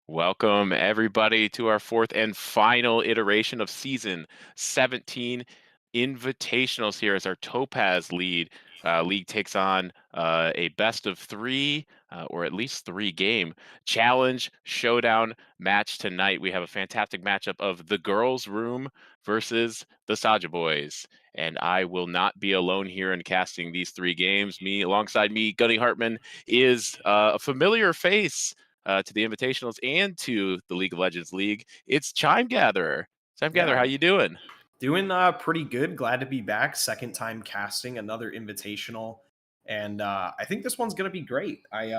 Welcome, everybody, to our fourth and final iteration of season 17 Invitationals here as our Topaz league takes on a best of three, or at least three game challenge showdown match tonight. We have a fantastic matchup of the girls' room versus the Saja boys. And I will not be alone here in casting these three games. Alongside me, Gunny Hartman, is a familiar face to the Invitationals and to the League of Legends League. It's Chime Gatherer. Chime Gatherer, how Yeah, you doing? doing pretty good. Glad to be back. Second time casting another invitational, and I think this one's gonna be great. I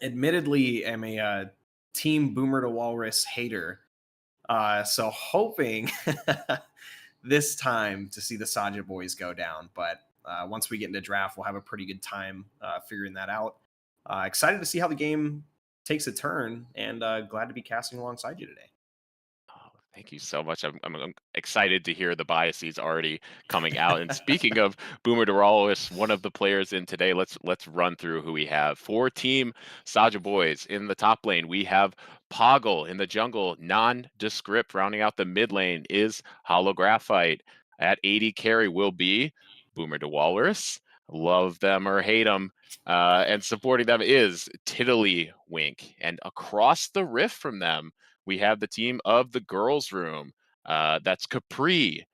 admittedly am a team Boomer to Walrus hater, so hoping this time to see the Saja boys go down. But once we get into draft, we'll have a pretty good time figuring that out. Excited to see how the game takes a turn, and glad to be casting alongside you today. Oh, thank you so much. I'm excited to hear the biases already coming out. And speaking of Boomer Duralis, one of the players in today, let's run through who we have. For Team Saja Boys in the top lane, we have Poggle in the jungle, nondescript. Rounding out the mid lane is Holographite. At 80 carry will be Boomer DeWalrus. Love them or hate them. And supporting them is Tiddlywink. And across the rift from them, we have the team of the girls' room. That's Capri.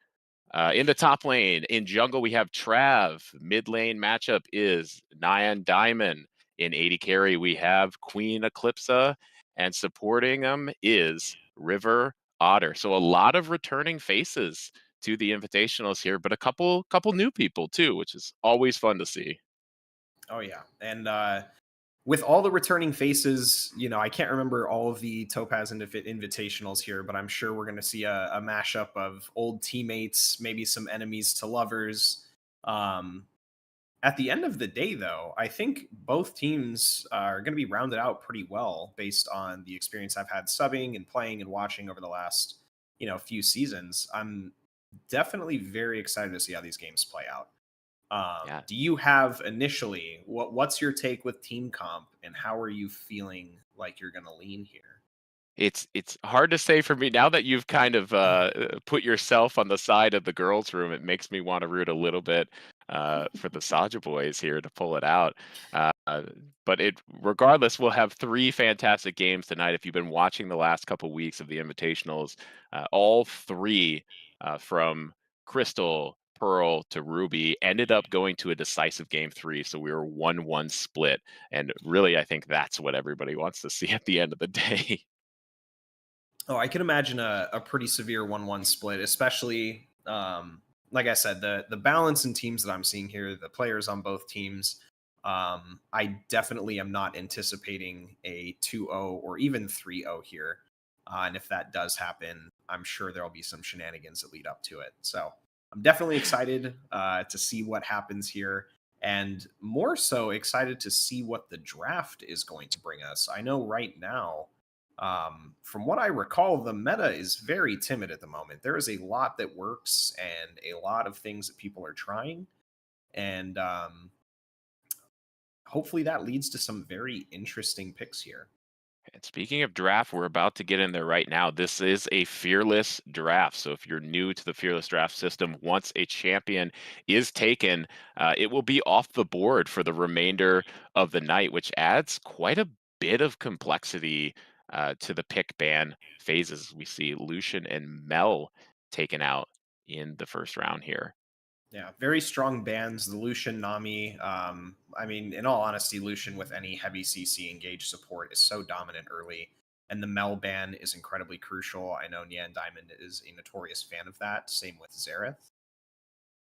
In the top lane, in jungle, we have Trav. Mid lane matchup is Nyan Diamond. In 80 carry, we have Queen Eclipsa. And supporting them is River Otter. So a lot of returning faces to the invitationals here, but a couple new people too, which is always fun to see. Oh yeah, and with all the returning faces, I can't remember all of the Topaz invitationals here, but I'm sure we're going to see a mashup of old teammates, maybe some enemies to lovers. Um, at the end of the day, though, I think both teams are going to be rounded out pretty well based on the experience I've had subbing and playing and watching over the last, few seasons. I'm definitely very excited to see how these games play out. Yeah. Do you have initially what's your take with team comp and how are you feeling like you're going to lean here? It's hard to say for me now that you've kind of put yourself on the side of the girls' room. It makes me want to root a little bit for the Saja boys here to pull it out. Uh, but it regardless, we'll have three fantastic games tonight. If you've been watching the last couple weeks of the invitationals, all three from Crystal, Pearl to Ruby ended up going to a decisive game three. So we were 1-1 split, and really, I think that's what everybody wants to see at the end of the day. Oh, I can imagine a pretty severe 1-1 split, especially like I said, the balance in teams that I'm seeing here, the players on both teams. I definitely am not anticipating a 2-0 or even 3-0 here. And if that does happen, I'm sure there'll be some shenanigans that lead up to it. So I'm definitely excited to see what happens here. And more so excited to see what the draft is going to bring us. I know right now, from what I recall, the meta is very timid at the moment. There is a lot that works and a lot of things that people are trying. And hopefully that leads to some very interesting picks here. And speaking of draft, we're about to get in there right now. This is a fearless draft. So if you're new to the fearless draft system, once a champion is taken, it will be off the board for the remainder of the night, which adds quite a bit of complexity to the pick ban phases. We see Lucian and Mel taken out in the first round here. Yeah, very strong bans. The Lucian Nami. I mean, in all honesty, Lucian with any heavy CC engaged support is so dominant early, and the Mel ban is incredibly crucial. I know Nian Diamond is a notorious fan of that. Same with Zareth.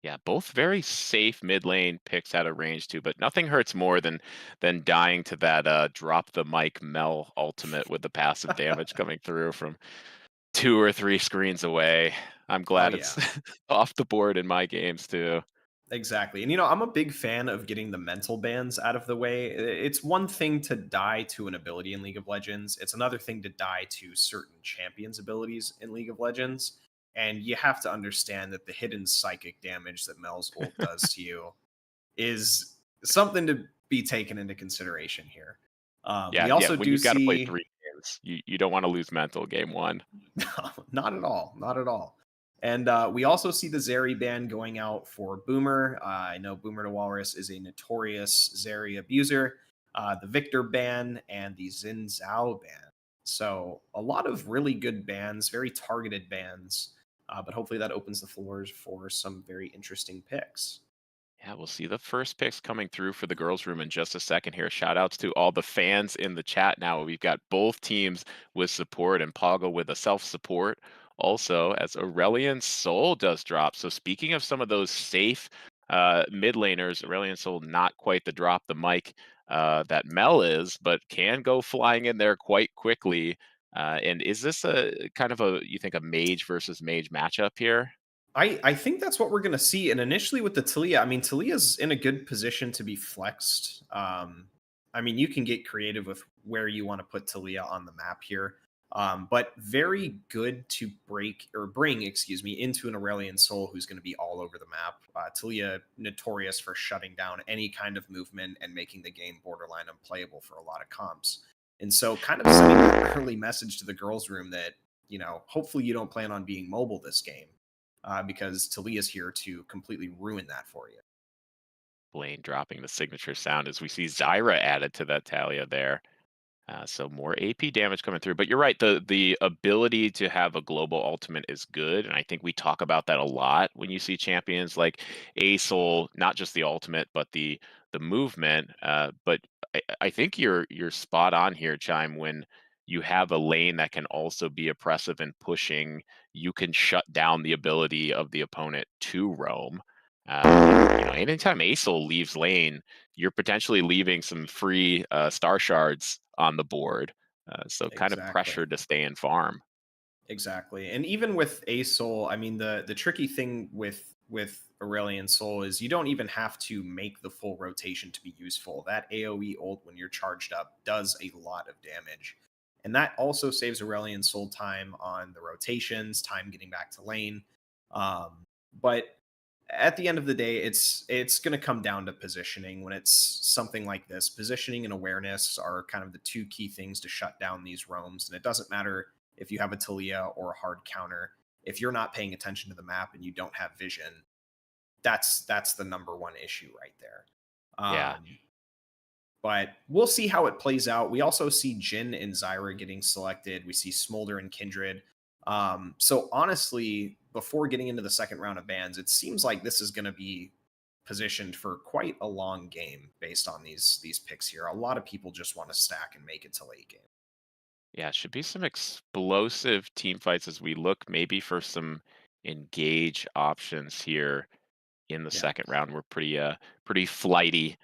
Yeah, both very safe mid lane picks out of range too, but nothing hurts more than dying to that drop the mic Mel ultimate with the passive damage coming through from two or three screens away. I'm Oh glad it's yeah, off the board in my games too. exactly. And I'm a big fan of getting the mental bans out of the way. It's one thing to die to an ability in League of Legends. It's another thing to die to certain champions' abilities in League of Legends. And you have to understand that the hidden psychic damage that Mel's ult does to you is something to be taken into consideration here. Yeah, We yeah, also when do you've got to play see, three is. You don't want to lose mental game one. No, not at all. Not at all. And we also see the Zeri ban going out for Boomer. I know Boomer to Walrus is a notorious Zeri abuser. The Victor ban and the Xin Zhao ban. So a lot of really good bans, very targeted bans. But hopefully that opens the floors for some very interesting picks. Yeah, we'll see the first picks coming through for the girls' room in just a second here. Shout outs to all the fans in the chat now. We've got both teams with support and Poggle with a self support. Also, as Aurelion Soul does drop. So, speaking of some of those safe mid laners, Aurelion Soul not quite the drop the mic that Mel is, but can go flying in there quite quickly. And is this a kind of a, you think, a mage versus mage matchup here? I think that's what we're going to see. And initially with the Talia, I mean, Talia's in a good position to be flexed. I mean, you can get creative with where you want to put Talia on the map here. But very good to break or bring, excuse me, into an Aurelion Soul who's going to be all over the map. Talia notorious for shutting down any kind of movement and making the game borderline unplayable for a lot of comps. And so, kind of sending that early message to the girls' room that hopefully you don't plan on being mobile this game because Talia's here to completely ruin that for you. Blaine dropping the signature sound as we see Zyra added to that Talia there. So more AP damage coming through. But you're right, the ability to have a global ultimate is good. And I think we talk about that a lot when you see champions like Asol, not just the ultimate, but the movement. But I think you're spot on here, Chime, when you have a lane that can also be oppressive and pushing, you can shut down the ability of the opponent to roam. Anytime Asol leaves lane, you're potentially leaving some free star shards on the board. So kind of Exactly. pressure to stay in farm. Exactly. And even with a soul, I mean the tricky thing with Aurelion Soul is you don't even have to make the full rotation to be useful. That AoE ult when you're charged up does a lot of damage. And that also saves Aurelion Soul time on the rotations, time getting back to lane. But at the end of the day, it's going to come down to positioning when it's something like this. Positioning and awareness are kind of the two key things to shut down these roams, and it doesn't matter if you have a Talia or a hard counter. If you're not paying attention to the map and you don't have vision, that's the number one issue right there. Yeah, But we'll see how it plays out. We also see Jin and Zyra getting selected. We see Smolder and Kindred. So honestly, before getting into the second round of bans, it seems like this is going to be positioned for quite a long game based on these picks here. A lot of people just want to stack and make it to late game. yeah, should be some explosive team fights as we look maybe for some engage options here in the Yeah. second round. We're pretty flighty,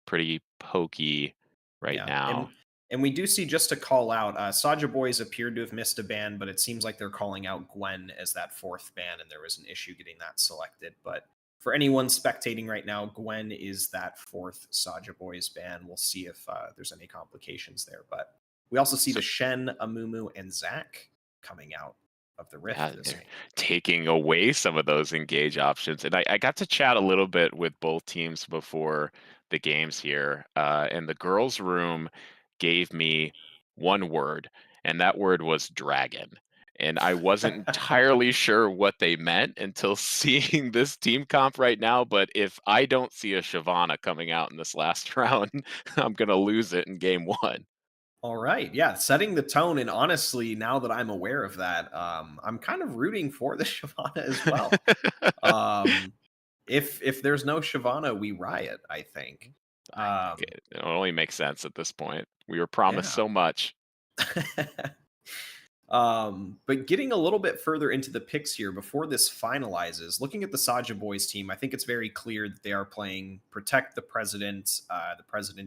pretty pokey right Yeah, now. and we do see just to call out, Saja Boys appeared to have missed a ban, but it seems like they're calling out Gwen as that fourth ban, and there was an issue getting that selected. But for anyone spectating right now, Gwen is that fourth Saja Boys ban. We'll see if there's any complications there. But we also see So the Shen, Amumu, and Zac coming out of the yeah, Rift this they're game. taking away some of those engage options. And I got to chat a little bit with both teams before the games here. And the girls' room gave me one word, and that word was dragon. And I wasn't entirely sure what they meant until seeing this team comp right now. But if I don't see a Shyvana coming out in this last round, I'm going to lose it in game one. All right. Yeah. Setting the tone. And honestly, now that I'm aware of that, I'm kind of rooting for the Shyvana as well. Um, if there's no Shyvana, we riot, I think. I think Um, it only makes sense at this point. We were promised yeah. so much. But getting a little bit further into the picks here before this finalizes, looking at the Saja Boys team, I think it's very clear that they are playing Protect the president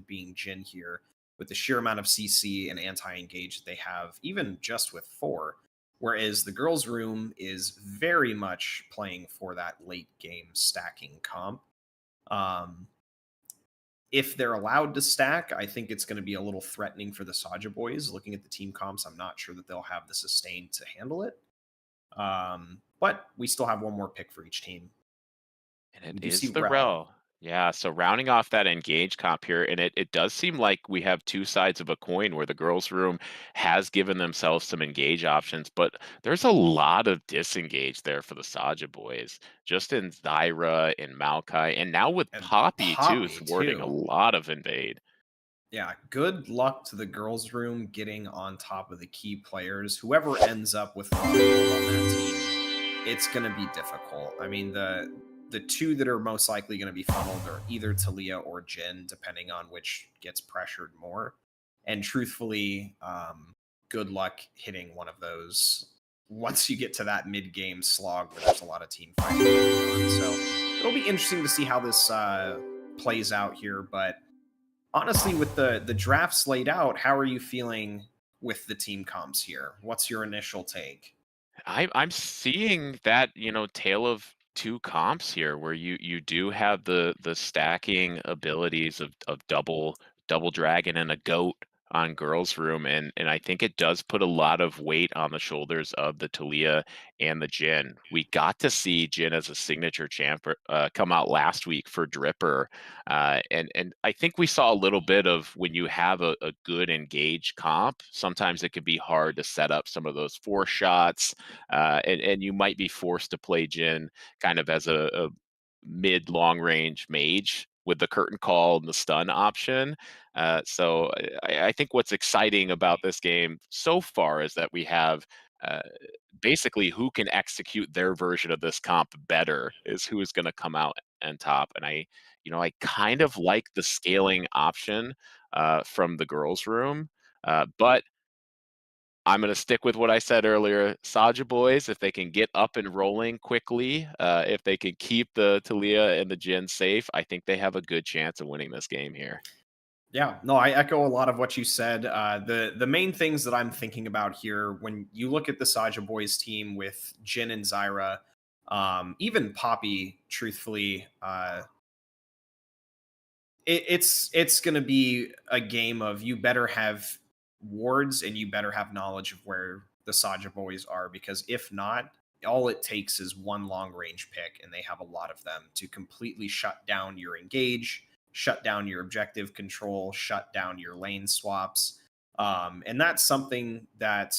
being Jin here, with the sheer amount of CC and anti-engage that they have, even just with four. Whereas the girls' room is very much playing for that late game stacking comp. Um, if they're allowed to stack, I think it's going to be a little threatening for the Saja boys. Looking at the team comps, I'm not sure that they'll have the sustain to handle it. But we still have one more pick for each team. And it We do see is the Rel. Rel. Yeah, so rounding off that engage comp here, and it does seem like we have two sides of a coin where the girls' room has given themselves some engage options, but there's a lot of disengage there for the Saja boys, just in Zyra and Maokai, and now with And Poppy too, Poppy thwarting a too. lot of invade. Yeah, good luck to the girls' room getting on top of the key players. Whoever ends up with Foxhold on that team, it's going to be difficult. I mean, the two that are most likely going to be funneled are either Talia or Jin, depending on which gets pressured more. And truthfully, good luck hitting one of those once you get to that mid-game slog where there's a lot of team fighting going on. So it'll be interesting to see how this plays out here, but honestly, with the drafts laid out, how are you feeling with the team comps here? What's your initial take? I'm seeing that, tale of two comps here where you do have the stacking abilities of double dragon and a goat on girls' room, and I think it does put a lot of weight on the shoulders of the Talia and the Jin. We got to see Jin as a signature champ come out last week for Dripper, and I think we saw a little bit of when you have a good engaged comp, sometimes it could be hard to set up some of those four shots, and you might be forced to play Jin kind of as a mid long range mage with the curtain call and the stun option. So I think what's exciting about this game so far is that we have uh, basically who can execute their version of this comp better is who is going to come out and top. And I kind of like the scaling option from the girls' room, but I'm going to stick with what I said earlier. Saja boys, if they can get up and rolling quickly, if they can keep the Talia and the Jin safe, I think they have a good chance of winning this game here. Yeah, no, I echo a lot of what you said. The main things that I'm thinking about here, when you look at the Saja Boys team with Jin and Zyra, even Poppy, truthfully, it's going to be a game of you better have wards and you better have knowledge of where the Saja boys are, because if not, all it takes is one long range pick, and they have a lot of them to completely shut down your engage, shut down your objective control, shut down your lane swaps. And that's something that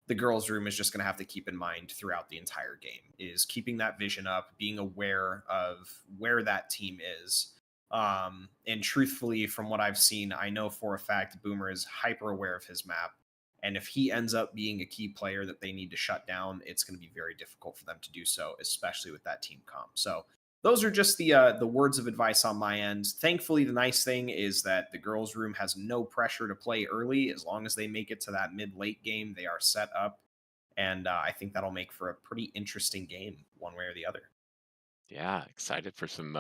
the girls' room is just going to have to keep in mind throughout the entire game, is keeping that vision up, being aware of where that team is. And truthfully, from what I've seen, I know for a fact Boomer is hyper aware of his map. And if he ends up being a key player that they need to shut down, it's going to be very difficult for them to do so, especially with that team comp. So those are just the words of advice on my end. Thankfully, the nice thing is that the girls' room has no pressure to play early. As long as they make it to that mid late game, they are set up, and I think that'll make for a pretty interesting game, one way or the other. Yeah, excited for some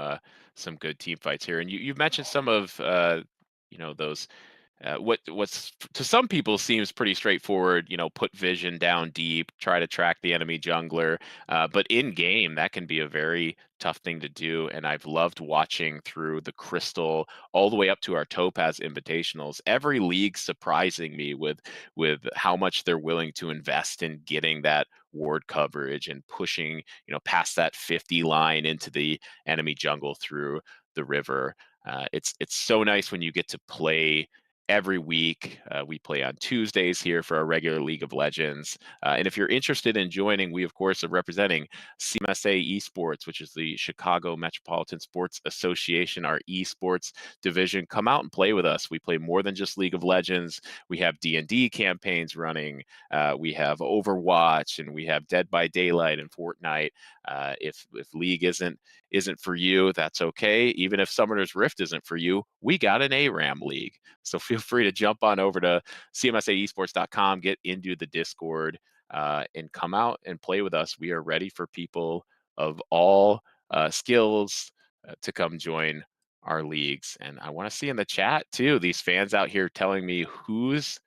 good team fights here. And you've mentioned some of those what's to some people seems pretty straightforward, put vision down deep, try to track the enemy jungler, but in game that can be a very tough thing to do. And I've loved watching through the crystal all the way up to our topaz invitationals, every league surprising me with how much they're willing to invest in getting that ward coverage and pushing past that 50 line into the enemy jungle through the river. It's so nice when you get to play every week. We play on Tuesdays here for our regular League of Legends. And if you're interested in joining, we, of course, are representing CMSA Esports, which is the Chicago Metropolitan Sports Association, our esports division. Come out and play with us. We play more than just League of Legends. We have D&D campaigns running. We have Overwatch, and we have Dead by Daylight and Fortnite. If League isn't for you, that's okay. Even if Summoner's Rift isn't for you, we got an ARAM League. So feel free to jump on over to cmsaesports.com, get into the Discord, and come out and play with us. We are ready for people of all skills to come join our leagues. And I want to see in the chat too, these fans out here telling me who's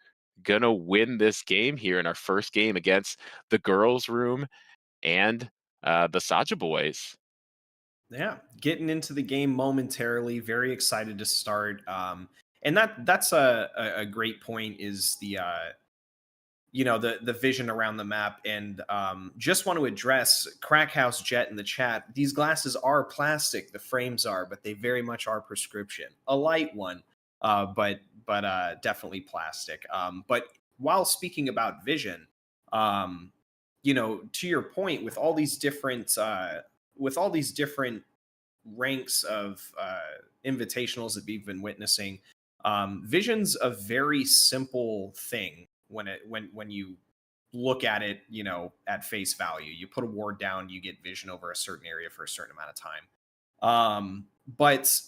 gonna win this game here in our first game against the girls' room and the Saja boys. Yeah, getting into the game momentarily. Very excited to start. And that's a great point. Is the vision around the map. And just want to address Crackhouse Jet in the chat. These glasses are plastic, the frames are, but they very much are prescription. A light one, but definitely plastic. But while speaking about vision, um, to your point, with all these different ranks of invitationals that we've been witnessing, vision's a very simple thing when you look at it, at face value. You put a ward down, you get vision over a certain area for a certain amount of time. But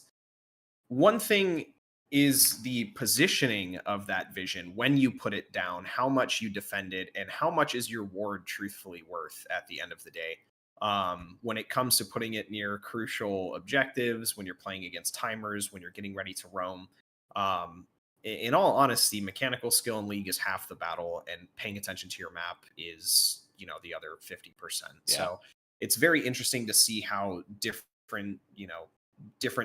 one thing is the positioning of that vision when you put it down, how much you defend it, and how much is your ward truthfully worth at the end of the day. When it comes to putting it near crucial objectives, when you're playing against timers, when you're getting ready to roam. In all honesty, mechanical skill in League is half the battle, and paying attention to your map is, the other 50%. Yeah. So it's very interesting to see how different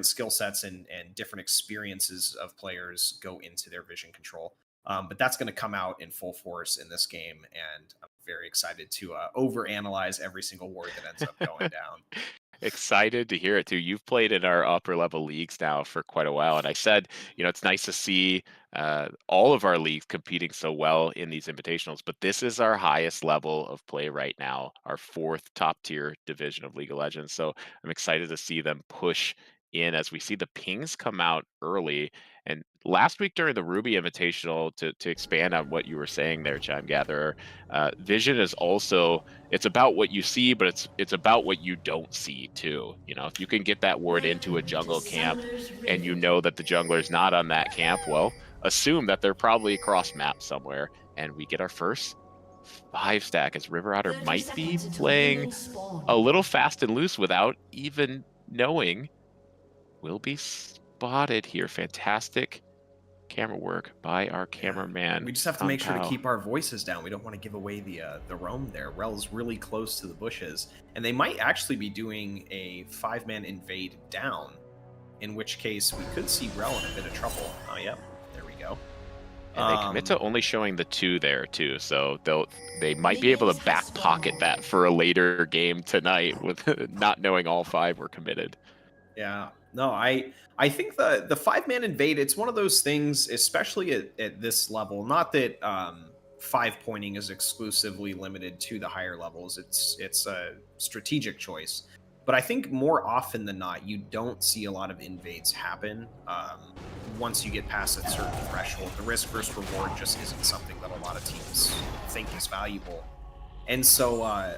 skill sets and different experiences of players go into their vision control. But that's going to come out in full force in this game, and I'm very excited to overanalyze every single ward that ends up going down. Excited to hear it too. You've played in our upper level leagues now for quite a while, and I said, it's nice to see all of our leagues competing so well in these invitationals. But this is our highest level of play right now, our fourth top tier division of League of Legends. So I'm excited to see them push in as we see the pings come out early. And last week during the Ruby Invitational, to expand on what you were saying there, Chime Gatherer, vision is also, it's about what you see, but it's about what you don't see too. If you can get that ward into a Welcome to jungle camp Summoner's and you Rift. know that the jungler's not on that camp, well, assume that they're probably across map somewhere. And we get our first 5 stack as River Otter 30 might be seconds until playing minions spawn. a little fast and loose without even knowing. Will be spotted here. Fantastic camera work by our Yeah. cameraman. We just have to Kung make sure to Pao. keep our voices down. We don't want to give away the roam there. Rel's really close to the bushes, and they might actually be doing a 5-man invade down, in which case we could see Rel in a bit of trouble. Oh, yep. There we go. And they commit to only showing the 2 there too, so they might be able to back pocket that for a later game tonight with not knowing all 5 were committed. Yeah. No, I think the 5-man invade, it's one of those things, especially at this level. Not that 5 pointing is exclusively limited to the higher levels. It's a strategic choice. But I think more often than not, you don't see a lot of invades happen once you get past a certain threshold. The risk versus reward just isn't something that a lot of teams think is valuable. And so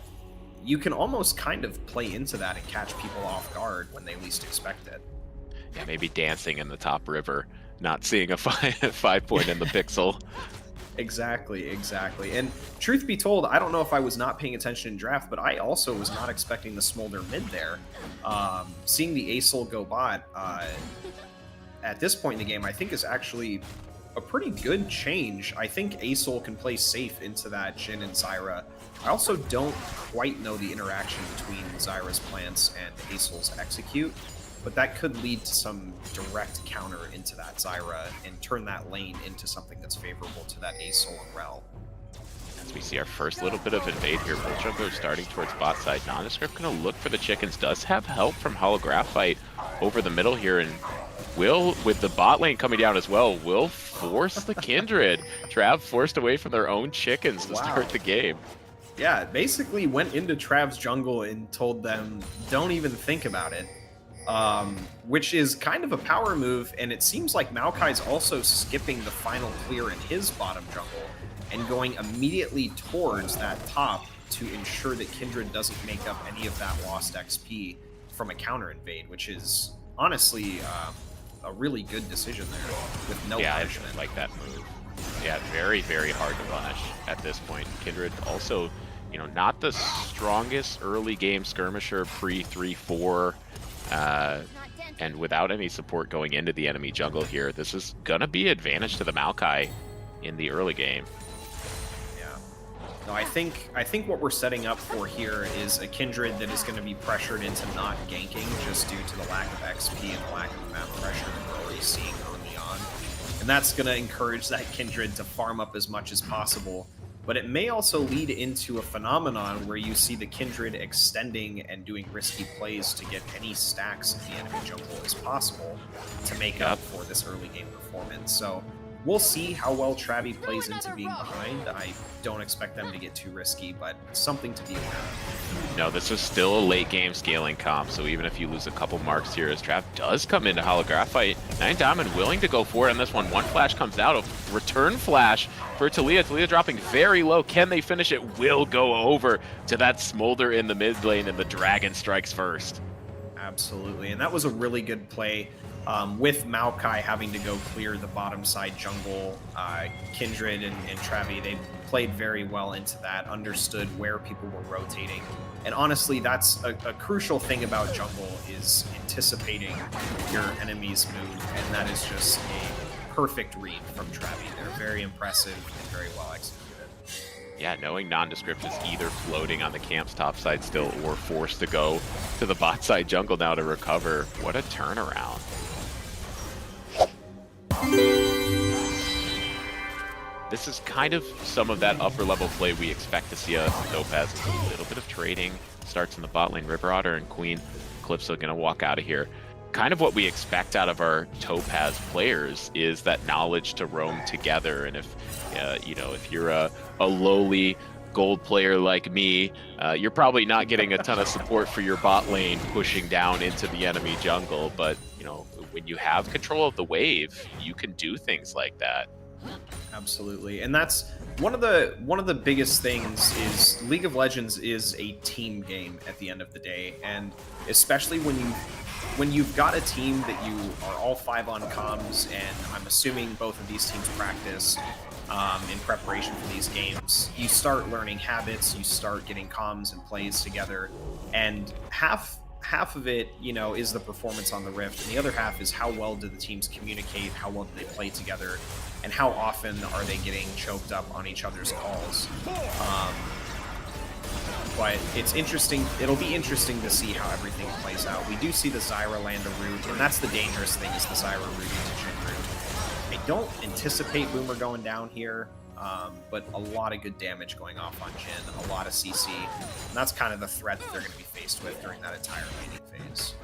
you can almost kind of play into that and catch people off guard when they least expect it. Yeah, maybe dancing in the top river, not seeing a 5 point in the pixel. Exactly. And truth be told, I don't know if I was not paying attention in draft, but I also was not expecting the Smolder mid there. Seeing the Acel go bot at this point in the game, I think is actually a pretty good change. I think Acel can play safe into that Jhin and Zyra. I also don't quite know the interaction between Zyra's plants and Acel's execute, but that could lead to some direct counter into that Zyra and turn that lane into something that's favorable to that Acel and Rel. As we see our first little bit of invade here, both junglers starting towards bot side. Nondescript gonna look for the chickens, does have help from Holographite over the middle here, and will, with the bot lane coming down as well, will force the Kindred. Trav forced away from their own chickens to start the game. Yeah, basically went into Trav's jungle and told them, don't even think about it. Which is kind of a power move, and it seems like Maokai's also skipping the final clear in his bottom jungle and going immediately towards that top to ensure that Kindred doesn't make up any of that lost XP from a counter invade, which is honestly a really good decision there with no punishment. I like that move. Yeah, very, very hard to punish at this point. Kindred also, not the strongest early game skirmisher pre 3-4. And without any support going into the enemy jungle here, this is gonna be advantage to the Maokai in the early game. Yeah. No, I think what we're setting up for here is a Kindred that is going to be pressured into not ganking just due to the lack of XP and the lack of map pressure that we're already seeing early on. And that's going to encourage that Kindred to farm up as much as possible but it may also lead into a phenomenon where you see the Kindred extending and doing risky plays to get any stacks in the enemy jungle as possible to make up Yep. for this early game performance. So we'll see how well Travi plays into being behind. I don't expect them to get too risky, but something to be aware of. No, this is still a late game scaling comp, so even if you lose a couple marks here, as Trav does come into Holographite, Nine Diamond willing to go for it on this one. One flash comes out, a return flash for Talia. Talia dropping very low. Can they finish it? Will go over to that Smolder in the mid lane, and the Dragon strikes first. Absolutely, and that was a really good play. With Maokai having to go clear the bottom side jungle, Kindred and Travi, they played very well into that, understood where people were rotating. And honestly, that's a crucial thing about jungle is anticipating your enemy's move, and that is just a perfect read from Travi. They're very impressive and very well executed. Yeah, knowing Nondescript is either floating on the camp's top side still or forced to go to the bot side jungle now to recover. What a turnaround. This is kind of some of that upper level play we expect to see us in Topaz. A little bit of trading starts in the bot lane. River Otter and Queen Calypso gonna walk out of here. Kind of what we expect out of our Topaz players is that knowledge to roam together. And if you know, if you're a lowly gold player like me, you're probably not getting a ton of support for your bot lane pushing down into the enemy jungle. But you know, when you have control of the wave, you can do things like that. Absolutely, and that's one of the biggest things is League of Legends is a team game at the end of the day, and especially when you've got a team that you are all 5 on comms, and I'm assuming both of these teams practice in preparation for these games, you start learning habits, you start getting comms and plays together, and half of it, you know, is the performance on the Rift, and the other half is how well do the teams communicate, how well do they play together, and how often are they getting choked up on each other's calls. But it's interesting. It'll be interesting to see how everything plays out. We do see the Zyra land a root, and that's the dangerous thing is the Zyra root into Jhin root. I don't anticipate Boomer going down here, but a lot of good damage going off on Jhin, a lot of CC, and that's kind of the threat that they're going to be faced with during that entire laning phase.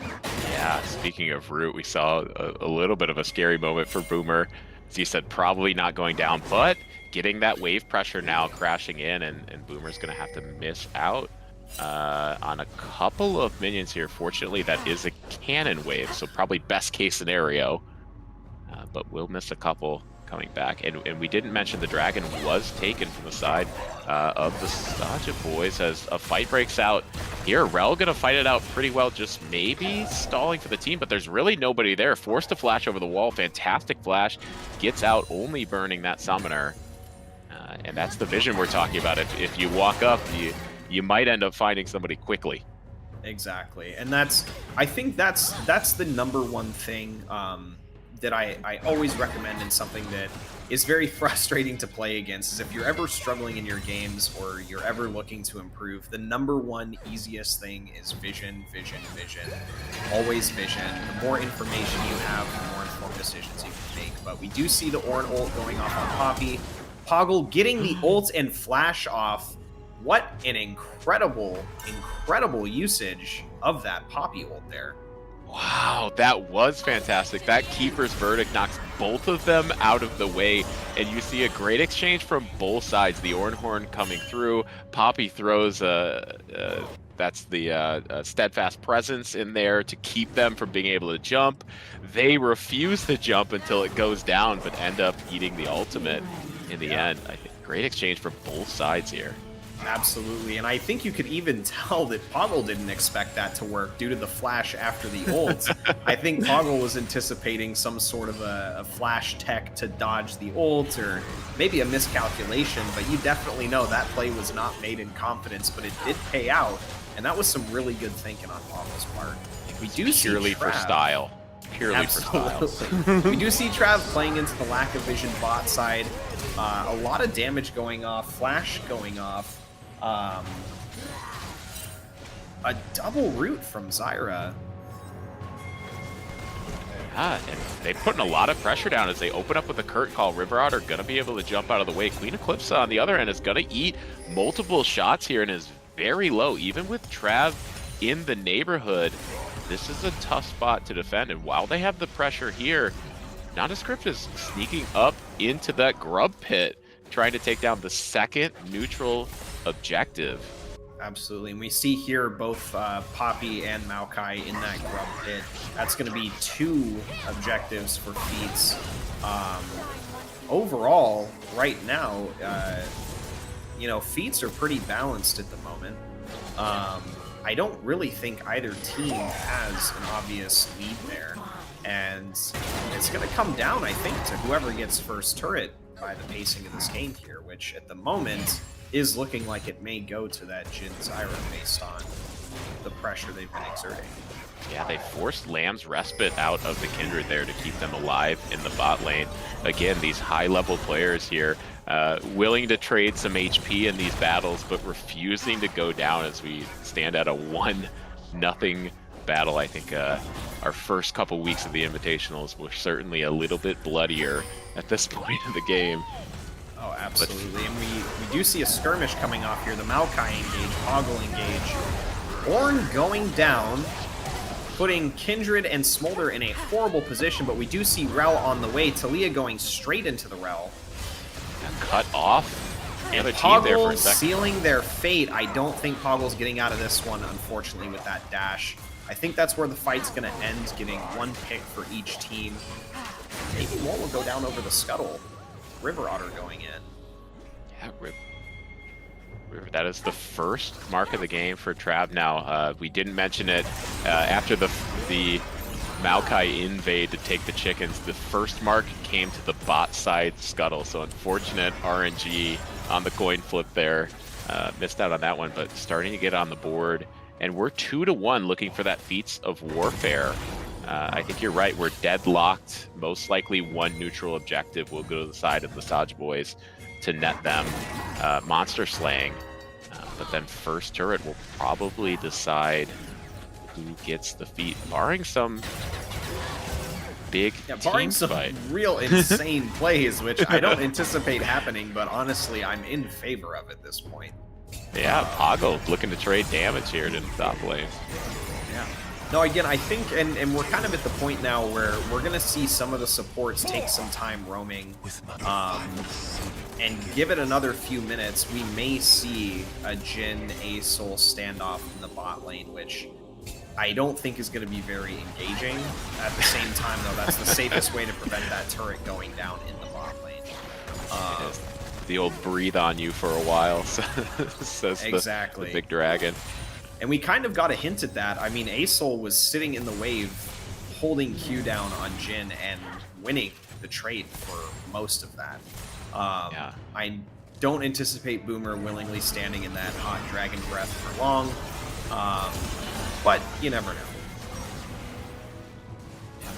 Yeah, speaking of root, we saw a little bit of a scary moment for Boomer. As you said, probably not going down, but getting that wave pressure now crashing in, and Boomer's going to have to miss out on a couple of minions here. Fortunately, that is a cannon wave, so probably best case scenario, but we'll miss a couple coming back. And we didn't mention the dragon was taken from the side of the Saja boys as a fight breaks out here. Rel gonna fight it out pretty well, just maybe stalling for the team, but there's really nobody there. Forced to flash over the wall. Fantastic flash. Gets out, only burning that summoner. And that's the vision we're talking about. If you walk up, you might end up finding somebody quickly. Exactly, and I think that's the number one thing that I always recommend, in something that is very frustrating to play against, is if you're ever struggling in your games or you're ever looking to improve, the number one easiest thing is vision, vision, vision. Always vision. The more information you have, the more informed decisions you can make. But we do see the Ornn ult going off on Poppy. Poggle getting the ult and flash off. What an incredible usage of that Poppy ult there. Wow, that was fantastic. That Keeper's Verdict knocks both of them out of the way, and you see a great exchange from both sides. The Ornhorn coming through, Poppy throws that's the Steadfast Presence in there to keep them from being able to jump. They refuse to jump until it goes down, but end up eating the ultimate in the end. I think great exchange from both sides here. Absolutely, and I think you could even tell that Poggle didn't expect that to work due to the flash after the ult. I think Poggle was anticipating some sort of a flash tech to dodge the ult, or maybe a miscalculation, but you definitely know that play was not made in confidence, but it did pay out, and that was some really good thinking on Poggle's part. We do see Purely for style. Purely for style. We do see Trav playing into the lack of vision bot side. A lot of damage going off, flash going off. A double root from Zyra. Yeah, and they're putting a lot of pressure down as they open up with a curtain call. River Otter going to be able to jump out of the way. Queen Eclipse on the other end is going to eat multiple shots here and is very low. Even with Trav in the neighborhood, this is a tough spot to defend. And while they have the pressure here, Nondescript is sneaking up into that grub pit, trying to take down the second neutral objective. Absolutely. And we see here both Poppy and Maokai in that grub pit. That's going to be 2 objectives for Feats. Overall, right now, Feats are pretty balanced at the moment. I don't really think either team has an obvious lead there. And it's going to come down, I think, to whoever gets first turret by the pacing of this game here, which at the moment is looking like it may go to that Jin Zyra based on the pressure they've been exerting. Yeah, they forced Lamb's Respite out of the Kindred there to keep them alive in the bot lane. Again, these high-level players here, willing to trade some HP in these battles, but refusing to go down as we stand at a 1-0 battle. I think our first couple weeks of the Invitationals were certainly a little bit bloodier at this point of the game. Oh, absolutely. And we do see a skirmish coming off here. The Maokai engage, Hoggle engage. Ornn going down, putting Kindred and Smolder in a horrible position, but we do see Rel on the way. Talia going straight into the Rel. Cut off. And Another team there for a Poggle second. sealing their fate. I don't think Poggle's getting out of this one, unfortunately, with that dash. I think that's where the fight's going to end, getting 1 pick for each team. Maybe one will go down over the scuttle. River Otter going in. Yeah, River, that is the first mark of the game for Trav now. We didn't mention it after the Maokai invade to take the chickens. The first mark came to the bot side scuttle, so unfortunate RNG on the coin flip there. Missed out on that one, but starting to get on the board. And we're 2-1 looking for that Feats of Warfare. I think you're right. We're deadlocked. Most likely 1 neutral objective will go to the side of the Saj boys to net them monster slaying. But then first turret will probably decide who gets the feat, barring some big barring team some fight. real insane plays, which I don't anticipate happening, but honestly, I'm in favor of at this point. Yeah, Poggle looking to trade damage here to the top lane. Yeah. No, again, I think, and we're kind of at the point now where we're going to see some of the supports take some time roaming, and give it another few minutes, we may see a Jhin A-Soul standoff in the bot lane, which I don't think is going to be very engaging. At the same time, though, that's the safest way to prevent that turret going down in the bot lane. The old breathe on you for a while, says exactly. the big dragon. And we kind of got a hint at that. I mean, A-Soul was sitting in the wave, holding Q down on Jhin and winning the trade for most of that. Yeah. I don't anticipate Boomer willingly standing in that hot dragon breath for long, but you never know.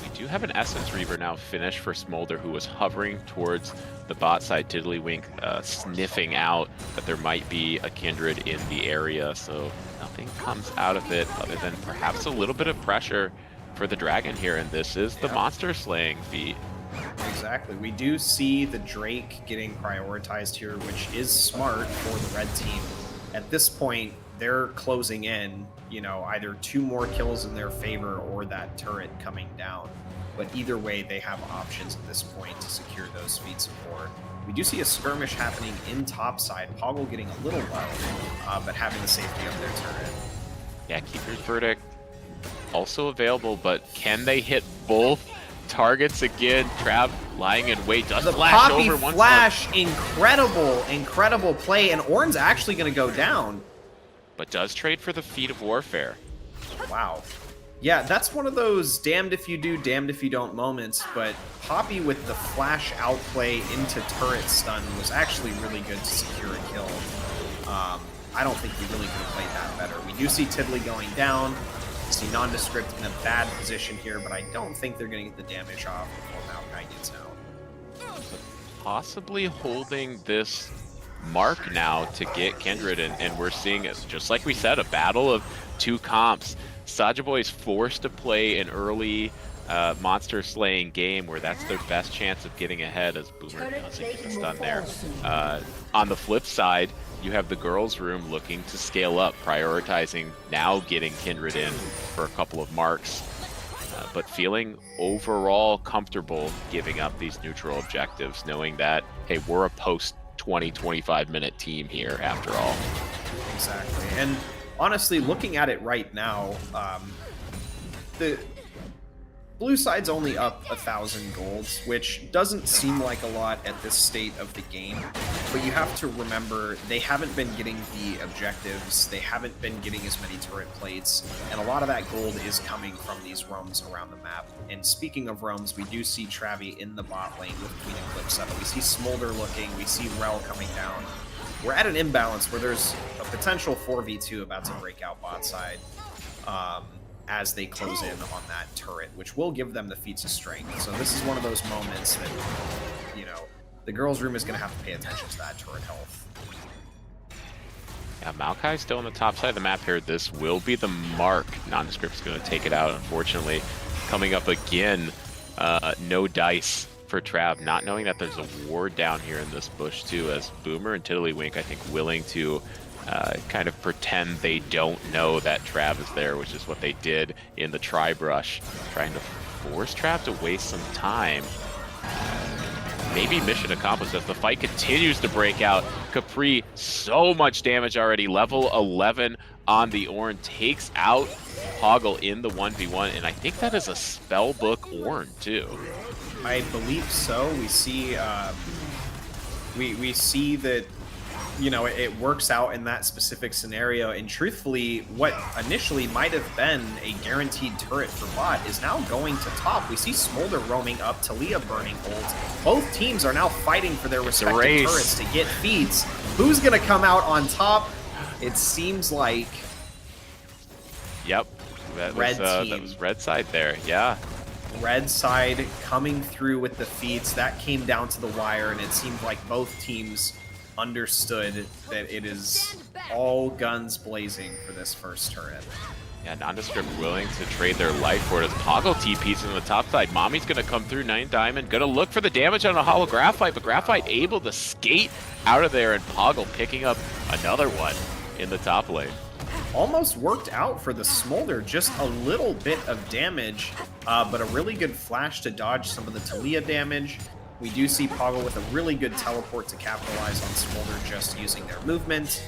We do have an Essence Reaver now finished for Smolder, who was hovering towards the bot side. Tiddlywink sniffing out that there might be a Kindred in the area, so nothing comes out of it other than perhaps a little bit of pressure for the dragon here, and this is the monster slaying feat. Exactly. We do see the Drake getting prioritized here, which is smart for the red team. At this point, they're closing in, either 2 more kills in their favor or that turret coming down. But either way, they have options at this point to secure those feats of war. We do see a skirmish happening in topside. Poggle getting a little low, but having the safety of their turret. Yeah, Keeper's Verdict also available, but can they hit both targets again? Trav lying in wait, does the flash Poppy over one flash, incredible play, and Ornn's actually going to go down. but does trade for the feat of warfare. Wow. Yeah, that's one of those damned if you do, damned if you don't moments, but Poppy with the flash outplay into turret stun was actually really good to secure a kill. I don't think he really could have played that better. We do see Tiddly going down. We see Nondescript in a bad position here, but I don't think they're going to get the damage off before Maokai gets out. Possibly holding this mark now to get Kindred, and we're seeing it, just like we said, a battle of two comps. Saja Boy is forced to play an early monster slaying game where that's their best chance of getting ahead, as Boomer doesn't get the stun there. On the flip side, you have the girls' room looking to scale up, prioritizing now getting Kindred in for a couple of marks, but feeling overall comfortable giving up these neutral objectives, knowing that, hey, we're a post 20-25 minute team here after all. Exactly. And honestly, looking at it right now, the blue side's only up 1,000 golds, which doesn't seem like a lot at this state of the game. But you have to remember, they haven't been getting the objectives, they haven't been getting as many turret plates, and a lot of that gold is coming from these roams around the map. And speaking of roams, we do see Travi in the bot lane with Queen Eclipse up. We see Smolder looking, we see Rel coming down. We're at an imbalance where there's a potential 4v2 about to break out bot side. As they close in on that turret, which will give them the feats of strength. So this is one of those moments that, you know, the girls' room is going to have to pay attention to that turret health. Yeah, Maokai's still on the top side of the map here. This will be the mark. Nondescript's going to take it out, unfortunately. Coming up again, no dice for Trav, not knowing that there's a ward down here in this bush too, as Boomer and Tiddlywink, I think, willing to kind of pretend they don't know that Trav is there, which is what they did in the Tri-Brush, trying to force Trav to waste some time. Maybe mission accomplished as the fight continues to break out. Capri, so much damage already. Level 11 on the Ornn, takes out Hoggle in the 1v1, and I think that is a spellbook Ornn too. I believe so. We see we see that, you know, it works out in that specific scenario, and truthfully, what initially might have been a guaranteed turret for bot is now going to top. We see Smolder roaming up, Talia burning holds. Both teams are now fighting for their respective turrets to get feeds. Who's going to come out on top? It seems like... Yep, that was red side there, yeah. Red side coming through with the feeds. That came down to the wire, and it seemed like both teams understood that it is all guns blazing for this first turret. Yeah, Nondescript willing to trade their life for it as Poggle TP's on the top side. Mommy's going to come through 9 Diamond, going to look for the damage on a Hollow Graphite, but Graphite able to skate out of there, and Poggle picking up another one in the top lane. Almost worked out for the Smolder, just a little bit of damage, but a really good flash to dodge some of the Talia damage. We do see Poggle with a really good teleport to capitalize on Smolder just using their movement.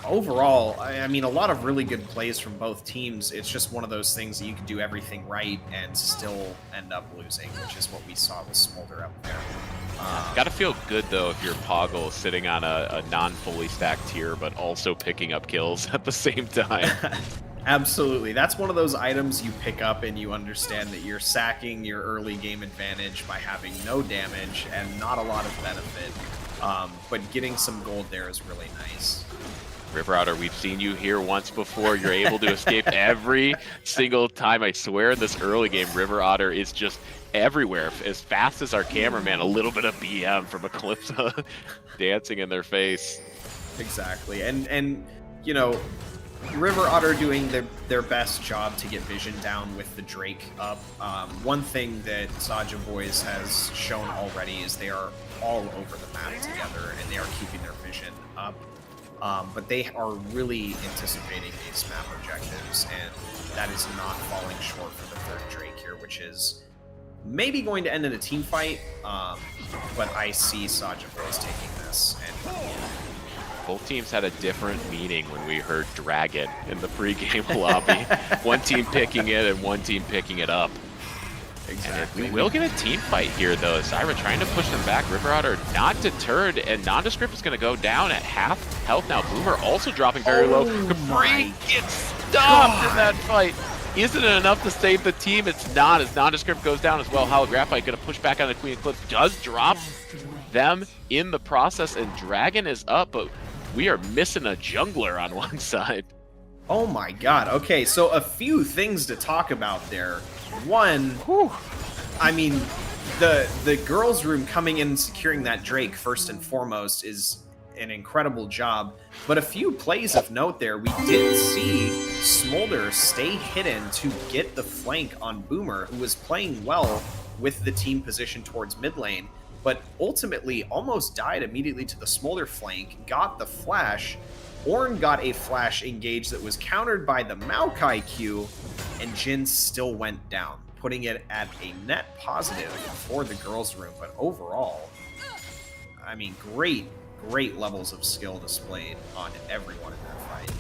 Overall, I mean, a lot of really good plays from both teams. It's just one of those things that you can do everything right and still end up losing, which is what we saw with Smolder up there. Gotta feel good, though, if you're Poggle sitting on a non-fully stacked tier, but also picking up kills at the same time. Absolutely. That's one of those items you pick up and you understand that you're sacking your early game advantage by having no damage and not a lot of benefit. But getting some gold there is really nice. River Otter, we've seen you here once before. You're able to escape every single time. I swear in this early game, River Otter is just everywhere. As fast as our cameraman, a little bit of BM from Eclipse dancing in their face. Exactly. And you know, River Otter doing their best job to get vision down with the Drake up. One thing that Saja Boys has shown already is they are all over the map together, and they are keeping their vision up. But they are really anticipating these map objectives, and that is not falling short for the third Drake here, which is maybe going to end in a team fight, but I see Saja Boys taking this. And both teams had a different meaning when we heard Dragon in the pre-game lobby. One team picking it and one team picking it up. Exactly. And we will get a team fight here, though. Zyra trying to push them back. River Otter not deterred, and Nondescript is going to go down at half health now. Boomer also dropping very low. Capri gets stopped in that fight. Isn't it enough to save the team? It's not, as Nondescript goes down as well. Hollow Graphite going to push back on the Queen Eclipse. Does drop them in the process, and Dragon is up, but we are missing a jungler on one side. Oh my god. Okay, so a few things to talk about there. One, I mean, The girls' room coming in and securing that Drake first and foremost is an incredible job. But a few plays of note there, we did see Smolder stay hidden to get the flank on Boomer, who was playing well with the team position towards mid lane, but ultimately almost died immediately to the Smolder flank, got the flash. Ornn got a flash engage that was countered by the Maokai Q, and Jin still went down, putting it at a net positive for the girls' room. But overall, I mean, great levels of skill displayed on everyone in that fight.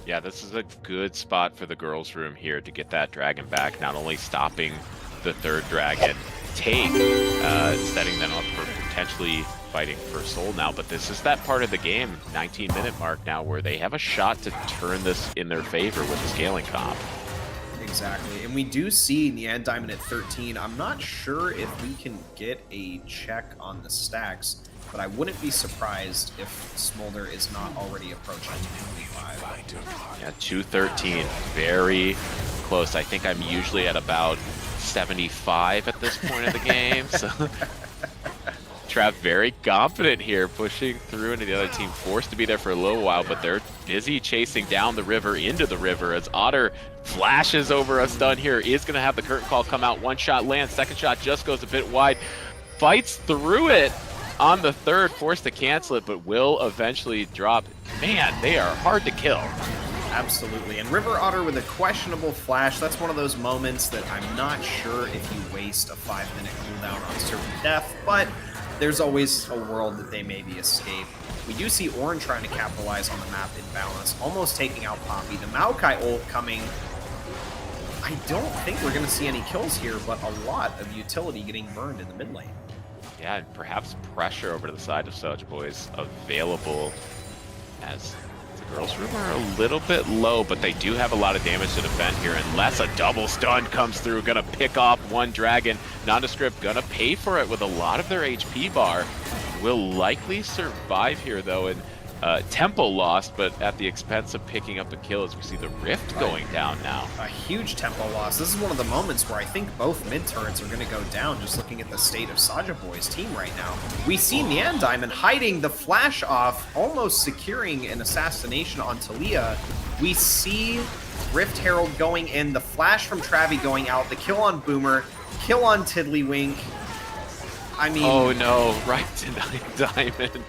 Yeah, this is a good spot for the girls' room here to get that dragon back, not only stopping the third dragon take, setting them up for potentially fighting for soul now, but this is that part of the game, 19-minute mark now, where they have a shot to turn this in their favor with the scaling comp. Exactly, and we do see Neon Diamond at 13. I'm not sure if we can get a check on the stacks, but I wouldn't be surprised if Smolder is not already approaching 225. Yeah, 213, very close. I think I'm usually at about 75 at this point of the game, so Trav very confident here, pushing through into the other team, forced to be there for a little while, but they're busy chasing down the river into the river as Otter flashes over a stun here, is going to have the curtain call come out, one shot lands, second shot just goes a bit wide, fights through it on the third, forced to cancel it, but will eventually drop. Man, they are hard to kill. Absolutely, and River Otter with a questionable flash, that's one of those moments that I'm not sure if you waste a 5-minute cooldown on certain death, but there's always a world that they maybe escape. We do see Ornn trying to capitalize on the map imbalance, almost taking out Poppy. The Maokai ult coming. I don't think we're going to see any kills here, but a lot of utility getting burned in the mid lane. Yeah, and perhaps pressure over to the side of Soulja Boys available, as the girls' room are a little bit low, but they do have a lot of damage to defend here, unless a double stun comes through, gonna pick off one dragon. Nondescript gonna pay for it with a lot of their HP bar. Will likely survive here though, and tempo lost, but at the expense of picking up a kill as we see the rift going down now. A huge tempo loss. This is one of the moments where I think both mid turrets are going to go down, just looking at the state of Soulja Boy's team right now. We see Neon Diamond hiding the flash off, almost securing an assassination on Talia. We see Rift Herald going in, the flash from Travi going out, the kill on Boomer, kill on Tiddlywink. I mean... Oh no, right to Diamond.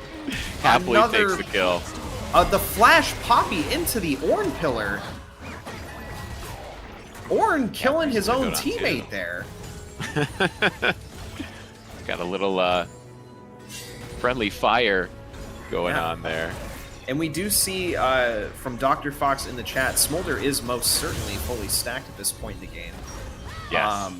Happily takes the kill. The flash Poppy into the Ornn pillar. Ornn killing his own teammate there. Got a little friendly fire going on there. And we do see from Dr. Fox in the chat, Smolder is most certainly fully stacked at this point in the game. Yes.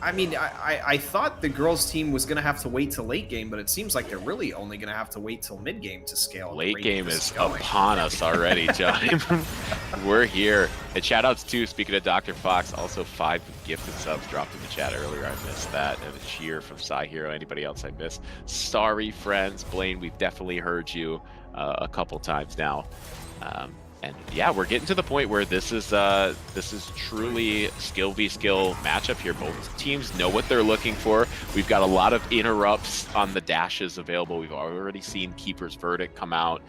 I thought the girls' team was going to have to wait till late game, but it seems like they're really only going to have to wait till mid game to scale. Late game is upon us already, John. We're here. And shout outs too, speaking of Dr. Fox, also 5 gifted subs dropped in the chat earlier. I missed that. And a cheer from Psy Hero. Anybody else I missed? Sorry, friends. Blaine, we've definitely heard you a couple times now. And yeah, we're getting to the point where this is truly skill v skill matchup here. Both teams know what they're looking for. We've got a lot of interrupts on the dashes available. We've already seen Keeper's Verdict come out.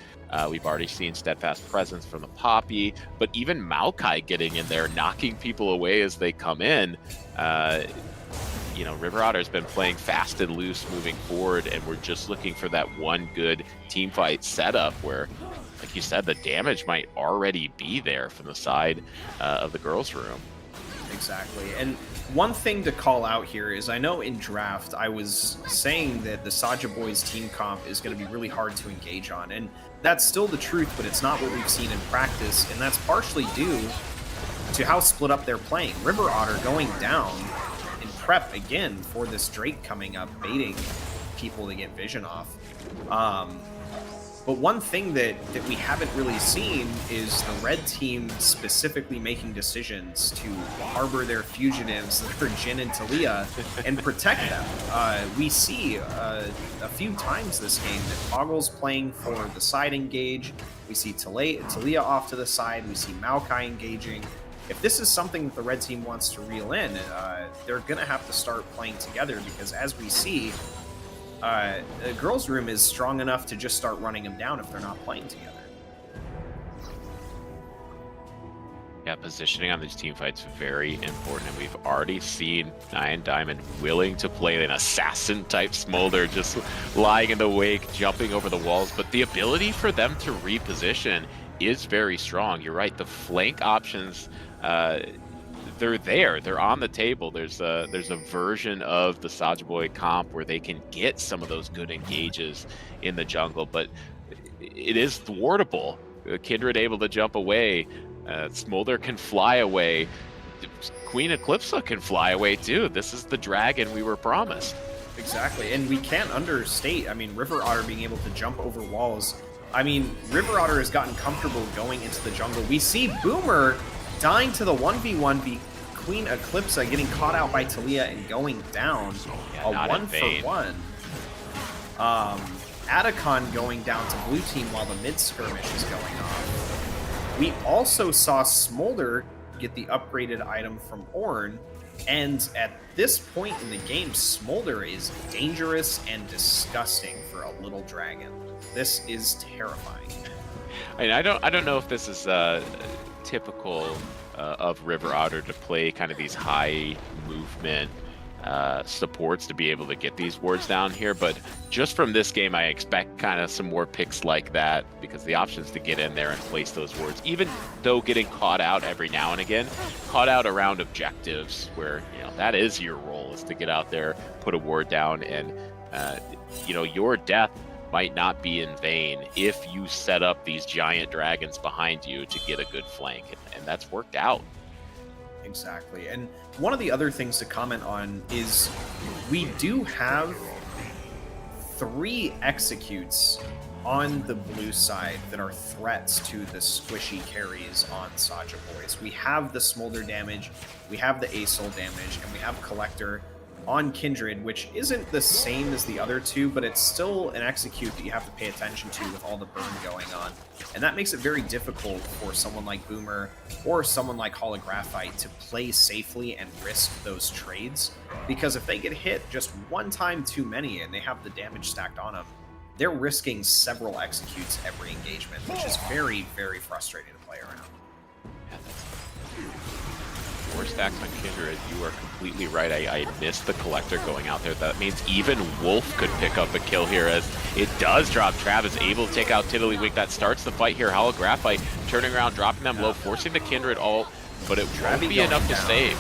We've already seen Steadfast Presence from the Poppy, but even Maokai getting in there, knocking people away as they come in. You know, River Otter's been playing fast and loose moving forward, and we're just looking for that one good team fight setup where, like you said, the damage might already be there from the side of the girls' room. Exactly. And one thing to call out here is, I know in draft I was saying that the Soulja Boys team comp is going to be really hard to engage on, and that's still the truth, but it's not what we've seen in practice, and that's partially due to how split up they're playing. River Otter going down in prep again for this Drake coming up, baiting people to get vision off. But one thing that we haven't really seen is the red team specifically making decisions to harbor their fugitives that are Jin and Talia and protect them. We see a few times this game that Toggle's playing for the side engage. We see Talia off to the side. We see Maokai engaging. if this is something that the red team wants to reel in, they're going to have to start playing together because, as we see, the girls' room is strong enough to just start running them down if they're not playing together. Yeah, positioning on these team fights very important, and we've already seen Nyan Diamond willing to play an assassin-type Smolder, just lying in the wake, jumping over the walls, but the ability for them to reposition is very strong. You're right, the flank options, they're there, they're on the table. There's a version of the Soulja Boy comp where they can get some of those good engages in the jungle, but it is thwartable. Kindred able to jump away. Smolder can fly away. Queen Eclipsa can fly away too. This is the dragon we were promised. Exactly, and we can't understate, I mean, River Otter being able to jump over walls. I mean, River Otter has gotten comfortable going into the jungle. We see Boomer dying to the 1v1, Queen Eclipsa getting caught out by Talia and going down. Yeah, A 1-for-1. Atacon going down to blue team while the mid skirmish is going on. We also saw Smolder get the upgraded item from Ornn, and at this point in the game, Smolder is dangerous and disgusting for a little dragon. This is terrifying. I mean, I don't know if this is typical of River Otter to play kind of these high movement supports to be able to get these wards down here, but just from this game I expect kind of some more picks like that, because the options to get in there and place those wards, even though getting caught out every now and again, caught out around objectives where, you know, that is your role, is to get out there, put a ward down, and you know, your death might not be in vain if you set up these giant dragons behind you to get a good flank, and that's worked out. Exactly. And one of the other things to comment on is we do have 3 executes on the blue side that are threats to the squishy carries on Soulja Boys. We have the Smolder damage, we have the Asol damage, and we have Collector on Kindred, which isn't the same as the other 2, but it's still an execute that you have to pay attention to with all the burn going on. And that makes it very difficult for someone like Boomer or someone like Holographite to play safely and risk those trades, because if they get hit just one time too many and they have the damage stacked on them, they're risking several executes every engagement, which is very, very frustrating to play around. Yeah, 4 stacks on Kindred, you are completely right. I missed the Collector going out there. That means even Wolf could pick up a kill here, as it does drop. Travis able to take out Tiddlywink. That starts the fight here. Holographite turning around, dropping them low, forcing the Kindred ult, but it won't be enough to save.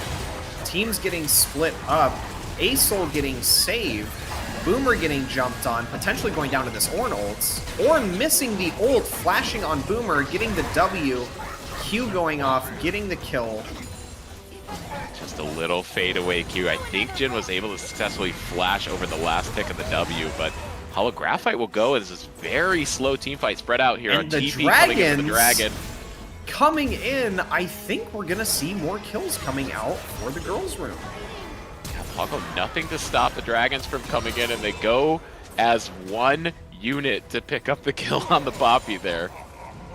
Teams getting split up, Asol getting saved, Boomer getting jumped on, potentially going down to this Ornn ult. Ornn missing the ult, flashing on Boomer, getting the W. Q going off, getting the kill. Just a little fadeaway Q. I think Jin was able to successfully flash over the last tick of the W, but Holographite will go as this very slow team fight spread out here. And on the TP coming in for the Dragon. Coming in, I think we're going to see more kills coming out for the girls' room. Yeah, Paco, nothing to stop the Dragons from coming in, and they go as one unit to pick up the kill on the Poppy there.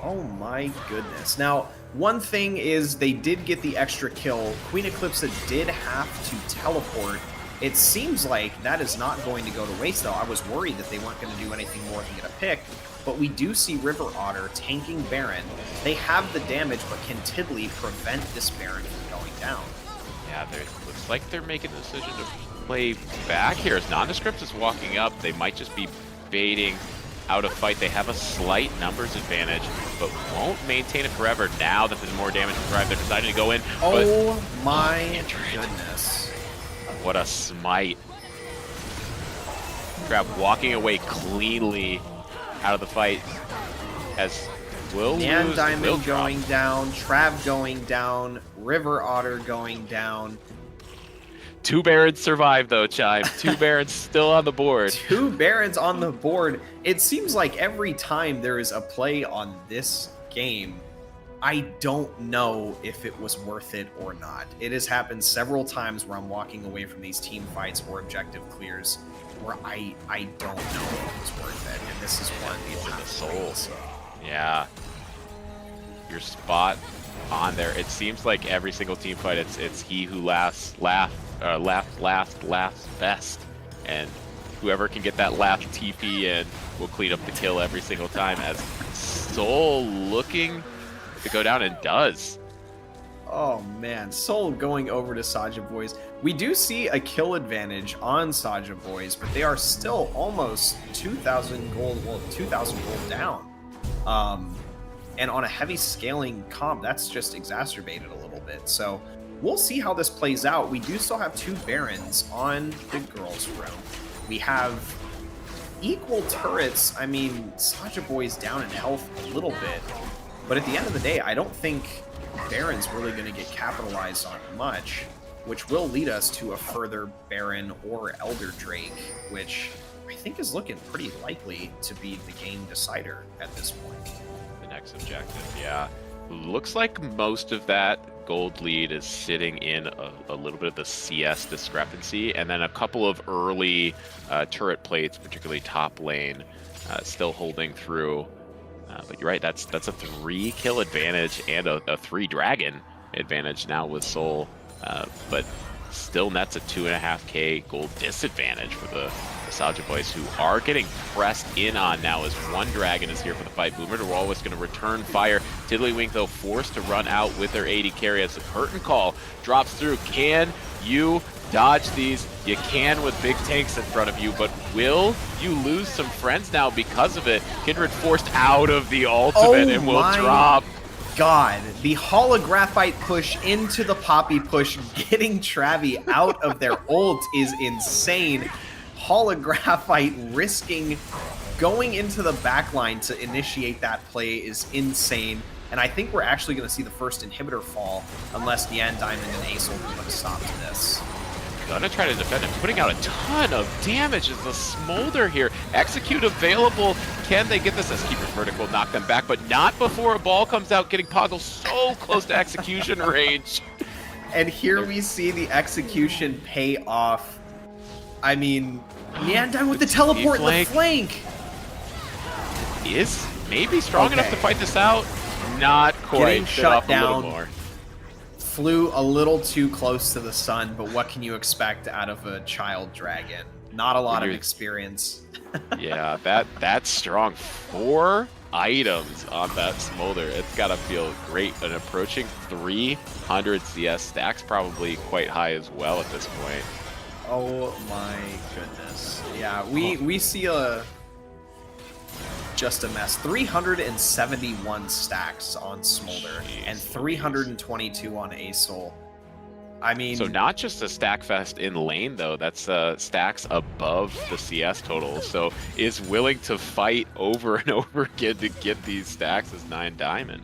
Oh my goodness. Now, one thing is they did get the extra kill. Queen Eclipsa did have to teleport. It seems like that is not going to go to waste, though. I was worried that they weren't going to do anything more than get a pick, but we do see River Otter tanking Baron. They have the damage, but can Tiddly prevent this Baron from going down? Yeah, it looks like they're making the decision to play back here. As Nondescript is walking up, they might just be baiting out of fight. They have a slight numbers advantage, but won't maintain it forever. Now that there's more damage to drive, they're deciding to go in. Oh my goodness. What a smite. Trap walking away cleanly out of the fight, as Will Nyan Diamond will going down, Trav going down, River Otter going down. 2 Barons survive though, Chime. 2 Barons still on the board. 2 Barons on the board. It seems like every time there is a play on this game, I don't know if it was worth it or not. It has happened several times where I'm walking away from these team fights or objective clears where I don't know if it was worth it. And this is one of the souls. Yeah. your spot on there. It seems like every single team fight, it's he who laughs best, and whoever can get that last TP in will clean up the kill every single time. As Soul looking to go down and does. Oh man, Soul going over to Saja Boys. We do see a kill advantage on Saja Boys, but they are still almost 2,000 gold, well, 2,000 gold down. And on a heavy scaling comp, that's just exacerbated a little bit. So we'll see how this plays out. We do still have 2 Barons on the girls' room. We have equal turrets. I mean, Saja Boys down in health a little bit, but at the end of the day, I don't think Baron's really going to get capitalized on much, which will lead us to a further Baron or Elder Drake, which I think is looking pretty likely to be the game decider at this point. The next objective, yeah. Looks like most of that gold lead is sitting in a little bit of the CS discrepancy, and then a couple of early turret plates, particularly top lane, still holding through. But you're right, that's a 3 kill advantage and a 3 dragon advantage now with Soul. But still nets a 2.5k gold disadvantage for the Saja Boys, who are getting pressed in on now as 1 dragon is here for the fight. Boomer to Walrus going to return fire. Tiddlywink, though, forced to run out with their AD carry as the curtain call drops through. Can you dodge these? You can with big tanks in front of you, but will you lose some friends now because of it? Kindred forced out of the ultimate and will drop. God, the holographite push into the Poppy push, getting Travi out of their ult is insane. Holographite risking going into the backline to initiate that play is insane. And I think we're actually going to see the first inhibitor fall unless Yan Diamond and Acel can put a stop to this. Gonna try to defend it, putting out a ton of damage as the Smolder here. Execute available. Can they get this? As Keeper's Vertical knock them back, but not before a ball comes out, getting Poggle so close to execution range. And here we see the execution pay off. I mean, Niandan with the teleport in the flank. Is maybe strong enough to fight this out. Not quite. Getting shut down. A little more. Flew a little too close to the sun, but what can you expect out of a child dragon? Not a lot of experience. Yeah, that's strong. 4 items on that Smolder. It's gotta feel great. And approaching 300 CS stacks, probably quite high as well at this point. Oh my goodness. Yeah, we see just a mess. 371 stacks on Smolder and 322 on Acel. I mean, so not just a stack fest in lane though, that's stacks above the CS total. So is willing to fight over and over again to get these stacks as 9 diamond.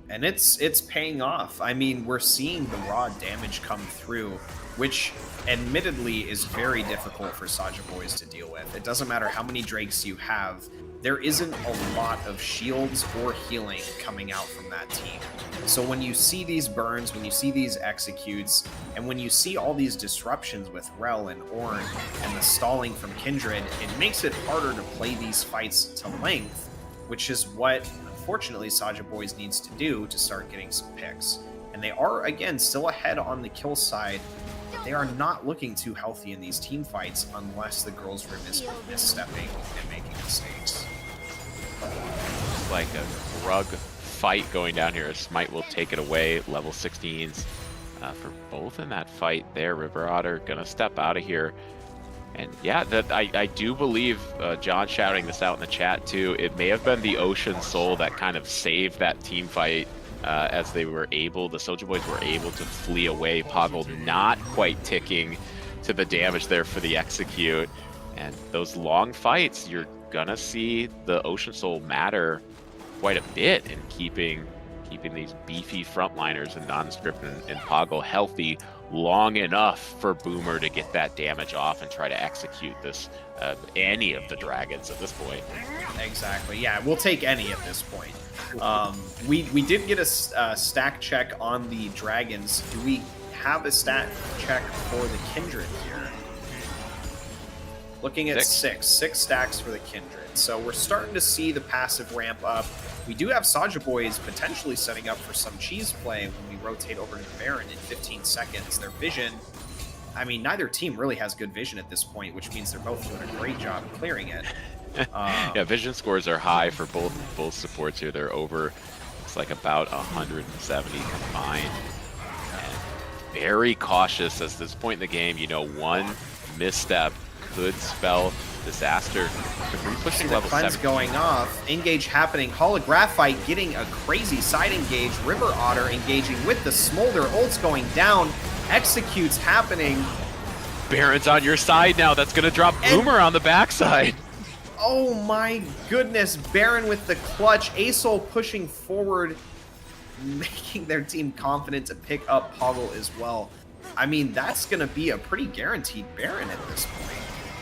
And it's paying off. I mean, we're seeing the raw damage come through, which admittedly is very difficult for Saja Boys to deal with. It doesn't matter how many Drakes you have, there isn't a lot of shields or healing coming out from that team. So when you see these burns, when you see these executes, and when you see all these disruptions with Rel and Ornn and the stalling from Kindred, it makes it harder to play these fights to length, which is what, unfortunately, Saja Boys needs to do to start getting some picks. And they are, again, still ahead on the kill side, but they are not looking too healthy in these team fights unless the girls' room is misstepping and making mistakes. Like a rug fight going down here. Smite will take it away. Level 16s for both in that fight there. River Otter gonna step out of here. And yeah, I do believe John shouting this out in the chat too. It may have been the Ocean Soul that kind of saved that team fight as they were able, the Soja Boys were able to flee away. Poggle not quite ticking to the damage there for the execute. And those long fights, you're gonna see the Ocean Soul matter quite a bit in keeping these beefy frontliners and Nondescript and Poggle healthy long enough for Boomer to get that damage off and try to execute this any of the dragons at this point. Exactly. Yeah, we'll take any at this point. We did get a stack check on the dragons. Do we have a stat check for the Kindred here? Looking at six stacks for the Kindred. So we're starting to see the passive ramp up. We do have Saja Boys potentially setting up for some cheese play when we rotate over to the Baron in 15 seconds. Their vision, I mean, neither team really has good vision at this point, which means they're both doing a great job clearing it. Yeah, vision scores are high for both supports here. They're over, it's like about 170 combined. And very cautious at this point in the game. You know, one misstep could spell disaster. The pushing The level cleanse 7. going off, engage happening, Holographite getting a crazy side engage, River Otter engaging with the Smolder, ults going down, executes happening. Baron's on your side now. That's going to drop Boomer on the backside. Oh my goodness, Baron with the clutch, Asol pushing forward, making their team confident to pick up Poggle as well. I mean, that's going to be a pretty guaranteed Baron at this point.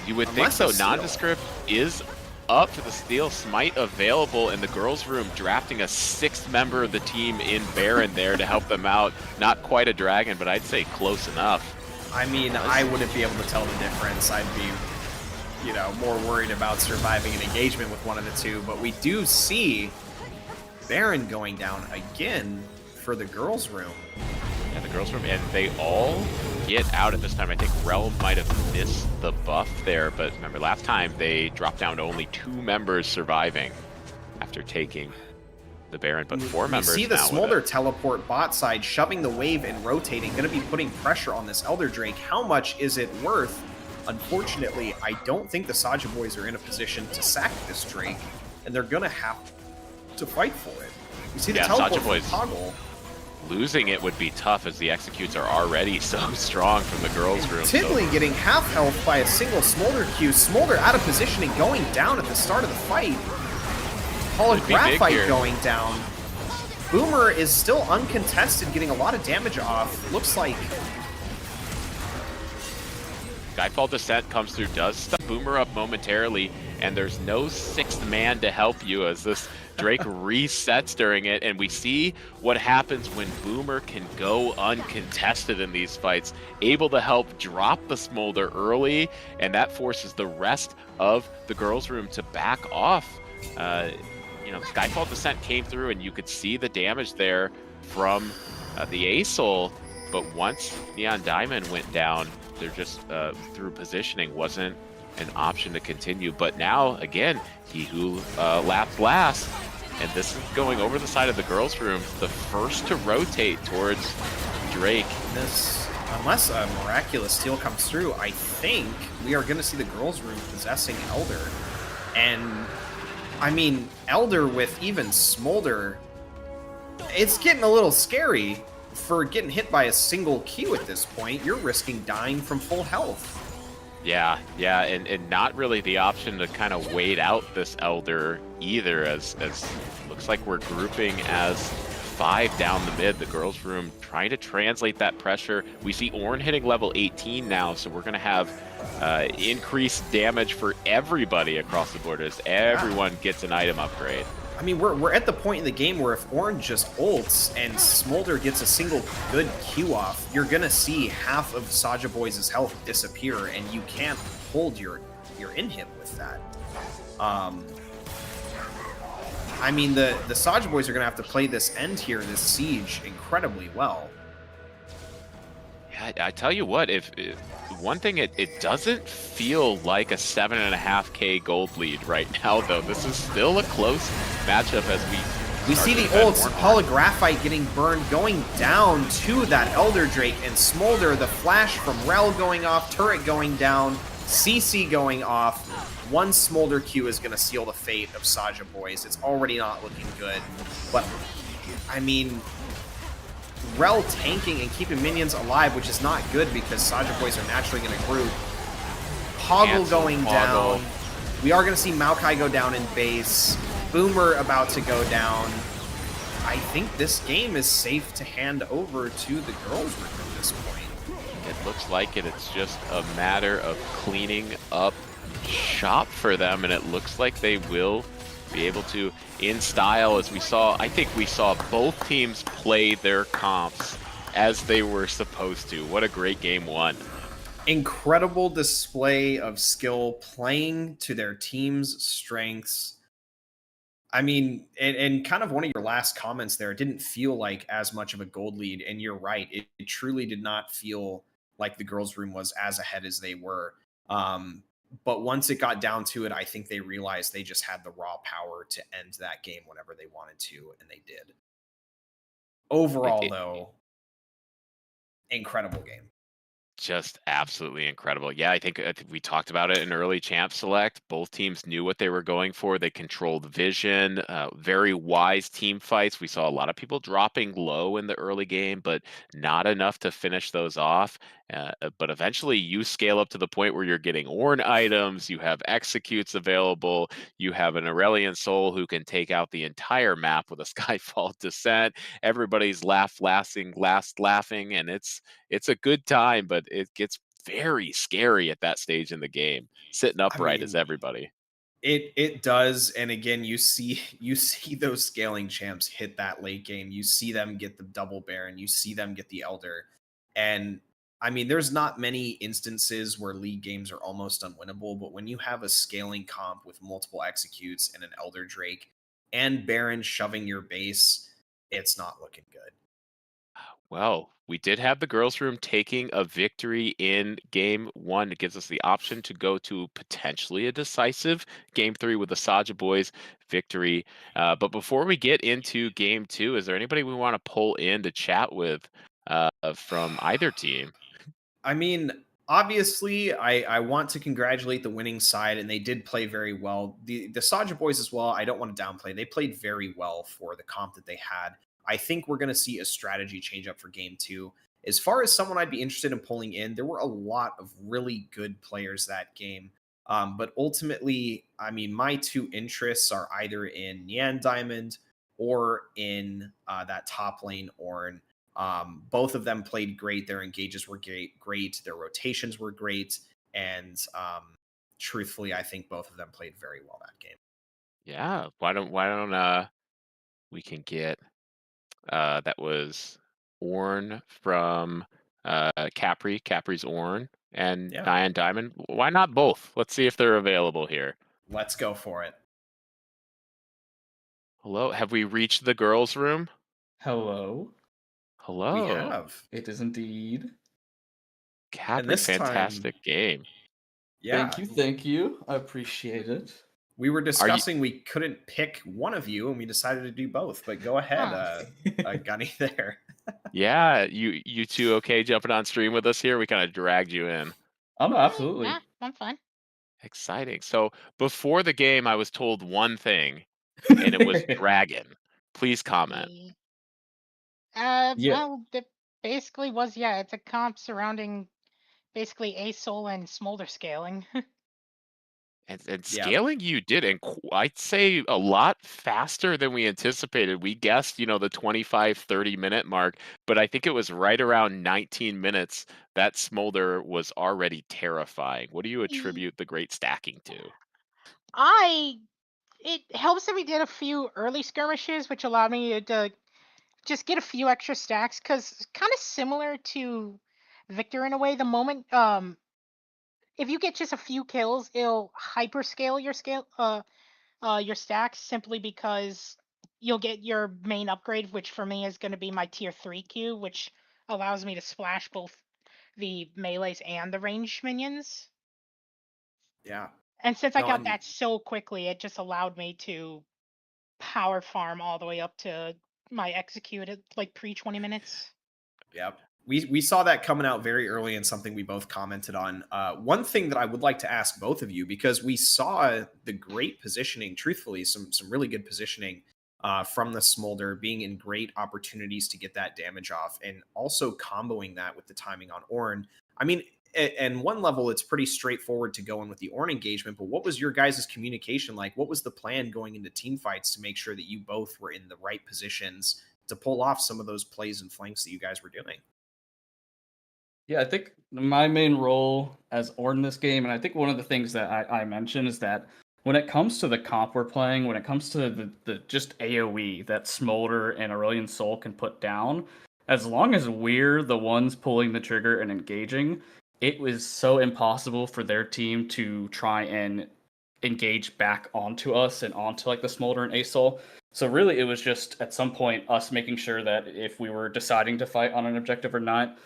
You would think so. Nondescript is up for the steal. Smite available in the girls' room, drafting a 6th member of the team in Baron there to help them out. Not quite a dragon, but I'd say close enough. I mean, I wouldn't be able to tell the difference. I'd be, you know, more worried about surviving an engagement with one of the two. But we do see Baron going down again for the girls' room. Yeah, the girls' room, and they all get out at this time. I think Rel might have missed the buff there, but remember last time they dropped down to only 2 members surviving after taking the Baron, but 4 members. You see the now Smolder teleport bot side, shoving the wave and rotating, going to be putting pressure on this Elder Drake. How much is it worth? Unfortunately, I don't think the Saja boys are in a position to sack this Drake, and they're going to have to fight for it. You see the teleport from Poggle. Losing it would be tough as the executes are already so strong from the girls' room. Tiddly getting half health by a single Smolder Q. Smolder out of position and going down at the start of the fight. Holographite going down. Boomer is still uncontested, getting a lot of damage off. Looks like Skyfall Descent comes through, does stop Boomer up momentarily, and there's no 6th man to help you as this Drake resets during it, and we see what happens when Boomer can go uncontested in these fights, able to help drop the Smolder early, and that forces the rest of the girls' room to back off. You know, Skyfall Descent came through, and you could see the damage there from the Asol, but once Neon Diamond went down, they're just through positioning wasn't an option to continue. But now, again, he who lapped last, and this is going over the side of the girls' room, the first to rotate towards Drake. This, unless a miraculous steal comes through, I think we are going to see the girls' room possessing Elder. And, I mean, Elder with even Smolder, it's getting a little scary for getting hit by a single Q at this point. You're risking dying from full health. Yeah, and not really the option to kind of wait out this Elder either, as looks like we're grouping as 5 down the mid. The girls' room trying to translate that pressure. We see Ornn hitting level 18 now, so we're going to have increased damage for everybody across the board as everyone gets an item upgrade. I mean, we're at the point in the game where if Ornn just ults and Smolder gets a single good Q off, you're going to see half of Saja Boys' health disappear, and you can't hold your inhib with that. I mean, the Saja Boys are going to have to play this end here, this siege, incredibly well. Yeah, I tell you what, if one thing, it doesn't feel like a 7.5K gold lead right now, though. This is still a close matchup as we see the ults, Holographite getting burned, going down to that Elder Drake, and Smolder, the flash from Rel going off, turret going down, CC going off. One Smolder Q is going to seal the fate of Saja Boys. It's already not looking good, but, I mean, Rel tanking and keeping minions alive, which is not good because Saja Boys are naturally going to group. Poggle going down. We are going to see Maokai go down in base. Boomer about to go down. I think this game is safe to hand over to the girls' room at this point. It looks like it. It's just a matter of cleaning up shop for them, and it looks like they will be able to, in style, as we saw. I think we saw both teams play their comps as they were supposed to. What a great game one. Incredible display of skill, playing to their team's strengths. I mean, and kind of one of your last comments there, it didn't feel like as much of a gold lead. And you're right. It truly did not feel like the girls' room was as ahead as they were. Um, but once it got down to it, I think they realized they just had the raw power to end that game whenever they wanted to, and they did. They Overall, did. though, incredible game. Just absolutely incredible. Yeah, I think we talked about it in early champ select. Both teams knew what they were going for. They controlled vision, very wise team fights. We saw a lot of people dropping low in the early game, but not enough to finish those off. But eventually you scale up to the point where you're getting Ornn items, you have executes available, you have an Aurelian Soul who can take out the entire map with a Skyfall descent. Everybody's laughing, and it's a good time, but it gets very scary at that stage in the game. Sitting I upright is mean, everybody. it does, and again, you see those scaling champs hit that late game. You see them get the double baron. You see them get the elder, and I mean, there's not many instances where league games are almost unwinnable. But when you have a scaling comp with multiple executes and an elder drake and baron shoving your base, it's not looking good. Well, we did have the girls' room taking a victory in game one. It gives us the option to go to potentially a decisive game three with the Saja boys victory. But before we get into game two, is there anybody we want to pull in to chat with from either team? I mean, obviously, I want to congratulate the winning side, and they did play very well. The Saja boys as well. I don't want to downplay. They played very well for the comp that they had. I think we're going to see a strategy change up for game two. As far as someone I'd be interested in pulling in, there were a lot of really good players that game. But ultimately, I mean, my two interests are either in Nian Diamond or in that top lane Ornn. Both of them played great. Their engages were great. Their rotations were great. And truthfully, I think both of them played very well that game. Yeah, why don't we can get that was Ornn from Capri's Ornn and Yeah, Diane Diamond. Why not both? Let's see if they're available here. let's go for it. Hello, have we reached the girls' room? Hello, We Hello, have. it is indeed. And Capri, this time, fantastic game. yeah, Thank you. I appreciate it. we were Are you? discussing we couldn't pick one of you and we decided to do both. But go ahead, Oh, Gunny there. Yeah, you two okay jumping on stream with us here? We kind of dragged you in. Oh no, yeah, absolutely. I'm fine. Exciting. So before the game, I was told one thing, and it was dragon. Please comment. Yeah. Yeah, Well, it basically was, yeah, it's a comp surrounding basically A Soul and Smolder scaling. And Yeah, scaling you did, and I'd say a lot faster than we anticipated. We guessed, the 25, 30-minute mark, but I think it was right around 19 minutes that Smolder was already terrifying. What do you Y- attribute the great stacking to? I it helps that we did a few early skirmishes, which allowed me to just get a few extra stacks, because kind of similar to Victor in a way. The moment if you get just a few kills, it'll hyperscale your stacks simply because you'll get your main upgrade, which for me is going to be my tier 3 Q, which allows me to splash both the melees and the ranged minions. yeah. And since I No, got and that so quickly, it just allowed me to power farm all the way up to my execute at like pre 20 minutes. Yep. We saw that coming out very early and something we both commented on. One thing that I would like to ask both of you, because we saw the great positioning, truthfully, some really good positioning from the Smolder, being in great opportunities to get that damage off, and also comboing that with the timing on Ornn. I mean, and one level, it's pretty straightforward to go in with the Ornn engagement, but what was your guys' communication like? What was the plan going into team fights to make sure that you both were in the right positions to pull off some of those plays and flanks that you guys were doing? yeah. I think my main role as Ord in this game, and I think one of the things that I mentioned is that when it comes to the comp we're playing, when it comes to the just AOE that Smolder and Aurelian Soul can put down, as long as we're the ones pulling the trigger and engaging, it was so impossible for their team to try and engage back onto us and onto like the Smolder and Asol. So really, it was just at some point us making sure that if we were deciding to fight on an objective or not,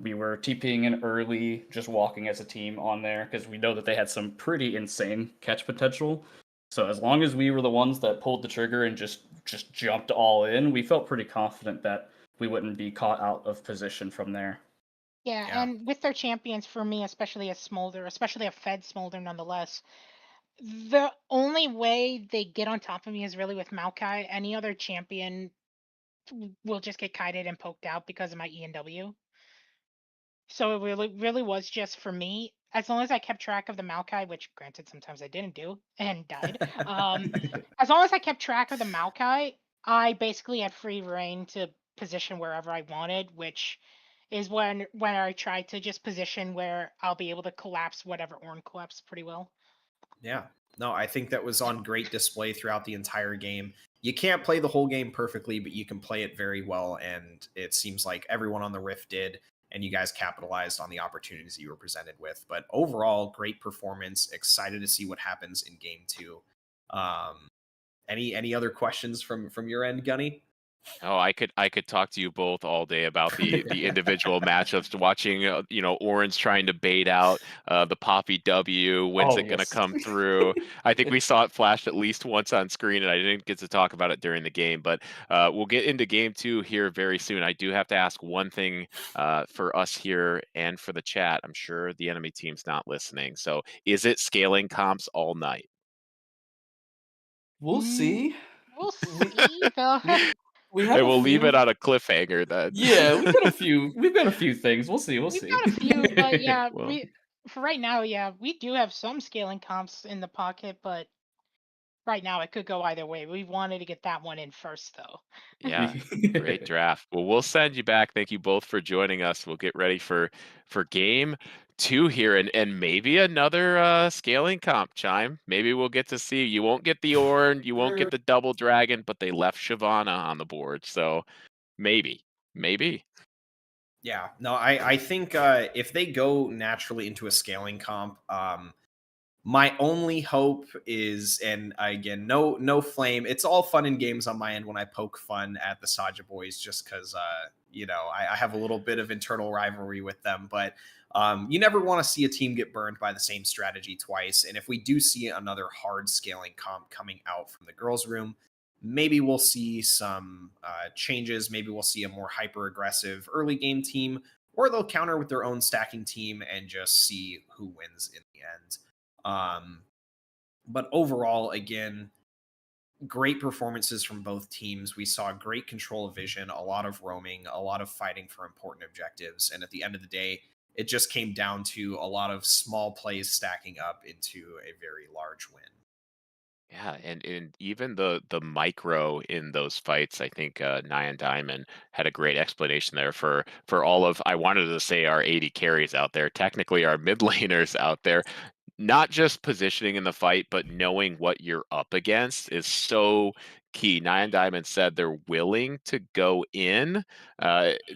we were TPing in early, just walking as a team on there because we know that they had some pretty insane catch potential. So as long as we were the ones that pulled the trigger and just jumped all in, we felt pretty confident that we wouldn't be caught out of position from there. Yeah, Yeah. and with their champions, for me, especially a Smolder, especially a Fed Smolder nonetheless, the only way they get on top of me is really with Maokai. Any other champion will just get kited and poked out because of my ENW. So it really was just for me. As long as I kept track of the Maokai, which granted sometimes I didn't do and died. As long as I kept track of the Maokai, I basically had free reign to position wherever I wanted, which is when I try to just position where I'll be able to collapse whatever Orn collapsed pretty well. Yeah. No, I think that was on great display throughout the entire game. You can't play the whole game perfectly, but you can play it very well. And it seems like everyone on the Rift did, and you guys capitalized on the opportunities you were presented with. But overall, great performance. Excited to see what happens in game two. Um, any other questions from your end, Gunny? Oh, I could talk to you both all day about the individual matchups. Watching, Orange trying to bait out the Poppy W. When's Oh it gonna yes. come through? I think we saw it flashed at least once on screen, and I didn't get to talk about it during the game. But we'll get into game two here very soon. I do have to ask one thing for us here and for the chat. I'm sure the enemy team's not listening. So, is it scaling comps all night? We'll Mm, see. we'll We see though. we And have a we'll leave it few. on a cliffhanger then. Yeah, we've got a few. We've got a few things. We'll see. We'll We've see. got a few, but yeah, Well, we for right now, yeah, we do have some scaling comps in the pocket, but right now it could go either way. We wanted to get that one in first, though. yeah, great draft. Well, we'll send you back. Thank you both for joining us. We'll get ready for game two here, and maybe another scaling comp, Chime. Maybe we'll get to see. You won't get the Orn, you won't get the double dragon, but they left Shyvana on the board, so maybe. Yeah, no, I think if they go naturally into a scaling comp, my only hope is, and again, no flame. It's all fun and games on my end when I poke fun at the Saja boys, just because I have a little bit of internal rivalry with them. But you never want to see a team get burned by the same strategy twice. And if we do see another hard scaling comp coming out from the girls' room, maybe we'll see some changes. Maybe we'll see a more hyper aggressive early game team, or they'll counter with their own stacking team and just see who wins in the end. But overall, again, great performances from both teams. We saw great control of vision, a lot of roaming, a lot of fighting for important objectives. And at the end of the day, it just came down to a lot of small plays stacking up into a very large win. Yeah, and even the micro in those fights, I think Nyan Diamond had a great explanation there for all of, I wanted to say, our 80 carries out there, technically our mid laners out there. Not just positioning in the fight, but knowing what you're up against is so key. Nyan Diamond said they're willing to go in,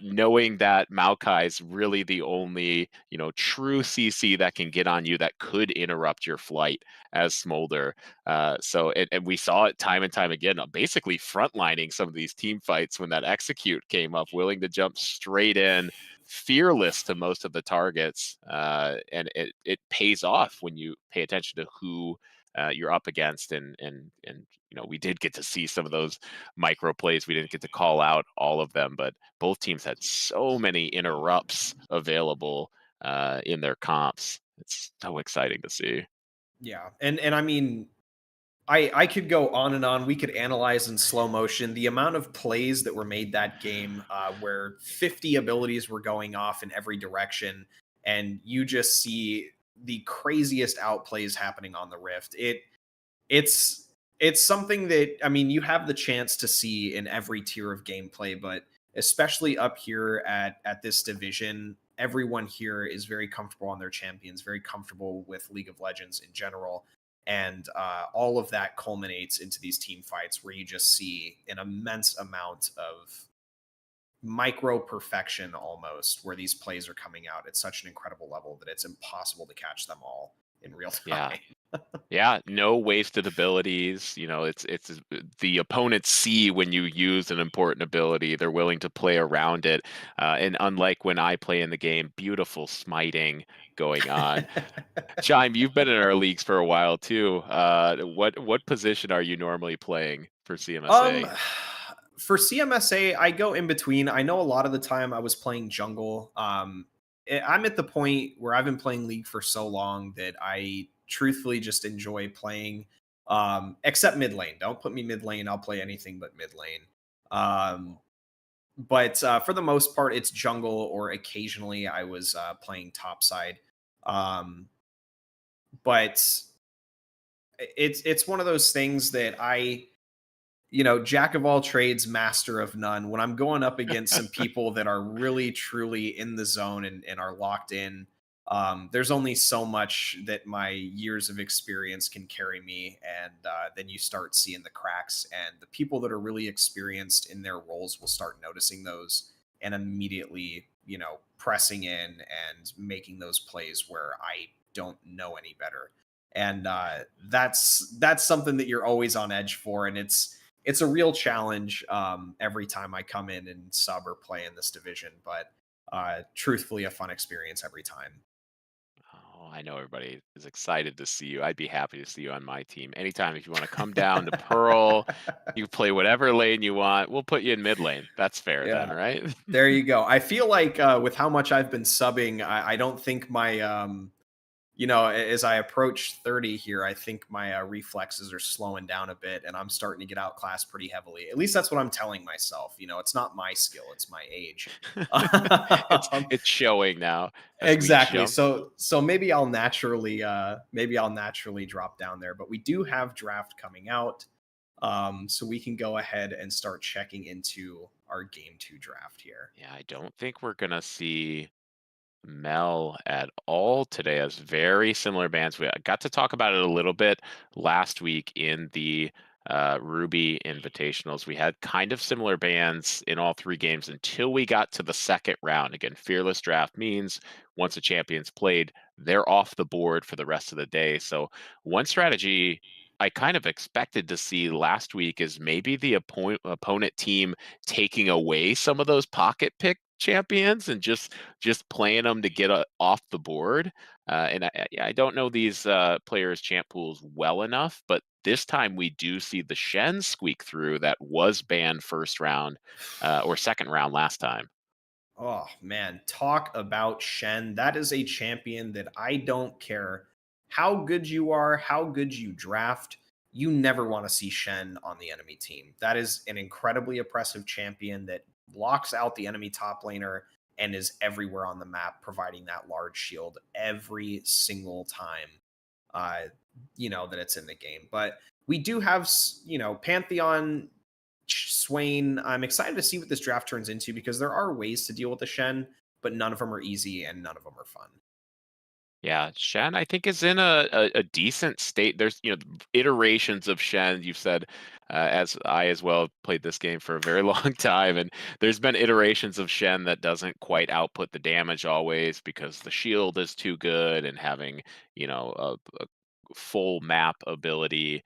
knowing that Maokai is really the only, true CC that can get on you that could interrupt your flight as Smolder. And we saw it time and time again, basically frontlining some of these team fights when that execute came up, willing to jump straight in, fearless to most of the targets, and it pays off when you pay attention to who you're up against, and we did get to see some of those micro plays. We didn't get to call out all of them, but both teams had so many interrupts available in their comps. It's so exciting to see. Yeah, and I mean, I could go on and on. We could analyze in slow motion the amount of plays that were made that game, where 50 abilities were going off in every direction, and you just see the craziest outplays happening on the Rift. It's it's something that, I mean, you have the chance to see in every tier of gameplay, but especially up here at this division, everyone here is very comfortable on their champions, very comfortable with League of Legends in general. And all of that culminates into these team fights where you just see an immense amount of micro perfection almost, where these plays are coming out at such an incredible level that it's impossible to catch them all in real Yeah. time. Yeah, no wasted abilities. The opponents see when you use an important ability. They're willing to play around it. And unlike when I play in the game, beautiful smiting going on. Chime, you've been in our leagues for a while too. What position are you normally playing for Um, CMSA? for CMSA, I go in between. I know a lot of the time I was playing jungle. I'm at the point where I've been playing League for so long that I truthfully just enjoy playing. Except mid lane. Don't put me mid lane. I'll play anything but mid lane. Um, but for the most part, it's jungle, or occasionally I was playing top side. Um, but it's one of those things that jack of all trades, master of none. When I'm going up against some people that are really truly in the zone and are locked in, there's only so much that my years of experience can carry me. And then you start seeing the cracks, and the people that are really experienced in their roles will start noticing those and immediately, pressing in and making those plays where I don't know any better. And that's something that you're always on edge for, and it's a real challenge every time I come in and sub or play in this division, but truthfully, a fun experience every time. Oh, I know everybody is excited to see you. I'd be happy to see you on my team. Anytime if you want to come down to Pearl, you play whatever lane you want. We'll put you in mid lane. That's fair then, Yeah, right? there you go. I feel like with how much I've been subbing, I don't think my as I approach 30 here, I think my reflexes are slowing down a bit, and I'm starting to get outclassed pretty heavily. At least that's what I'm telling myself. It's not my skill, it's my age. it's Um, it's showing now as we exactly. jump. So maybe I'll naturally drop down there, but we do have draft coming out. So we can go ahead and start checking into our game 2 draft here. Yeah, I don't think we're gonna see Mel at all today as very similar bands. We got to talk about it a little bit last week in the Ruby Invitationals. We had kind of similar bands in all three games until we got to the second round. Again, fearless draft means once a champion's played, they're off the board for the rest of the day. So one strategy I kind of expected to see last week is maybe the opponent team taking away some of those pocket pick champions and just playing them to get off the board. And I don't know these players' champ pools well enough, but this time we do see the Shen squeak through that was banned first round or second round last time. Oh man, talk about Shen. That is a champion that I don't care how good you are, how good you draft. You never want to see Shen on the enemy team. That is an incredibly oppressive champion that blocks out the enemy top laner and is everywhere on the map, providing that large shield every single time that it's in the game. But we do have, Pantheon, Swain. I'm excited to see what this draft turns into because there are ways to deal with the Shen, but none of them are easy and none of them are fun. Yeah, Shen, I think is in a decent state. There's, iterations of Shen. You've said, as I as well played this game for a very long time, and there's been iterations of Shen that doesn't quite output the damage always because the shield is too good, and having, a full map ability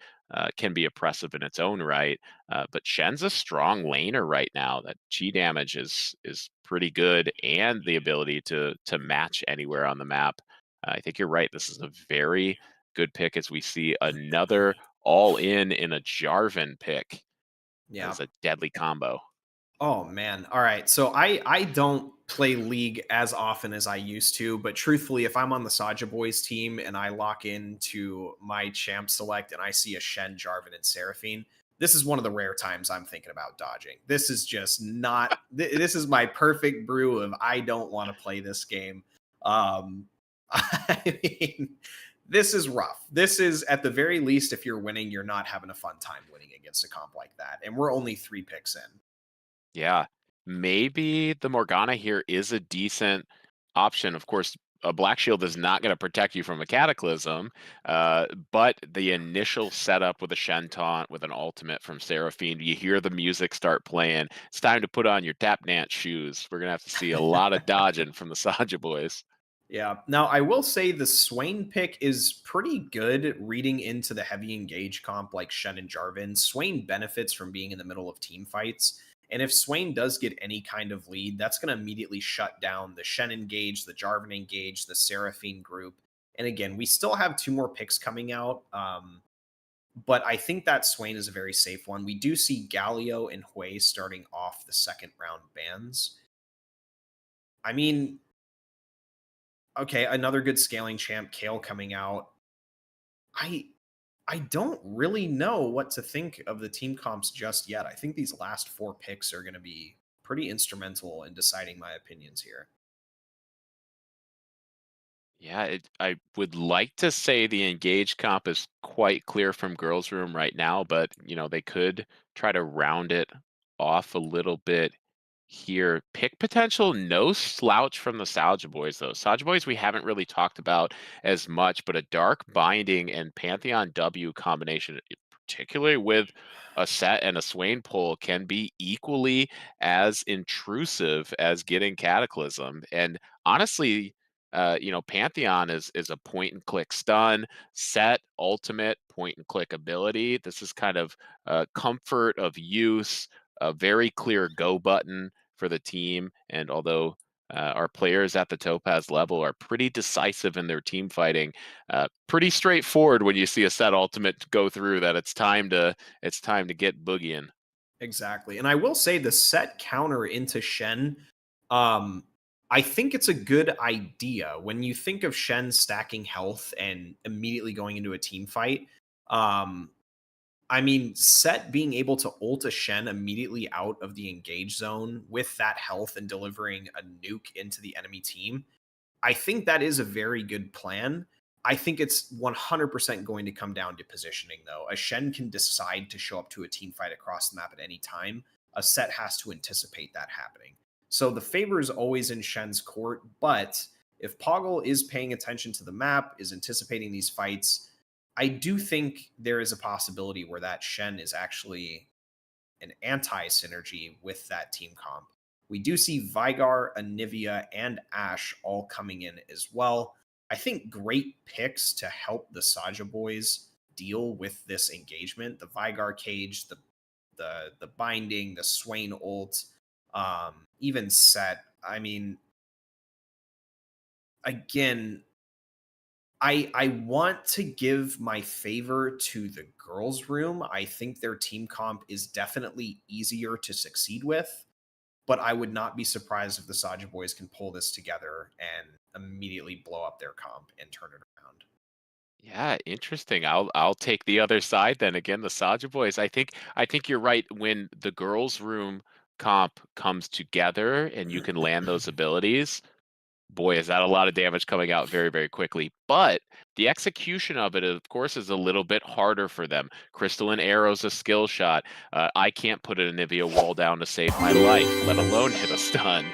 can be oppressive in its own right. But Shen's a strong laner right now. That G damage is pretty good, and the ability to match anywhere on the map. I think you're right. This is a very good pick as we see another all in a Jarvan pick. That Yeah. is a deadly combo. Oh man. All right. So I don't play League as often as I used to, but truthfully, if I'm on the Saja Boys team and I lock into my champ select and I see a Shen, Jarvan, and Seraphine, this is one of the rare times I'm thinking about dodging. This is just not. This is my perfect brew of I don't want to play this game. I mean, this is rough. This is at the very least, if you're winning, you're not having a fun time winning against a comp like that, and we're only 3 picks in. Yeah. Maybe the Morgana here is a decent option. Of course, a Black Shield is not going to protect you from a Cataclysm, but the initial setup with a Shen Taunt, with an ultimate from Seraphine, you hear the music start playing. It's time to put on your tap dance shoes. We're going to have to see a lot of dodging from the Saja boys. Yeah. Now, I will say the Swain pick is pretty good reading into the heavy engage comp like Shen and Jarvan. Swain benefits from being in the middle of team fights. And if Swain does get any kind of lead, that's going to immediately shut down the Shen engage, the Jarvan engage, the Seraphine group. And again, we still have two more picks coming out. But I think that Swain is a very safe one. We do see Galio and Hui starting off the second round bans. I mean, okay, another good scaling champ, Kale coming out. I I don't really know what to think of the team comps just yet. I think these last four picks are going to be pretty instrumental in deciding my opinions here. Yeah, I would like to say the engaged comp is quite clear from girls' room right now, but they could try to round it off a little bit here. Pick potential, no slouch from the Salja Boys, though. Salja Boys we haven't really talked about as much, but a Dark Binding and Pantheon W combination, particularly with a set and a Swain pull, can be equally as intrusive as getting Cataclysm. And honestly, Pantheon is a point and click stun, set ultimate point and click ability. This is kind of comfort of use, a very clear go button for the team. And although our players at the Topaz level are pretty decisive in their team fighting, pretty straightforward when you see a set ultimate go through that it's time to get boogieing. Exactly. And I will say the set counter into Shen, um, I think it's a good idea. When you think of Shen stacking health and immediately going into a team fight, um, I mean, Set being able to ult a Shen immediately out of the engage zone with that health and delivering a nuke into the enemy team, I think that is a very good plan. I think it's 100% going to come down to positioning, though. A Shen can decide to show up to a team fight across the map at any time. A Set has to anticipate that happening. So the favor is always in Shen's court, but if Poggle is paying attention to the map, is anticipating these fights, I do think there is a possibility where that Shen is actually an anti synergy with that team comp. We do see Vigar, Anivia, and Ash all coming in as well. I think great picks to help the Saja boys deal with this engagement. The Vigar cage, the binding, the Swain ult, even set. I mean, again, I want to give my favor to the girls' room. I think their team comp is definitely easier to succeed with, but I would not be surprised if the Saja boys can pull this together and immediately blow up their comp and turn it around. Yeah, interesting. I'll take the other side then. Again, the Saja boys. I think you're right. When the girls' room comp comes together and you can land those abilities, boy, is that a lot of damage coming out very, very quickly. But the execution of it, of course, is a little bit harder for them. Crystalline Arrow's a skill shot. I can't put an Anivia wall down to save my life, let alone hit a stun.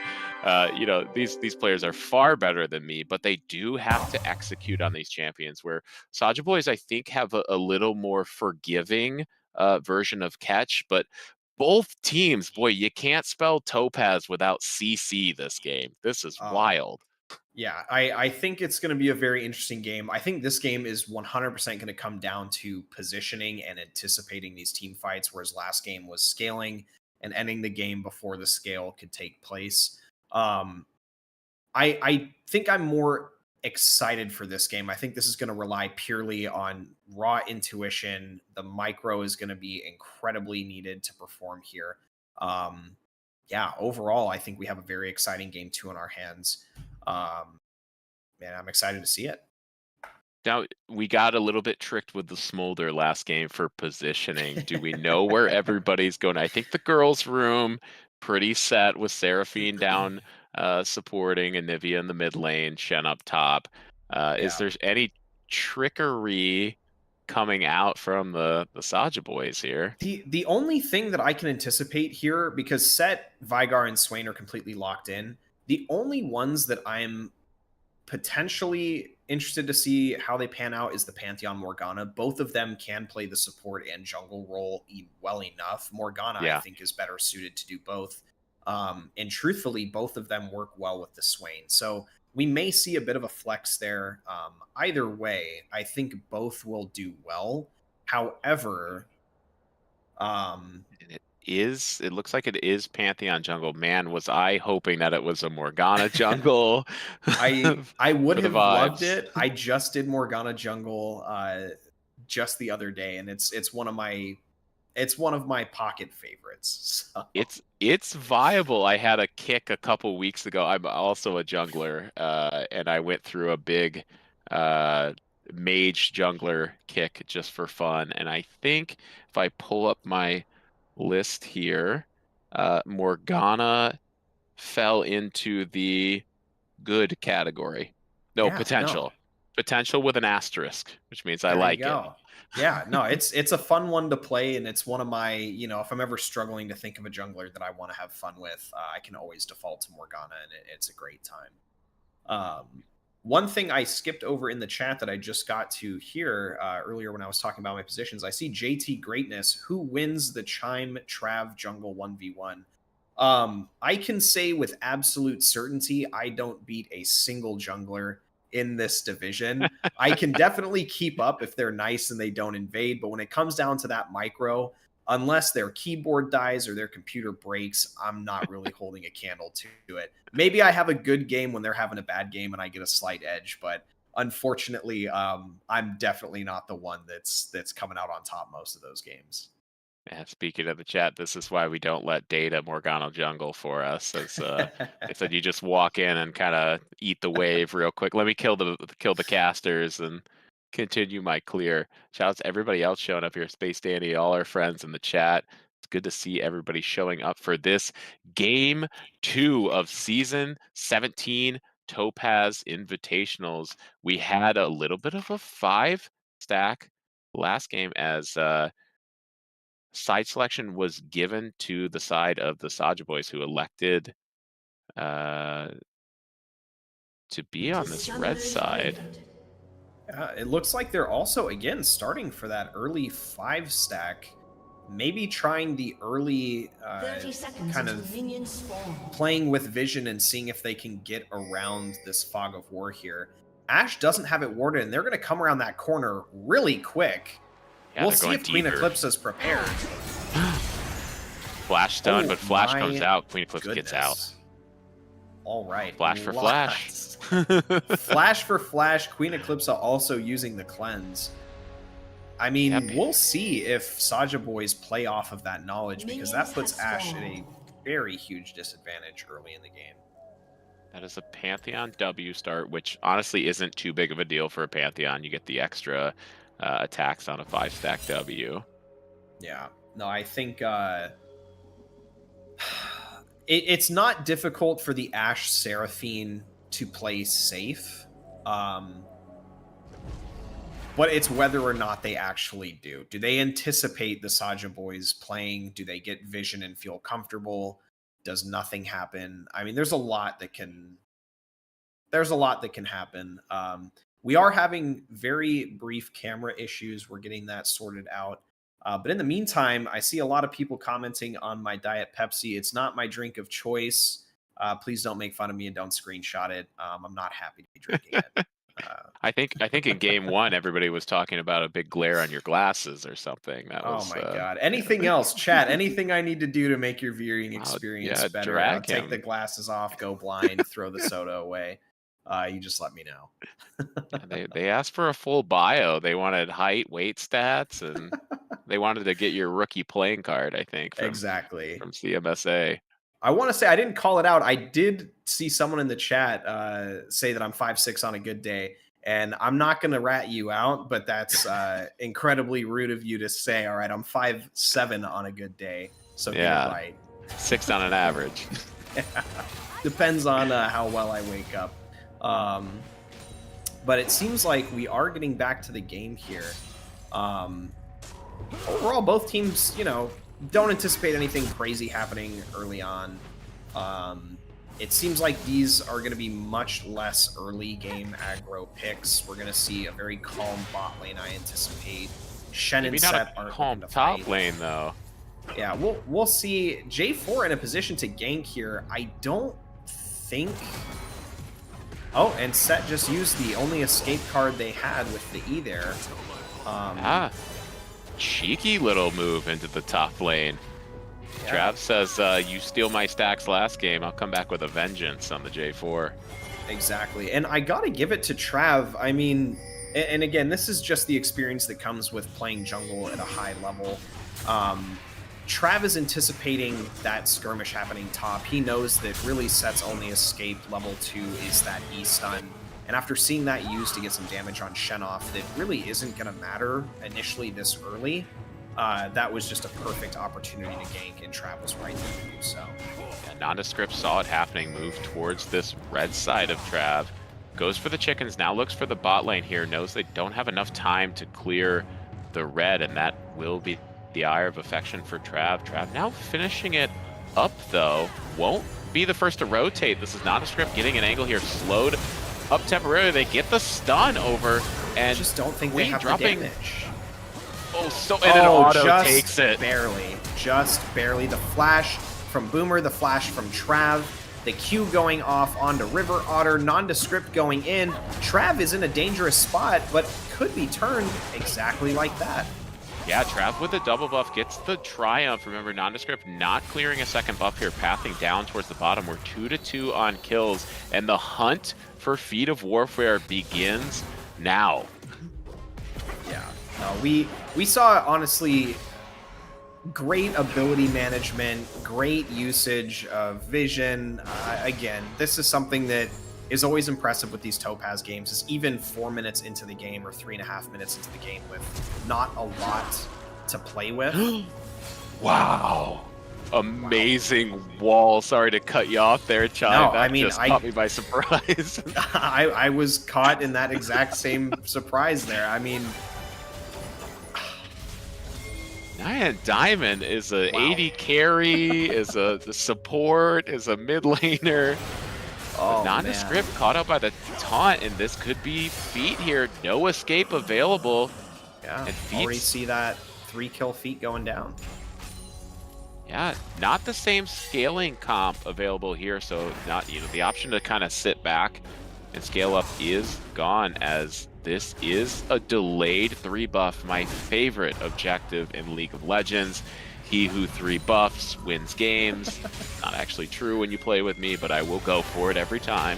These players are far better than me, but they do have to execute on these champions. Where Saja Boys, I think, have a little more forgiving version of catch, but both teams, boy, you can't spell Topaz without CC this game. This is Oh, wild. yeah, I think it's going to be a very interesting game. I think this game is 100% going to come down to positioning and anticipating these team fights, whereas last game was scaling and ending the game before the scale could take place. Um, I think I'm more excited for this game. I think this is going to rely purely on raw intuition. The micro is going to be incredibly needed to perform here. Um, yeah, overall, I think we have a very exciting game two in our hands. Um, Man, I'm excited to see it. Now, we got a little bit tricked with the Smolder last game for positioning. Do we know where everybody's going? I think the girls' room, pretty set with Seraphine down supporting Anivia in the mid lane, Shen up top. Is Yeah. there any trickery coming out from the Saja boys here? The only thing that I can anticipate here, because Set, Vigar, and Swain are completely locked in, the only ones that I'm potentially interested to see how they pan out is the Pantheon Morgana. Both of them can play the support and jungle role well enough. Morgana, I Yeah. think, is better suited to do both. And truthfully, both of them work well with the Swain. So we may see a bit of a flex there. Either way, I think both will do well. However, It looks like it is Pantheon jungle. Man, was I hoping that it was a Morgana jungle I would for the have loved vibes. it. I just did Morgana jungle just the other day, and it's one of my pocket favorites. So It's viable. I had a kick a couple weeks ago. I'm also a jungler, and I went through a big uh, mage jungler kick just for fun. And I think if I pull up my list here, Morgana fell into the good category. No, yeah, no, potential. Potential with an asterisk, which means I there you like it. go. Yeah, no, it's a fun one to play, and it's one of my, if I'm ever struggling to think of a jungler that I want to have fun with, I can always default to Morgana, and it's a great time. One thing I skipped over in the chat that I just got to here earlier when I was talking about my positions, I see JT Greatness, who wins the Chime Trav Jungle 1v1. I can say with absolute certainty, I don't beat a single jungler in this division. I can definitely keep up if they're nice and they don't invade, but when it comes down to that micro, unless their keyboard dies or their computer breaks, I'm not really holding a candle to it. Maybe I have a good game when they're having a bad game and I get a slight edge, but unfortunately, I'm definitely not the one that's coming out on top most of those games. And speaking of the chat, this is why we don't let Data Morgana jungle for us. As they said, you just walk in and kind of eat the wave real quick. Let me kill the casters and continue my clear. Shout out to everybody else showing up here. Space Danny, all our friends in the chat. It's good to see everybody showing up for this game 2 of season 17 Topaz Invitationals. We had a little bit of a 5-stack last game as side selection was given to the side of the Saja boys, who elected to be on this red side. It looks like they're also, again, starting for that early 5-stack. Maybe trying the early kind of playing with vision and seeing if they can get around this fog of war here. Ashe doesn't have it warded, and they're going to come around that corner really quick. Yeah, we'll see if Queen Eclipse is prepared. Flash stun, but Flash comes out. Queen Eclipse gets out. All right. Flash for Flash. Flash for Flash. Queen Eclipse also using the cleanse. I mean, we'll see if Saja boys play off of that knowledge, because that puts Ashe at a very huge disadvantage early in the game. That is a Pantheon W start, which honestly isn't too big of a deal for a Pantheon. You get the extra attacks on a 5-stack W. Yeah. No, I think it's not difficult for the Ashe Seraphine to play safe. But it's whether or not they actually do. Do they anticipate the Saja boys playing? Do they get vision and feel comfortable? Does nothing happen? I mean, there's a lot that can happen. We are having very brief camera issues. We're getting that sorted out. But in the meantime, I see a lot of people commenting on my Diet Pepsi. It's not my drink of choice. Please don't make fun of me and don't screenshot it. I'm not happy to be drinking it. I think in game 1 everybody was talking about a big glare on your glasses or something. That was, oh my god! Anything else, chat? Anything I need to do to make your viewing experience better? I'll take the glasses off, go blind, throw the soda away. You just let me know. they asked for a full bio. They wanted height, weight stats, and they wanted to get your rookie playing card, I think. Exactly. From CMSA. I want to say, I didn't call it out. I did see someone in the chat say that I'm 5'6" on a good day, and I'm not going to rat you out, but that's incredibly rude of you to say. All right, I'm 5'7" on a good day, so get it right. 6 on an average. Depends on how well I wake up. But it seems like we are getting back to the game here. Overall, both teams, don't anticipate anything crazy happening early on. It seems like these are going to be much less early game aggro picks. We're going to see a very calm bot lane, I anticipate. Shen and Set aren't calm top lane, though. Yeah, we'll see. J4 in a position to gank here. I don't think Oh, and Set just used the only escape card they had with the E there. Cheeky little move into the top lane. Yeah. Trav says, you steal my stacks last game, I'll come back with a vengeance on the J4. Exactly. And I gotta give it to Trav. I mean, and again, this is just the experience that comes with playing jungle at a high level. Trav is anticipating that skirmish happening top. He knows that really Set's only escape level 2 is that E-stun. And after seeing that used to get some damage on Shenov that really isn't going to matter initially this early, that was just a perfect opportunity to gank, and Trav was right there to do so. Yeah, Nondescript saw it happening, moved towards this red side of Trav. Goes for the chickens, now looks for the bot lane here, knows they don't have enough time to clear the red, and that will be the ire of affection for Trav. Trav now finishing it up, though. Won't be the first to rotate. This is Nondescript getting an angle here, slowed up temporarily. They get the stun over, and I just don't think they have the damage. Oh, so and an auto just takes it. Just barely. The flash from Boomer, the flash from Trav, the Q going off onto River Otter, Nondescript going in. Trav is in a dangerous spot, but could be turned exactly like that. Yeah, Trav with the double buff gets the triumph. Remember, Nondescript not clearing a second buff here, pathing down towards the bottom. We're 2-2 on kills, and the hunt for Feet of Warfare begins now. Yeah, no, we saw, honestly, great ability management, great usage of vision. Again, this is something that is always impressive with these Topaz games, is even 4 minutes into the game or 3.5 minutes into the game with not a lot to play with. Wow. Amazing wall. Sorry to cut you off there, Chai. No, that I mean, just caught me by surprise. I was caught in that exact same surprise there. I mean, Nyan Diamond is a 80 carry, is a support, is a mid laner. oh, Nondescript man. caught up by the taunt, and this could be Feet here. No escape available. Yeah, and already Feet's, see that 3-kill Feet going down. yeah, not the same scaling comp available here, so not, you know, the option to kind of sit back and scale up is gone, as this is a delayed 3 buff, my favorite objective in League of Legends. He who 3 buffs wins games. Not actually true when you play with me, but I will go for it every time.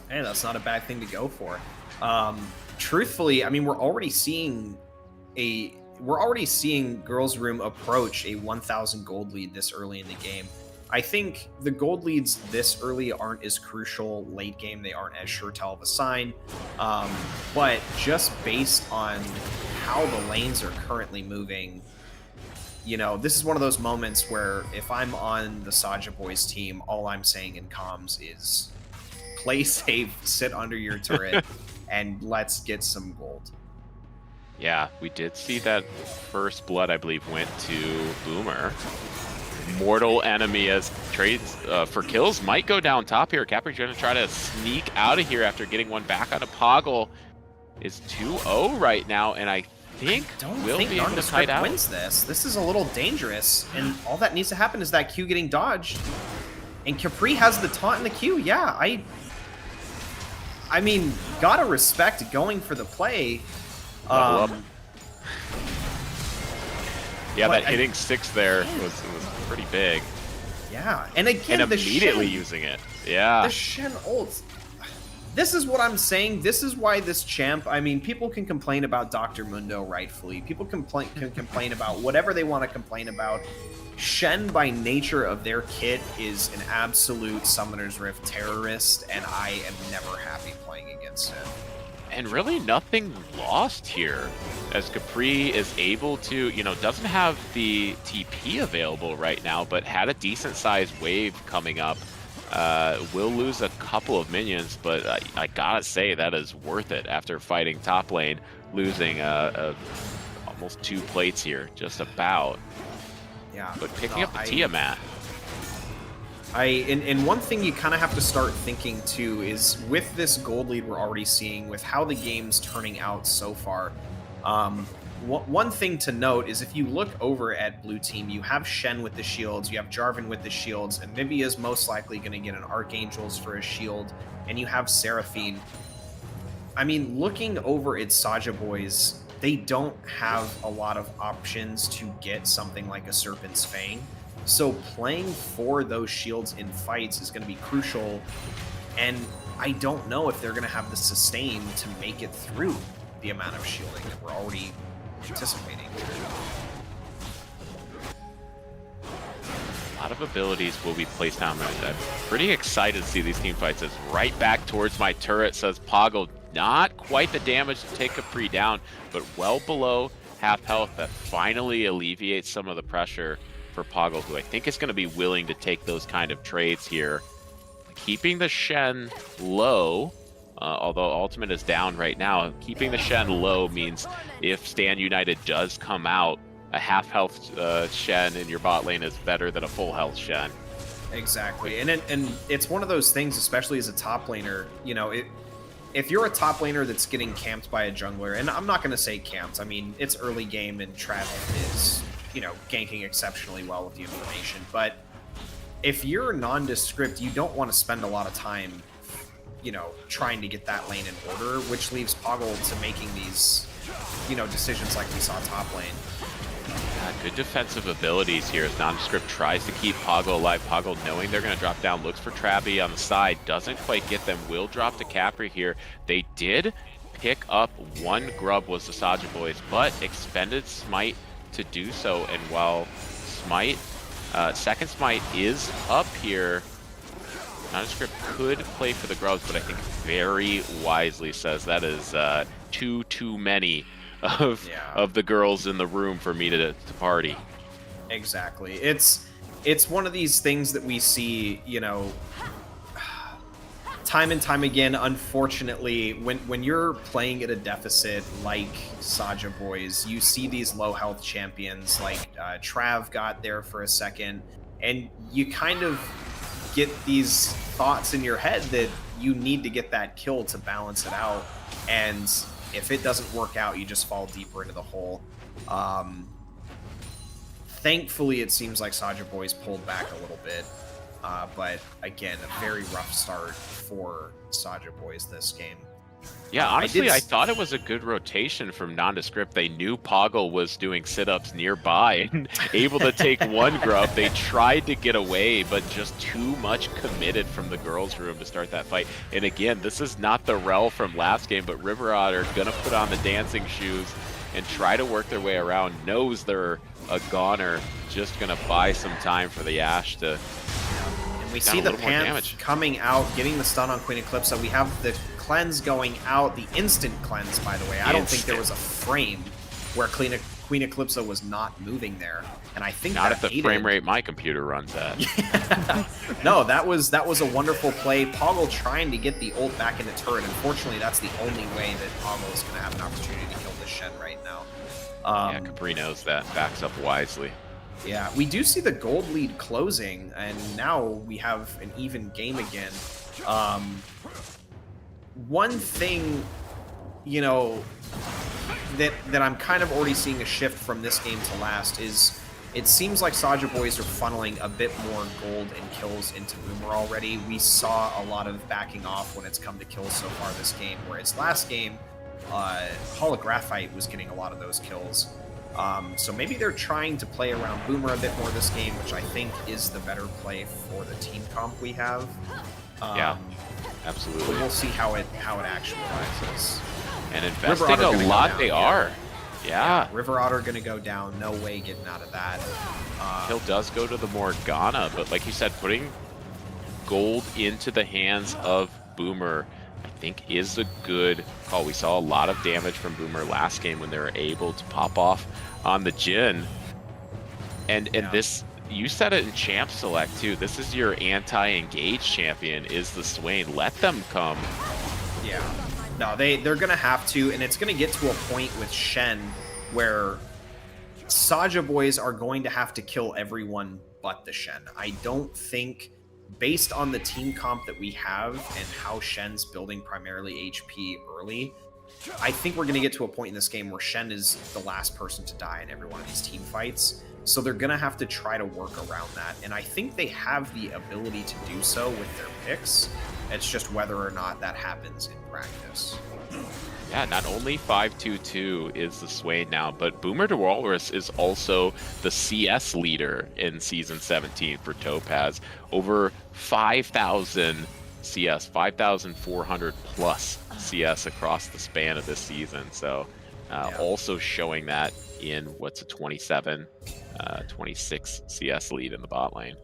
Hey, that's not a bad thing to go for. Truthfully, I mean, we're already seeing Girls Room approach a 1,000 gold lead this early in the game. I think the gold leads this early aren't as crucial late game. They aren't as sure tell of a sign. But just based on how the lanes are currently moving, you know, this is one of those moments where if I'm on the Saja Boys team, all I'm saying in comms is play safe, sit under your turret, and let's get some gold. Yeah, we did see that first blood, I believe, went to Boomer. Mortal enemy as trades for kills might go down top here. Capri's going to try to sneak out of here after getting one back on a Poggle. Is 2-0 right now, and I think we'll be able to fight out. Wins this. This is a little dangerous, and all that needs to happen is that Q getting dodged. And Capri has the taunt in the Q. Yeah, I mean, gotta respect going for the play. Yeah, that hitting 6 there was pretty big. Yeah, and again, and immediately using it. Yeah. The Shen ults. This is what I'm saying. This is why this champ, I mean, people can complain about Dr. Mundo rightfully. People can complain about whatever they want to complain about. Shen, by nature of their kit, is an absolute Summoner's Rift terrorist, and I am never happy playing against him. And really nothing lost here, as Capri is able to, you know, doesn't have the TP available right now, but had a decent sized wave coming up. Will lose a couple of minions, but I gotta say that is worth it after fighting top lane, losing almost 2 plates here, just about. Yeah, but picking up the Tiamat. And one thing you kind of have to start thinking too is with this gold lead we're already seeing, with how the game's turning out so far, one thing to note is if you look over at blue team, you have Shen with the shields, you have Jarvan with the shields, and Vivia's most likely going to get an Archangels for a shield, and you have Seraphine. I mean, looking over at Saja Boys, they don't have a lot of options to get something like a Serpent's Fang. So playing for those shields in fights is going to be crucial, and I don't know if they're going to have the sustain to make it through the amount of shielding that we're already anticipating. A lot of abilities will be placed down. I'm pretty excited to see these team fights. It's right back towards my turret, says Poggle. Not quite the damage to take Capri down, but well below half health. That finally alleviates some of the pressure for Poggle, who I think is going to be willing to take those kind of trades here. Keeping the Shen low, although ultimate is down right now, keeping the Shen low means if Stand United does come out, a half health Shen in your bot lane is better than a full health Shen. Exactly, and it's one of those things, especially as a top laner. You know, if you're a top laner that's getting camped by a jungler, and I'm not going to say camped. I mean, it's early game, and Trav is, you know, ganking exceptionally well with the information. But if you're nondescript, you don't want to spend a lot of time, you know, trying to get that lane in order, which leaves Poggle to making these, you know, decisions like we saw top lane. Good defensive abilities here as Nondescript tries to keep Poggle alive. Poggle, knowing they're going to drop down, looks for Travi on the side, doesn't quite get them, will drop to Capri here. They did pick up one grub, was the Saja Boys, but expended Smite to do so. And while Smite, second Smite is up here, Nondescript could play for the grubs, but I think very wisely says that is too many of the girls in the room for me to party. Exactly. It's one of these things that we see, you know, time and time again. Unfortunately, when you're playing at a deficit like Saja Boys, you see these low health champions like Trav got there for a second, and you kind of get these thoughts in your head that you need to get that kill to balance it out, and if it doesn't work out, you just fall deeper into the hole. Thankfully, it seems like Saja Boys pulled back a little bit. But again, a very rough start for Saja Boys this game. Yeah, honestly, I thought it was a good rotation from Nondescript. They knew Poggle was doing sit-ups nearby and able to take one grub. They tried to get away, but just too much committed from the girls' room to start that fight. And again, this is not the Rel from last game, but River Otter gonna put on the dancing shoes and try to work their way around. Knows they're a goner, just gonna buy some time for the Ashe to. And we see the Panth coming out, getting the stun on Queen Eclipse. So we have the cleanse going out, the instant cleanse, by the way. I don't think there was a frame where Queen Eclipse was not moving there, and I think not that at the frame rate my computer runs at. Yeah. No, that was a wonderful play. Poggle trying to get the ult back into turret. Unfortunately, that's the only way that Poggle is going to have an opportunity to kill this Shen right now. Yeah, Capri knows that, backs up wisely. Yeah, we do see the gold lead closing, and now we have an even game again. One thing, you know, that I'm kind of already seeing a shift from this game to last is it seems like Saja Boys are funneling a bit more gold and kills into Boomer already. We saw a lot of backing off when it's come to kills so far this game, whereas last game, Holographite was getting a lot of those kills. So maybe they're trying to play around Boomer a bit more this game, which I think is the better play for the team comp we have. Yeah. Absolutely. But we'll see how it actualizes. And investing a lot they are. Yeah. River Otter gonna go down. No way getting out of that. Kill does go to the Morgana, but like you said, putting gold into the hands of Boomer, I think is a good call. We saw a lot of damage from Boomer last game when they were able to pop off on the Jhin. And this, you said it in Champ Select too. This is your anti-engage champion, is the Swain. Let them come. Yeah. No, they're gonna have to, and it's gonna get to a point with Shen where Saja Boys are going to have to kill everyone but the Shen. I don't think, based on the team comp that we have and how Shen's building primarily HP early, I think we're going to get to a point in this game where Shen is the last person to die in every one of these team fights. So they're going to have to try to work around that. And I think they have the ability to do so with their picks. It's just whether or not that happens in practice. Yeah, not only 522 is the Swain now, but Boomer the Walrus is also the CS leader in Season 17 for Topaz. Over 5,000 CS, 5,400 plus CS across the span of this season. So also showing that in what's a 27, 26 CS lead in the bot lane.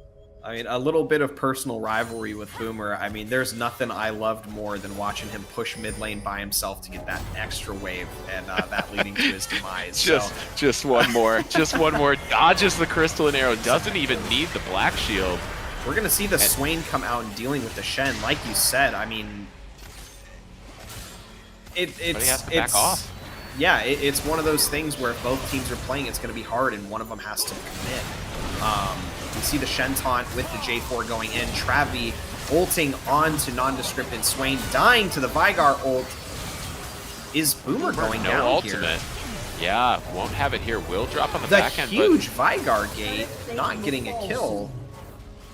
I mean, a little bit of personal rivalry with Boomer. I mean, there's nothing I loved more than watching him push mid lane by himself to get that extra wave, and that leading to his demise. Just one more. Just one more. Dodges the crystalline arrow. Doesn't even need the black shield. We're going to see the Swain come out and dealing with the Shen. Like you said, I mean, it's back off. Yeah, it's one of those things where if both teams are playing, it's going to be hard, and one of them has to commit. We see the Shen taunt with the J4 going in. Travi ulting onto nondescript and Swain dying to the Vigar ult. Is Boomer going no down ultimate. here? Yeah, won't have it here. Will drop on the The back end. huge Vigar gate, not getting a kill,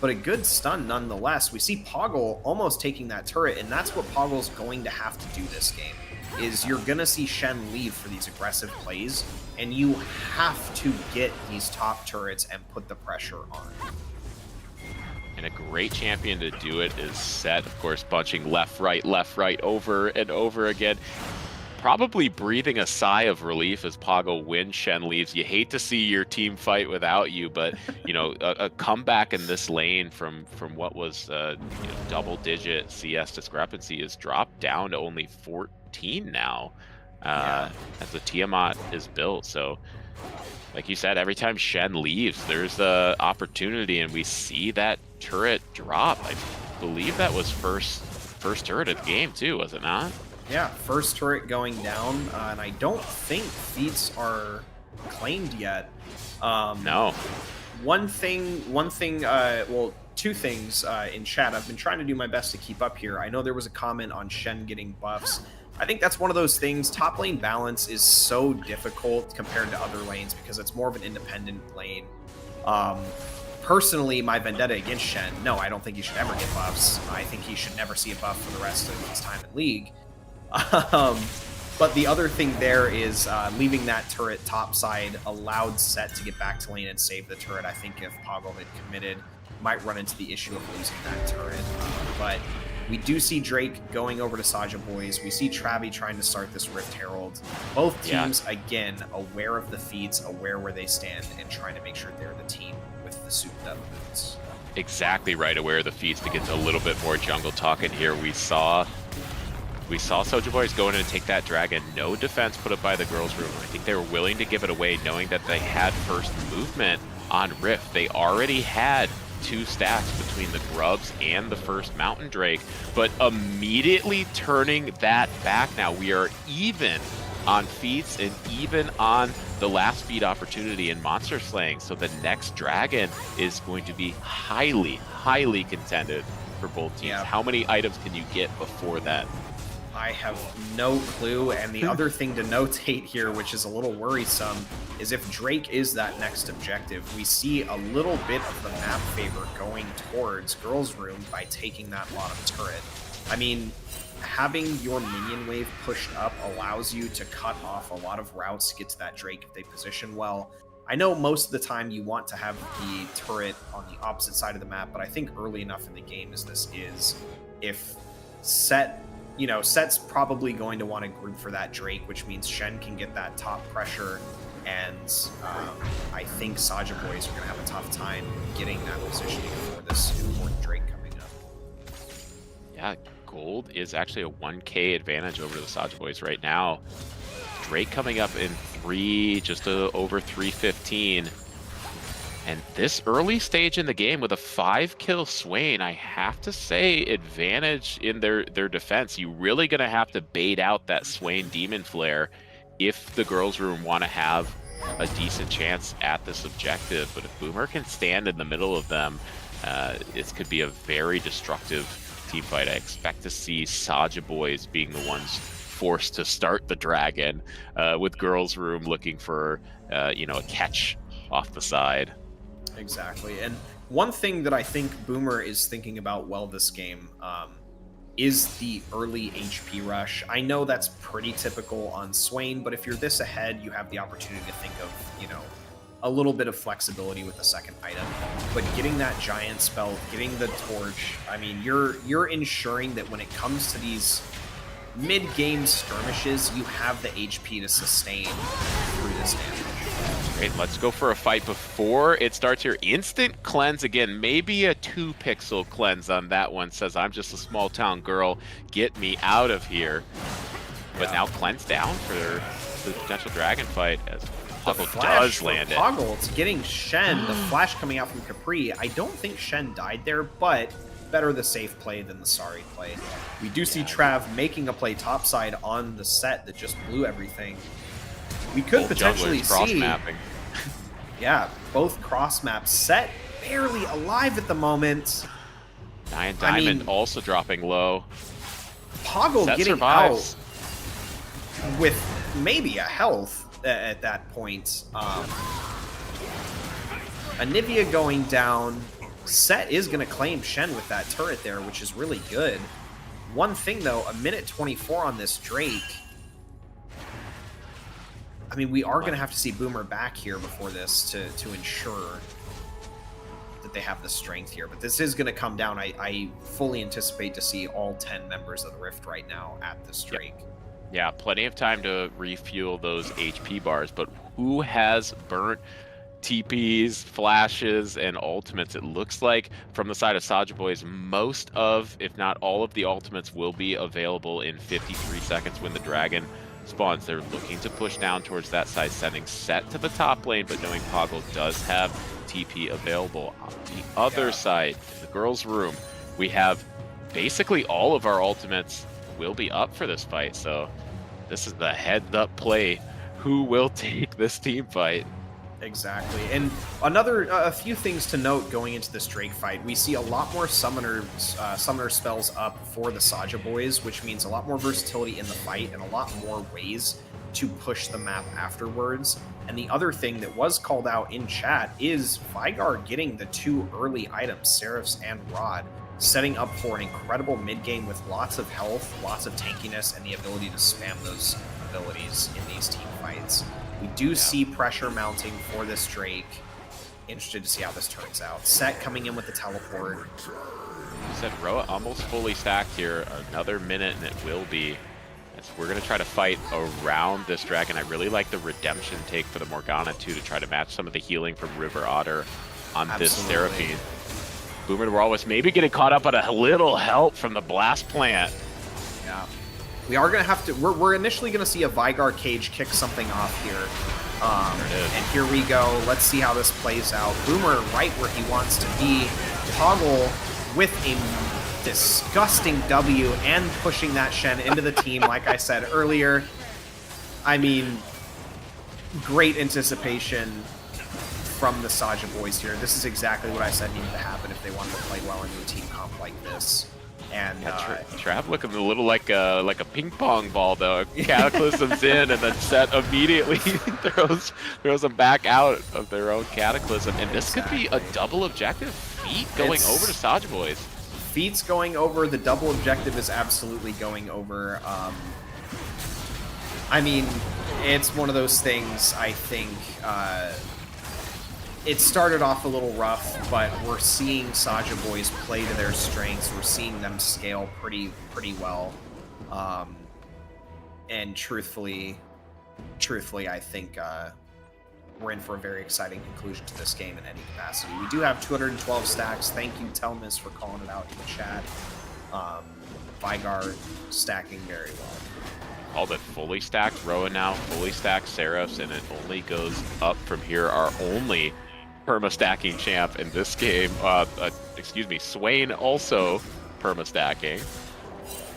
but a good stun nonetheless. We see Poggle almost taking that turret, and that's what Poggle's going to have to do this game. Is you're going to see Shen leave for these aggressive plays, and you have to get these top turrets and put the pressure on. And a great champion to do it is Set, of course, bunching left, right, over and over again. Probably breathing a sigh of relief as Poggle when Shen leaves. You hate to see your team fight without you, but you know, a comeback in this lane from what was double-digit CS discrepancy is dropped down to only 14 now, as the Tiamat is built. So, like you said, every time Shen leaves, there's the opportunity, and we see that turret drop. I believe that was first turret of the game too, was it not? Yeah, first turret going down, and I don't think feats are claimed yet. No. Two things in chat. I've been trying to do my best to keep up here. I know there was a comment on Shen getting buffs. I think that's one of those things. Top lane balance is so difficult compared to other lanes because it's more of an independent lane. Personally, my vendetta against Shen, no, I don't think he should ever get buffs. I think he should never see a buff for the rest of his time in League. But the other thing there is leaving that turret topside allowed Set to get back to lane and save the turret. I think if Poggle had committed, might run into the issue of losing that turret. But we do see Drake going over to Saja Boys. We see Travi trying to start this Rift Herald. Both teams, again, aware of the feats, aware where they stand, and trying to make sure they're the team with the souped up boots. Exactly right, aware of the feats. To get a little bit more jungle talk in here, we saw Soulja Boys go in and take that dragon. No defense put up by the girls' room. I think they were willing to give it away, knowing that they had first movement on Rift. They already had 2 stacks between the Grubs and the first Mountain Drake, but immediately turning that back now. We are even on feats and even on the last feed opportunity in monster slaying. So the next dragon is going to be highly, highly contended for both teams. Yeah. How many items can you get before then? I have no clue, and the other thing to notate here, which is a little worrisome, is if Drake is that next objective, we see a little bit of the map favor going towards Girls' Room by taking that bottom turret. I mean, having your minion wave pushed up allows you to cut off a lot of routes to get to that Drake if they position well. I know most of the time you want to have the turret on the opposite side of the map, but I think early enough in the game as this is, if Set's probably going to want to group for that Drake, which means Shen can get that top pressure, and I think Saja Boys are going to have a tough time getting that positioning for this important Drake coming up. Yeah, gold is actually a 1k advantage over the Saja Boys right now. Drake coming up in just over 315. And this early stage in the game with a 5-kill Swain, I have to say, advantage in their defense. You're really going to have to bait out that Swain Demon Flare if the Girls' Room want to have a decent chance at this objective. But if Boomer can stand in the middle of them, this could be a very destructive team fight. I expect to see Saja Boys being the ones forced to start the dragon, with Girls Room looking for, you know, a catch off the side. Exactly. And one thing that I think Boomer is thinking about well this game is the early HP rush. I know that's pretty typical on Swain, but if you're this ahead, you have the opportunity to think of, you know, a little bit of flexibility with the second item. But getting that giant spell, getting the torch, I mean, you're ensuring that when it comes to these mid-game skirmishes, you have the HP to sustain through this damage. Great, let's go for a fight before it starts here. Instant cleanse again, maybe a 2-pixel cleanse on that one. Says, I'm just a small town girl, get me out of here. But now cleanse down for the potential dragon fight as Poggle does land it. Poggle, it's getting Shen, the flash coming out from Capri. I don't think Shen died there, but better the safe play than the sorry play. We do see Trav making a play topside on the set that just blew everything. We could potentially see... Yeah, both cross maps. Set barely alive at the moment. Nyan Diamond also dropping low. Poggle Set getting survives. out with maybe a health at that point. Anivia going down. Set is going to claim Shen with that turret there, which is really good. One thing, though, a minute 24 on this Drake. I mean, we are going to have to see Boomer back here before this to ensure that they have the strength here. But this is going to come down. I fully anticipate to see all 10 members of the Rift right now at this Drake. Yeah, plenty of time to refuel those HP bars. But who has burnt TPs, flashes, and ultimates? It looks like from the side of Saja Boys, most of, if not all of the ultimates will be available in 53 seconds when the dragon spawns. They're looking to push down towards that side, sending Set to the top lane, but knowing Poggle does have TP available. On the other side, in the girls' room, we have basically all of our ultimates will be up for this fight, so this is the heads-up play. Who will take this team fight? Exactly. And a few things to note going into this Drake fight. We see a lot more summoner spells up for the Saja Boys, which means a lot more versatility in the fight and a lot more ways to push the map afterwards. And the other thing that was called out in chat is Vigar getting the 2 early items, Seraphs and Rod, setting up for an incredible mid-game with lots of health, lots of tankiness, and the ability to spam those abilities in these team fights. We do see pressure mounting for this Drake. Interested to see how this turns out. Set coming in with the teleport. Said Roa almost fully stacked here. Another minute and it will be. As we're going to try to fight around this dragon. I really like the redemption take for the Morgana too, to try to match some of the healing from River Otter on this Seraphine. Boomer to Rawless maybe getting caught up on a little help from the blast plant. Yeah. We are going to have to... We're initially going to see a Vigar cage kick something off here. And here we go. Let's see how this plays out. Boomer right where he wants to be. Toggle with a disgusting W and pushing that Shen into the team, like I said earlier. I mean, great anticipation from the Saja Boys here. This is exactly what I said needed to happen if they wanted to play well into a team comp like this. And Trav looking a little like a ping pong ball though. Cataclysm's in, and then Set immediately throws them back out of their own Cataclysm. And this could be a double objective. Feet going over to Saja Boys. Feet's going over. The double objective is absolutely going over. I mean, it's one of those things. I think it started off a little rough, but we're seeing Saja Boys play to their strengths. We're seeing them scale pretty well. And truthfully, I think we're in for a very exciting conclusion to this game in any capacity. We do have 212 stacks. Thank you, Telmis, for calling it out in the chat. Vigar stacking very well. All it fully stacked Roa now, fully stacked Seraphs, and it only goes up from here. Our only perma-stacking champ in this game, excuse me, Swain also perma-stacking.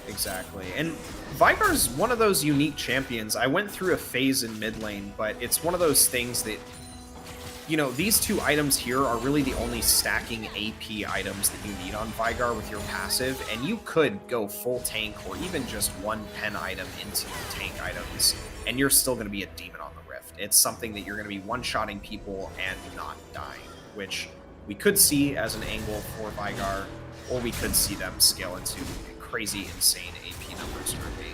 Exactly, and Vigar's one of those unique champions. I went through a phase in mid lane, but it's one of those things that you know, these two items here are really the only stacking AP items that you need on Vygar with your passive, and you could go full tank or even just one pen item into the tank items, and you're still going to be a demon on the Rift. It's something that you're going to be one-shotting people and not dying, which we could see as an angle for Vygar, or we could see them scale into crazy, insane AP numbers early.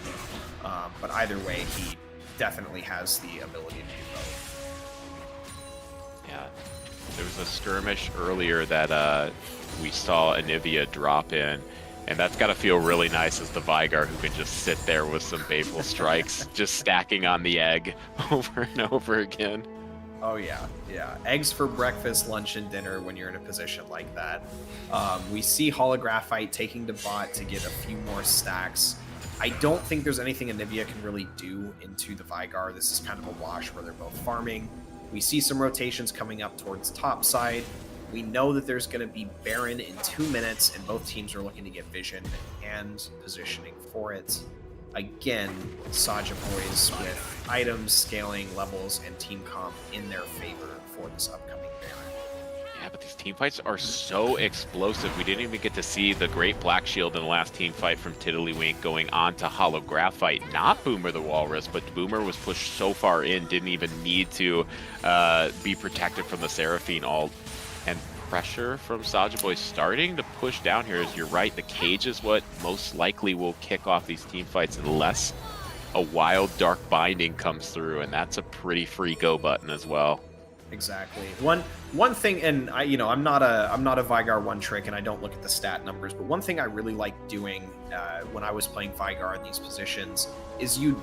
But either way, he definitely has the ability to do both. Yeah, there was a skirmish earlier that we saw Anivia drop in, and that's got to feel really nice as the Vygar who can just sit there with some Baleful Strikes, just stacking on the egg over and over again. Oh yeah, yeah. Eggs for breakfast, lunch, and dinner when you're in a position like that. We see Holographite taking to bot to get a few more stacks. I don't think there's anything Anivia can really do into the Vygar. This is kind of a wash where they're both farming. We see some rotations coming up towards top side. We know that there's going to be Baron in 2 minutes, and both teams are looking to get vision and positioning for it. Again, Saja boys with items, scaling, levels, and team comp in their favor for this upcoming Baron. Yeah, but these team fights are so explosive. We didn't even get to see the Great Black Shield in the last team fight from Tiddlywink going on to Holographite. Not Boomer the Walrus, but Boomer was pushed so far in, didn't even need to be protected from the Seraphine ult. And pressure from Saja Boy starting to push down here. As you're right, the cage is what most likely will kick off these team fights unless a wild Dark Binding comes through, and that's a pretty free go button as well. Exactly. One thing, and I'm not a Vygar one trick, and I don't look at the stat numbers, but one thing I really like doing when I was playing Vygar in these positions is you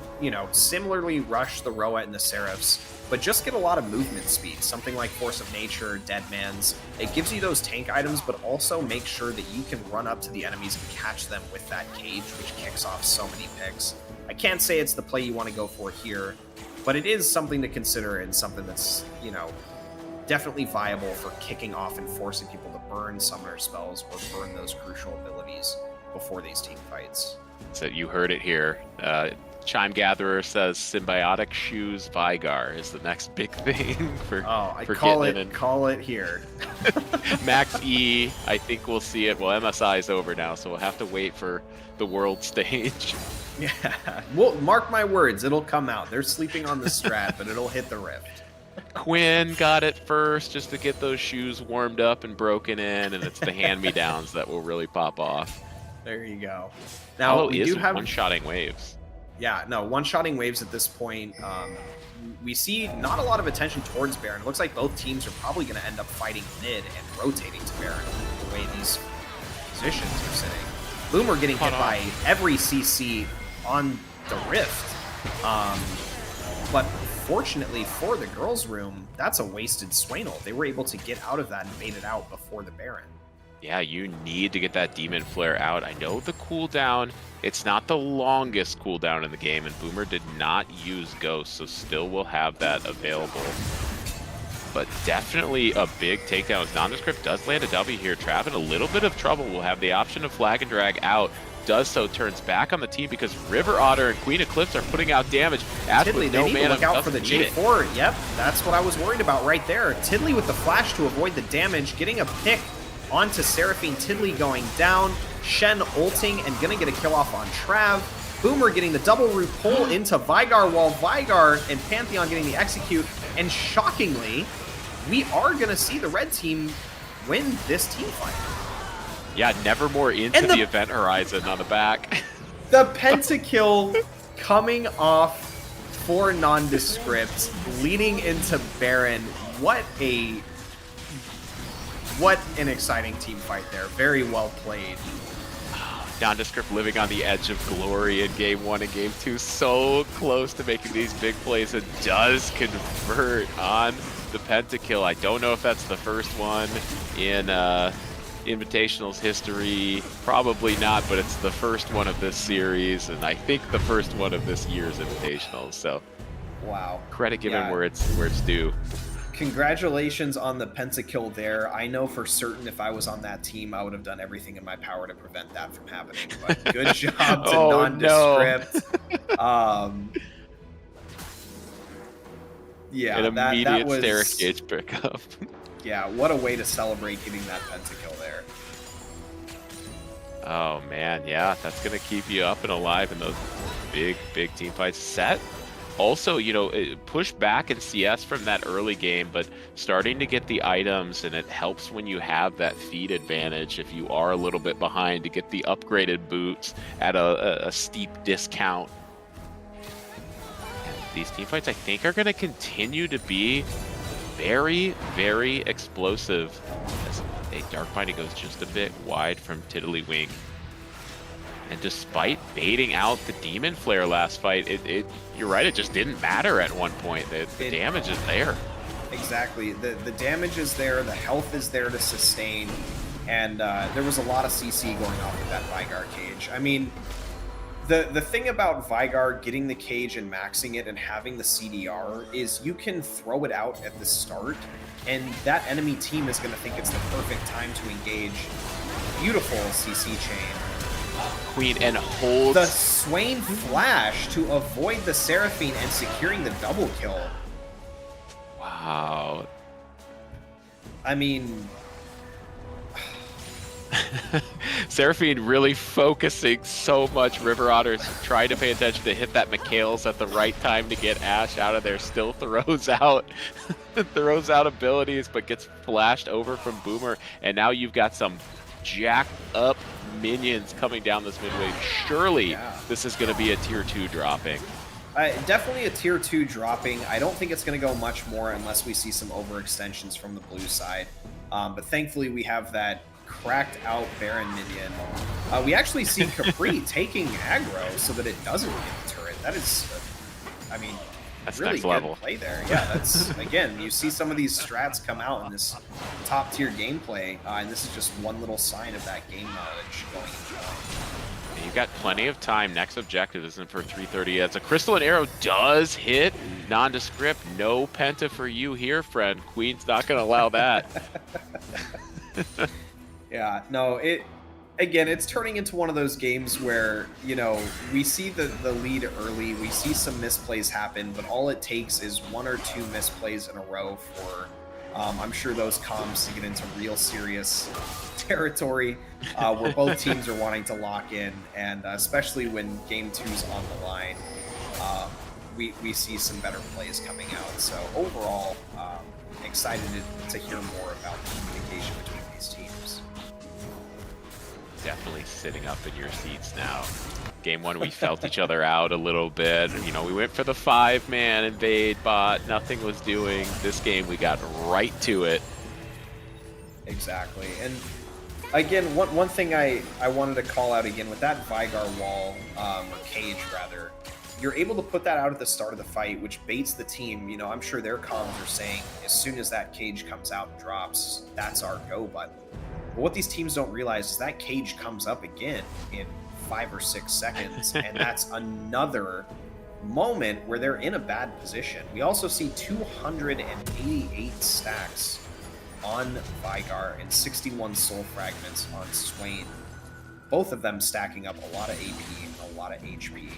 similarly rush the Roa and the Seraphs, but just get a lot of movement speed. Something like Force of Nature, Dead Man's. It gives you those tank items, but also make sure that you can run up to the enemies and catch them with that cage, which kicks off so many picks. I can't say it's the play you want to go for here, but it is something to consider and something that's, definitely viable for kicking off and forcing people to burn summoner spells or burn those crucial abilities before these team fights. So you heard it here. Chime Gatherer says Symbiotic Shoes Vygar is the next big thing for call getting it here. Max E, I think we'll see it. Well, MSI is over now, so we'll have to wait for the world stage. Yeah, well, mark my words, it'll come out. They're sleeping on the strat, but it'll hit the Rift. Quinn got it first just to get those shoes warmed up and broken in, and it's the hand-me-downs that will really pop off. There you go. Now, we do have one-shotting waves. Yeah, no, one-shotting waves at this point. We see not a lot of attention towards Baron. It looks like both teams are probably going to end up fighting mid and rotating to Baron the way these positions are sitting. Boomer getting hit by every CC on the Rift. But fortunately for the girls' room, that's a wasted Swain ult. They were able to get out of that and bait it out before the Baron. Yeah, you need to get that Demon Flare out. I know the cooldown, it's not the longest cooldown in the game, and Boomer did not use Ghost, so still will have that available. But definitely a big takedown as Nondescript does land a W here. Trav in a little bit of trouble will have the option of flag and drag out. Does so, turns back on the team because River Otter and Queen Eclipse are putting out damage. Tiddly, they need to look out for the J4. Yep, that's what I was worried about right there. Tiddly with the flash to avoid the damage, getting a pick onto Seraphine. Tiddly going down. Shen ulting and gonna get a kill off on Trav. Boomer getting the double root pull into Vygar, while Vygar and Pantheon getting the execute. And shockingly, we are gonna see the red team win this team fight. Yeah, Nevermore into the event horizon on the back. The pentakill coming off for Nondescript, leading into Baron. What an exciting team fight there. Very well played. Nondescript living on the edge of glory in Game 1 and Game 2. So close to making these big plays, and does convert on the pentakill. I don't know if that's the first one in Invitational's history. Probably not, but it's the first one of this series, and I think the first one of this year's Invitational. So, wow, credit given where it's due. Congratulations on the pentakill there. I know for certain if I was on that team, I would have done everything in my power to prevent that from happening. But good job to Nondescript. Yeah, An that immediate was staircase pickup. yeah. What a way to celebrate getting that pentakill there. Oh man, yeah, that's gonna keep you up and alive in those big team fights. Set also, push back in CS from that early game, but starting to get the items, and it helps when you have that feed advantage if you are a little bit behind to get the upgraded boots at a steep discount. And these team fights, I think, are gonna continue to be very explosive. As Dark Binding goes just a bit wide from Tiddlywink. And despite baiting out the Demon Flare last fight, you're right, it just didn't matter at one point. The damage is there. Exactly. The damage is there, the health is there to sustain, and there was a lot of CC going off with that Vygar cage. I mean, the thing about Vygar getting the cage and maxing it and having the CDR is you can throw it out at the start, and that enemy team is going to think it's the perfect time to engage. Beautiful CC chain. Queen and holds the Swain flash to avoid the Seraphine and securing the double kill. Wow. I mean... Seraphine really focusing so much. River Otters trying to pay attention to hit that Mikhail's at the right time to get Ashe out of there. Still throws out abilities, but gets flashed over from Boomer. And now you've got some jacked up minions coming down this mid wave. Surely this is going to be a tier 2 dropping. Definitely a tier 2 dropping. I don't think it's going to go much more unless we see some overextensions from the blue side. But thankfully we have that cracked out Baron minion. We actually see Capri taking aggro so that it doesn't hit the turret. That is, I mean, that's really next good level play there. Yeah, that's, again, you see some of these strats come out in this top tier gameplay, and this is just one little sign of that game knowledge going into play. You've got plenty of time. Next objective isn't for 330. As a Crystal and Arrow does hit nondescript. No penta for you here, friend. Queen's not going to allow that. Yeah, no, it's turning into one of those games where, we see the lead early, we see some misplays happen, but all it takes is 1 or 2 misplays in a row for, I'm sure, those comms to get into real serious territory where both teams are wanting to lock in, and especially when game 2's on the line, we see some better plays coming out. So overall, excited to hear more about the communication between these teams. Definitely sitting up in your seats now. Game 1, we felt each other out a little bit. We went for the 5-man invade bot. Nothing was doing. This game, we got right to it. Exactly. And again, one thing I wanted to call out again with that Vygar wall, or cage rather, you're able to put that out at the start of the fight, which baits the team. I'm sure their comms are saying as soon as that cage comes out and drops, that's our go button. But what these teams don't realize is that cage comes up again in 5 or 6 seconds, and that's another moment where they're in a bad position. We also see 288 stacks on Vygar and 61 soul fragments on Swain. Both of them stacking up a lot of AP and a lot of HP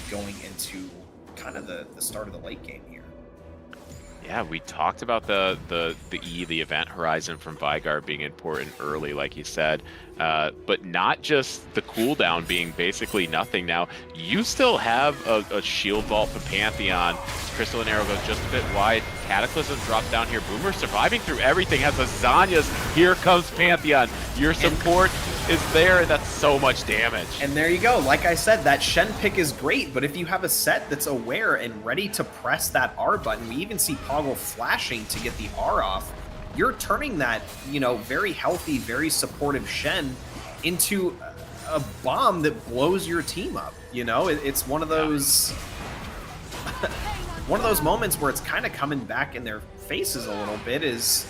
going into kind of the start of the late game here. Yeah, we talked about the event horizon from Vygar being important early, like you said, but not just the cooldown being basically nothing now. You still have a shield vault for Pantheon. Crystal and Arrow goes just a bit wide. Cataclysm drops down here. Boomer surviving through everything, has Azanias. Here comes Pantheon. Your support is there, and that's so much damage. And there you go. Like I said, that Shen pick is great, but if you have a set that's aware and ready to press that R button, we even see Poggle flashing to get the R off, you're turning that, very healthy, very supportive Shen into a bomb that blows your team up. It's one of those one of those moments where it's kind of coming back in their faces a little bit. Is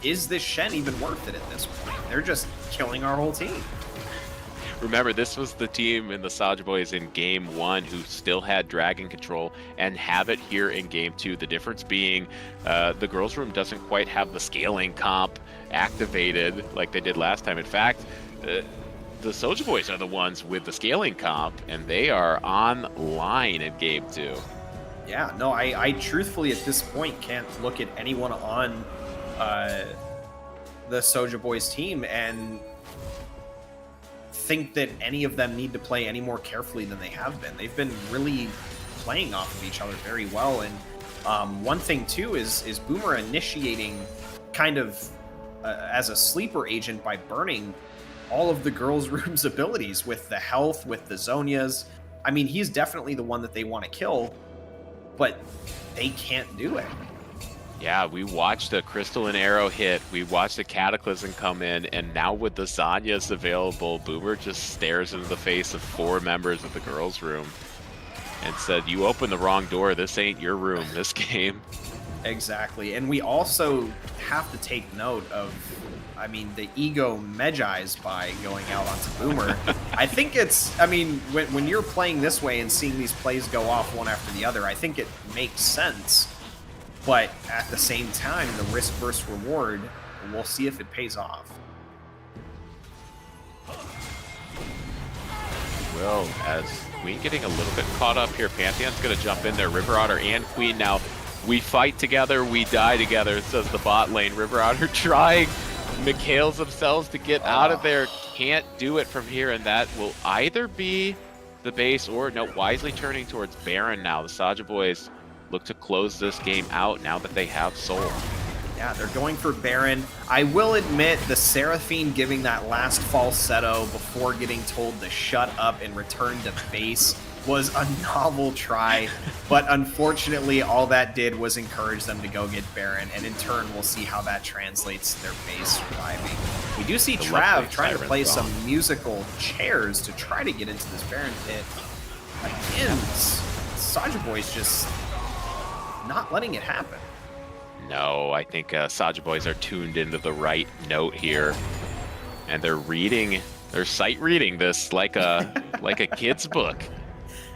this Shen even worth it at this point? They're just killing our whole team. Remember, this was the team in the Saj Boys in Game 1 who still had Dragon Control and have it here in Game 2. The difference being the girls' room doesn't quite have the scaling comp activated like they did last time. In fact, the Soulja Boys are the ones with the scaling comp, and they are online in Game 2. Yeah, no, I truthfully at this point can't look at anyone on uh, the Soja Boys team and think that any of them need to play any more carefully than they have been. They've been really playing off of each other very well. And one thing too is Boomer initiating kind of as a sleeper agent by burning all of the girls' room's abilities with the health, with the Zonias. I mean, he's definitely the one that they want to kill, but they can't do it. Yeah, we watched the Crystal and Arrow hit. We watched the Cataclysm come in, and now with the Zanyas available, Boomer just stares into the face of 4 members of the girls' room and said, "You opened the wrong door. This ain't your room, this game." Exactly. And we also have to take note of, I mean, the ego Medjai's by going out onto Boomer. I think it's, I mean, when you're playing this way and seeing these plays go off one after the other, I think it makes sense. But at the same time, the risk versus reward, we'll see if it pays off. Well, as Queen getting a little bit caught up here, Pantheon's going to jump in there. River Otter and Queen now. We fight together, we die together, says the bot lane. River Otter trying Mikhails themselves to get out of there. Can't do it from here, and that will either be the base or, no, wisely turning towards Baron now. The Saja Boys look to close this game out now that they have Soul. Yeah, they're going for Baron. I will admit the Seraphine giving that last falsetto before getting told to shut up and return to base was a novel try, but unfortunately all that did was encourage them to go get Baron, and in turn we'll see how that translates to their base surviving. We do see Trav trying to play some musical chairs to try to get into this Baron pit. Again, Saja Boys just not letting it happen. No, I think Saja Boys are tuned into the right note here, and they're sight reading this like a like a kid's book.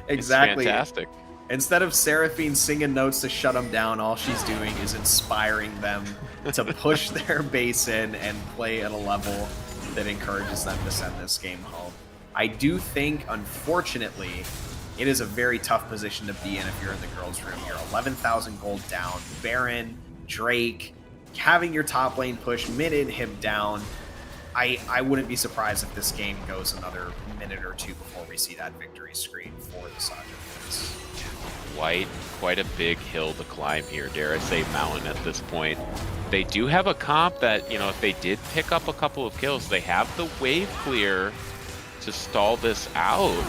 Exactly. It's fantastic. Instead of Seraphine singing notes to shut them down, all she's doing is inspiring them to push their base in and play at a level that encourages them to send this game home. I do think, unfortunately, it is a very tough position to be in if you're in the girls' room. You're 11,000 gold down. Baron, Drake, having your top lane push, mid him down. I wouldn't be surprised if this game goes another minute or two before we see that victory screen for the Saja Boys. Quite a big hill to climb here, dare I say mountain at this point. They do have a comp that, you know, if they did pick up a couple of kills, they have the wave clear to stall this out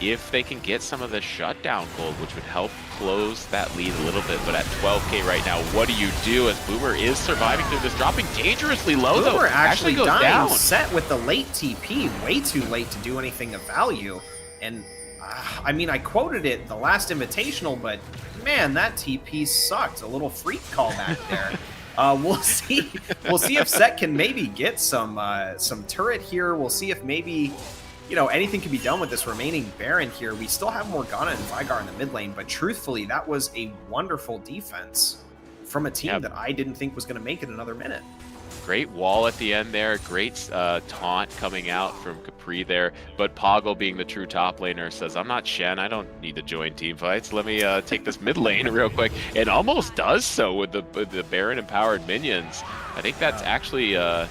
if they can get some of the shutdown gold, which would help close that lead a little bit. But at 12k right now, what do you do as Boomer is surviving through this, dropping dangerously low though? Boomer actually goes dying down. set with the late TP, way too late to do anything of value. And I mean, I quoted it the last Invitational, but man, that TP sucked. A little freak call back there. We'll see. We'll see if Set can maybe get some turret here. We'll see if maybe, you know, anything can be done with this remaining Baron here. We still have Morgana and Vigar in the mid lane, but truthfully, that was a wonderful defense from a team that I didn't think was going to make it another minute. Great wall at the end there. Great taunt coming out from Capri there. But Poggle, being the true top laner, says, "I'm not Shen. I don't need to join team fights. Let me take this mid lane real quick." And almost does so with the Baron empowered minions. I think that's actually a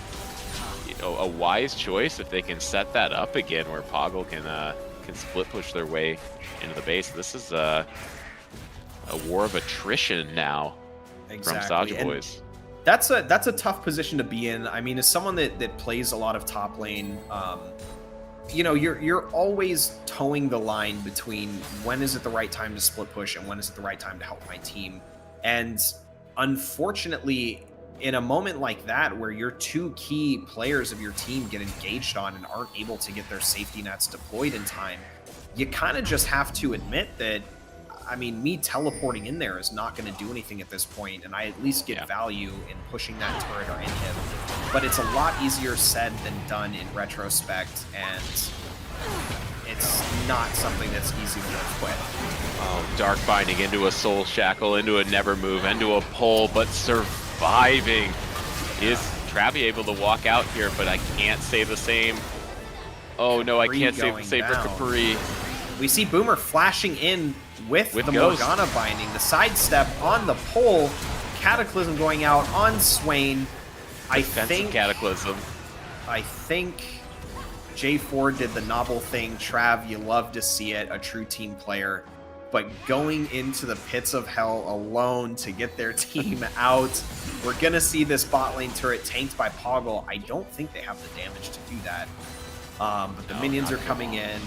wise choice if they can set that up again, where Poggle can split push their way into the base. This is a war of attrition now from Saja Boys. That's a tough position to be in. I mean, as someone that plays a lot of top lane, you know, you're always towing the line between when is it the right time to split push and when is it the right time to help my team. And unfortunately, in a moment like that, where your two key players of your team get engaged on and aren't able to get their safety nets deployed in time, you kind of just have to admit that, I mean, me teleporting in there is not going to do anything at this point, and I at least get value in pushing that turret or inhib. But it's a lot easier said than done in retrospect, and it's not something that's easy to live with. Oh, Dark Binding into a Soul Shackle, into a Never Move, into a pull, but surviving. Is Travi able to walk out here, but I can't say the same. Oh no, I can't say the same for Capri. We see Boomer flashing in with the Ghost. Morgana binding, the sidestep on the pole, Cataclysm going out on Swain. Defensive Cataclysm. I think J4 did the novel thing. Trav, you love to see it, a true team player. But going into the pits of hell alone to get their team out, we're going to see this bot lane turret tanked by Poggle. I don't think they have the damage to do that. But the minions are coming in.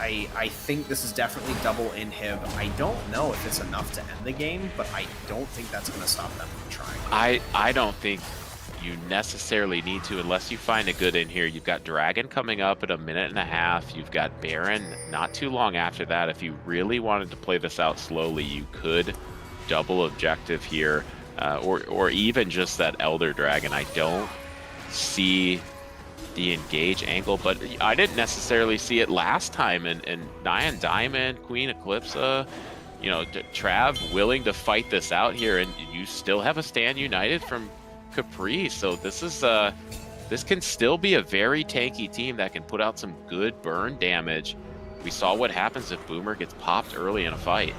I think this is definitely double inhib. I don't know if it's enough to end the game, but I don't think that's going to stop them from trying. I don't think you necessarily need to unless you find a good in here. You've got Dragon coming up at a minute and a half. You've got Baron not too long after that. If you really wanted to play this out slowly, you could double objective here, or even just that Elder Dragon. I don't see the engage angle, but I didn't necessarily see it last time. And Nyan Diamond, Queen Eclipsa, you know, Trav willing to fight this out here, and you still have a stand united from Capri. So this is this can still be a very tanky team that can put out some good burn damage. We saw what happens if Boomer gets popped early in a fight.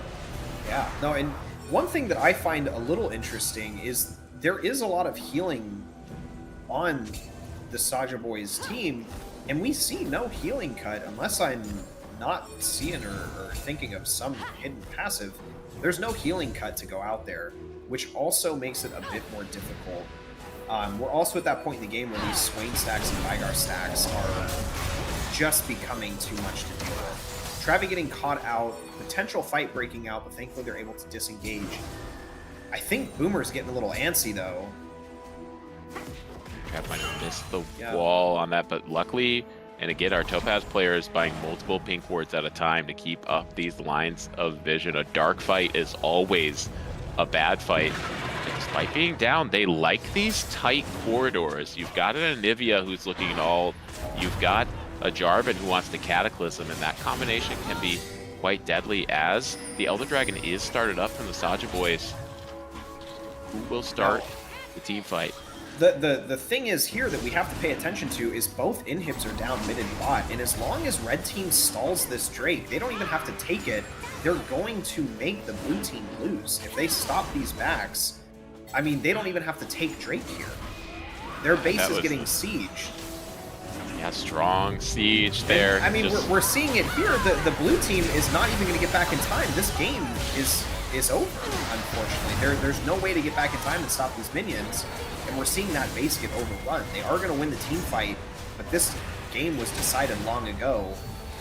Yeah, no, and one thing that I find a little interesting is there is a lot of healing on the Saja Boys team, and we see no healing cut unless I'm not seeing or thinking of some hidden passive. There's no healing cut to go out there, which also makes it a bit more difficult. We're also at that point in the game where these Swain stacks and Vygar stacks are just becoming too much to deal with. Travi getting caught out, potential fight breaking out, but thankfully they're able to disengage. I think Boomer's getting a little antsy though. Trav might miss the wall on that, but luckily, and again, our Topaz player is buying multiple pink wards at a time to keep up these lines of vision. A dark fight is always a bad fight. And despite being down, they like these tight corridors. You've got an Anivia who's looking at all. You've got a Jarvan who wants to Cataclysm, and that combination can be quite deadly as the Elder Dragon is started up from the Saja Boys. Who will start the team fight? The thing is here that we have to pay attention to is both inhibs are down mid and bot, and as long as red team stalls this Drake, they don't even have to take it. They're going to make the blue team lose. If they stop these backs, I mean, they don't even have to take Drake here. Their base is getting sieged. Yeah, strong siege there. And, I mean, we're seeing it here. The blue team is not even going to get back in time. This game is over, unfortunately. There's no way to get back in time and stop these minions. And we're seeing that base get overrun. They are going to win the team fight, but this game was decided long ago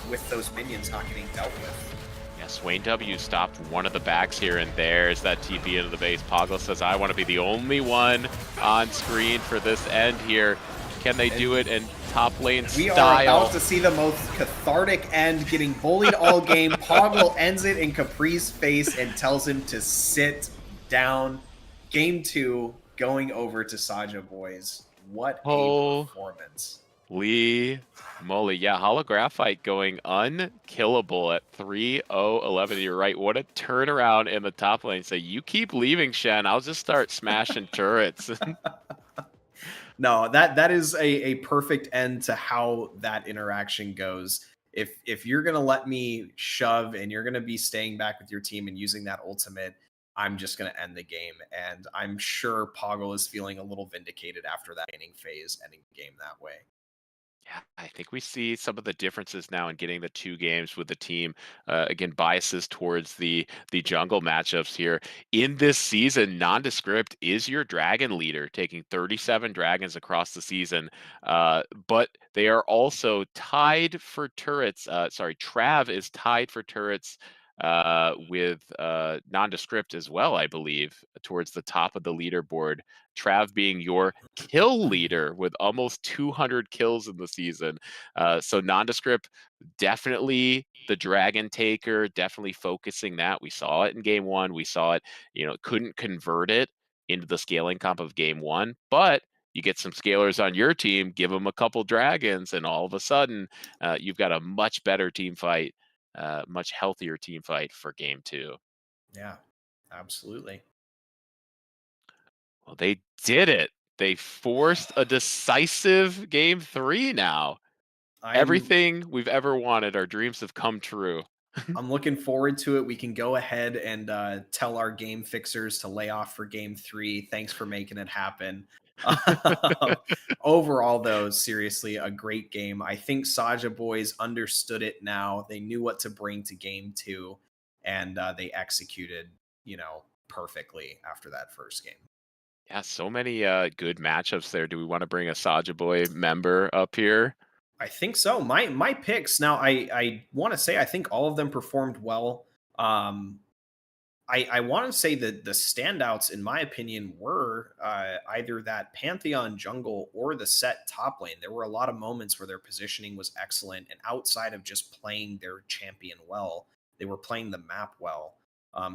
with those minions not getting dealt with. Yeah, Swain W stopped one of the backs here, and there's that TP into the base. Poggle says, I want to be the only one on screen for this end here. Can they do it in top lane style? We are about to see the most cathartic end, getting bullied all game. Poggle ends it in Capri's face and tells him to sit down. Game 2. Going over to Saja Boys. What a performance. Lee moly. Yeah, Holographite going unkillable at 3-0-11. You're right. What a turnaround in the top lane. Say, you keep leaving, Shen. I'll just start smashing turrets. No, that is a perfect end to how that interaction goes. If you're going to let me shove and you're going to be staying back with your team and using that ultimate, I'm just going to end the game. And I'm sure Poggle is feeling a little vindicated after that inning phase, ending the game that way. Yeah, I think we see some of the differences now in getting the 2 games with the team. Again, biases towards the jungle matchups here. In this season, Nondescript is your dragon leader, taking 37 dragons across the season. But they are also tied for turrets. Trav is tied for turrets with Nondescript as well, I believe, towards the top of the leaderboard. Trav being your kill leader with almost 200 kills in the season. So Nondescript, definitely the dragon taker, definitely focusing that. We saw it in game 1. We saw it, couldn't convert it into the scaling comp of game 1, but you get some scalers on your team, give them a couple dragons, and all of a sudden you've got a much better team fight. Much healthier team fight for game 2. Yeah, absolutely. Well, they did it. They forced a decisive game 3 now. I'm Everything we've ever wanted, our dreams have come true. I'm looking forward to it. We can go ahead and tell our game fixers to lay off for game 3. Thanks for making it happen. Overall, though, seriously, a great game. I think Saja boys understood it now. They knew what to bring to game 2, and they executed, perfectly after that first game. Yeah, so many good matchups there. Do we want to bring a Saja Boy member up here? I think so. My picks now. I want to say I think all of them performed well. Um, I want to say that the standouts, in my opinion, were either that Pantheon jungle or the set top lane. There were a lot of moments where their positioning was excellent, and outside of just playing their champion well, they were playing the map well.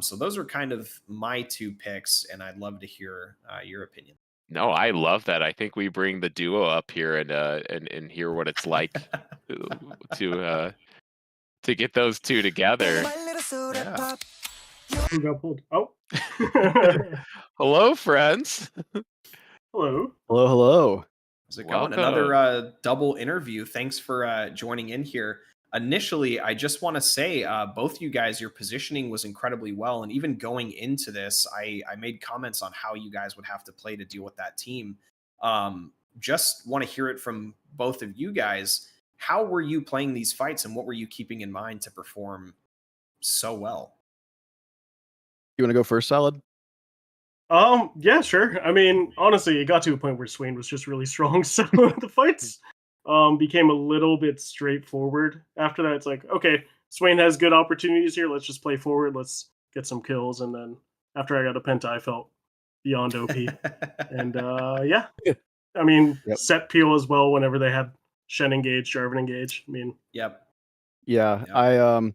So those are kind of my 2 picks, and I'd love to hear your opinion. No, I love that. I think we bring the duo up here and hear what it's like to uh to get those two together. Yeah. Who got pulled? Oh. Hello, friends. Hello. Hello, hello. How's it going? Welcome. Another double interview. Thanks for joining in here. Initially, I just want to say, both you guys, your positioning was incredibly well. And even going into this, I made comments on how you guys would have to play to deal with that team. Just want to hear it from both of you guys. How were you playing these fights, and what were you keeping in mind to perform so well? You want to go first, Salad? Yeah, sure. I mean, honestly, it got to a point where Swain was just really strong, so the fights became a little bit straightforward. After that, it's like, okay, Swain has good opportunities here. Let's just play forward. Let's get some kills. And then after I got a penta, I felt beyond OP. And yeah, I mean, Yep. set peel as well whenever they had Shen engage, Jarvan engage. I mean, Yep. Yeah, Yeah.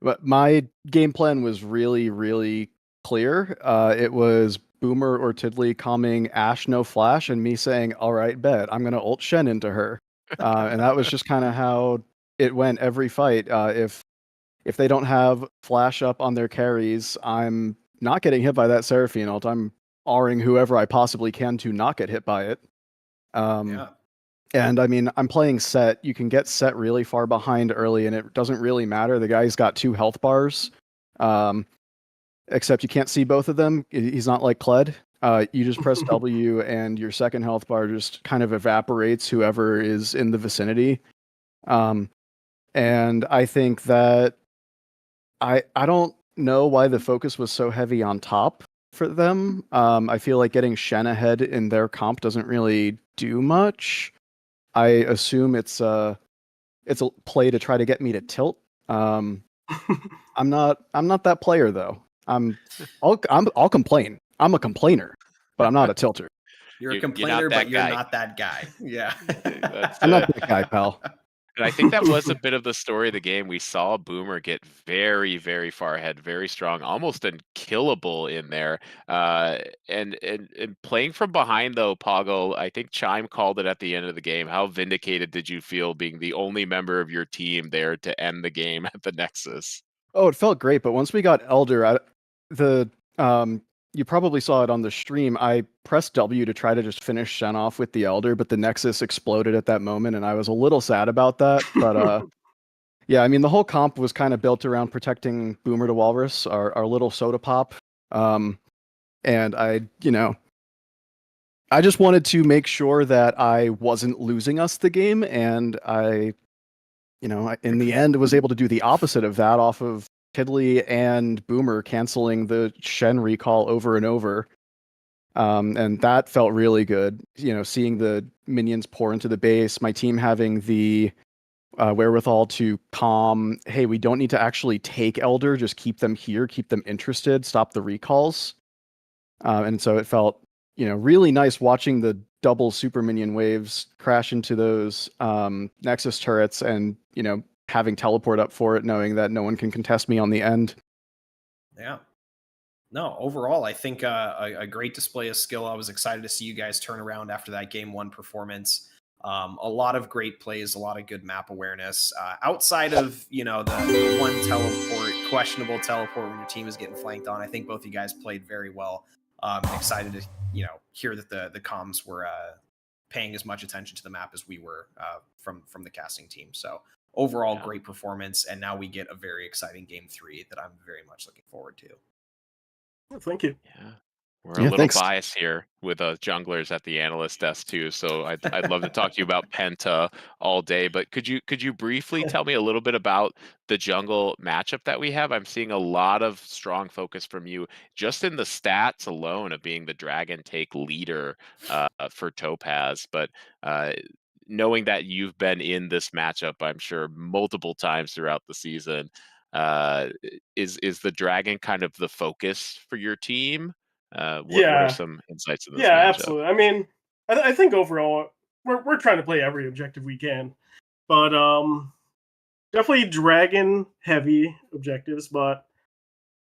but my game plan was really, really clear. It was Boomer or Tiddly calming Ashe no flash and me saying, "All right, bet I'm gonna ult Shen into her," and that was just kind of how it went every fight. If they don't have flash up on their carries, I'm not getting hit by that Seraphine ult. I'm R-ing whoever I possibly can to not get hit by it. Yeah. And I mean, I'm playing set. You can get set really far behind early, and it doesn't really matter. The guy's got 2 health bars, except you can't see both of them. He's not like Kled. You just press W, and your second health bar just kind of evaporates whoever is in the vicinity. And I think that I don't know why the focus was so heavy on top for them. I feel like getting Shen ahead in their comp doesn't really do much. I assume it's a play to try to get me to tilt. I'm not that player though. I'll complain. I'm a complainer, but I'm not a tilter. You're a You're not complainer, that but you're guy. not that guy. Yeah. That's I'm not that guy, pal. And I think that was a bit of the story of the game. We saw Boomer get very, very far ahead, very strong, almost unkillable in there. And playing from behind though, Poggle, I think Chime called it at the end of the game. How vindicated did you feel being the only member of your team there to end the game at the Nexus? Oh, it felt great, but once we got Elder, you probably saw it on the stream. I pressed W to try to just finish Shen off with the Elder, but the Nexus exploded at that moment, and I was a little sad about that. But yeah, I mean, the whole comp was kind of built around protecting Boomer to Walrus, our little soda pop. And I just wanted to make sure that I wasn't losing us the game, and in the end, was able to do the opposite of that off of Tiddly and Boomer canceling the Shen recall over and over. And that felt really good. Seeing the minions pour into the base, my team having the wherewithal to calm, hey, we don't need to actually take Elder, just keep them here, keep them interested, stop the recalls. And so it felt, really nice watching the double super minion waves crash into those Nexus turrets and, having teleport up for it, knowing that no one can contest me on the end. Yeah. No, overall, I think a great display of skill. I was excited to see you guys turn around after that game 1 performance. A lot of great plays, a lot of good map awareness. Outside of, the one teleport, questionable teleport when your team is getting flanked on, I think both of you guys played very well. Excited to, hear that the comms were paying as much attention to the map as we were from the casting team. So overall, Yeah. great performance, and now we get a very exciting game 3 that I'm very much looking forward to. Well, thank you. Yeah. We're a Yeah, little thanks. biased here with junglers at the analyst desk too, so I'd love to talk to you about Penta all day. But could you briefly tell me a little bit about the jungle matchup that we have? I'm seeing a lot of strong focus from you just in the stats alone of being the Dragon Take leader for Topaz. But knowing that you've been in this matchup, I'm sure multiple times throughout the season, uh, is the Dragon kind of the focus for your team? What are Yeah, some insights in this yeah, matchup? absolutely. I mean, I think overall we're trying to play every objective we can, but definitely dragon heavy objectives. But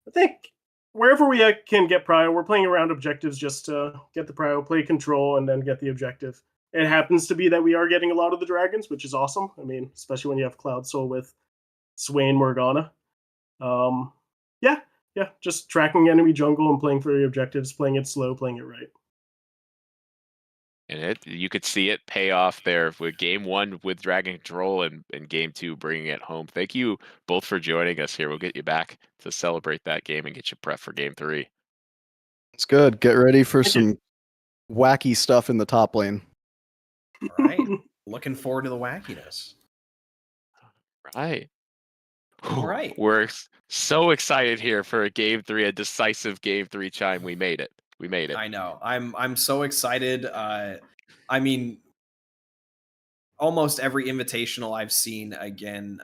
I think wherever we can get prio, we're playing around objectives just to get the prio, play control, and then get the objective. It happens to be that we are getting a lot of the dragons, which is awesome. I mean, especially when you have Cloud Soul with Swain Morgana. Um, yeah, yeah, just tracking enemy jungle and playing for the objectives, playing it slow, playing it right. And you could see it pay off there with game one with Dragon Control and game two bringing it home. Thank you both for joining us here. We'll get you back to celebrate that game and get you prep for game three. It's good. Get ready for Thank you. some wacky stuff in the top lane. All right. Looking forward to the wackiness. Right. All right. We're so excited here for a game three, a decisive game three chime. We made it. We made it. I know. I'm so excited. I mean, almost every invitational I've seen again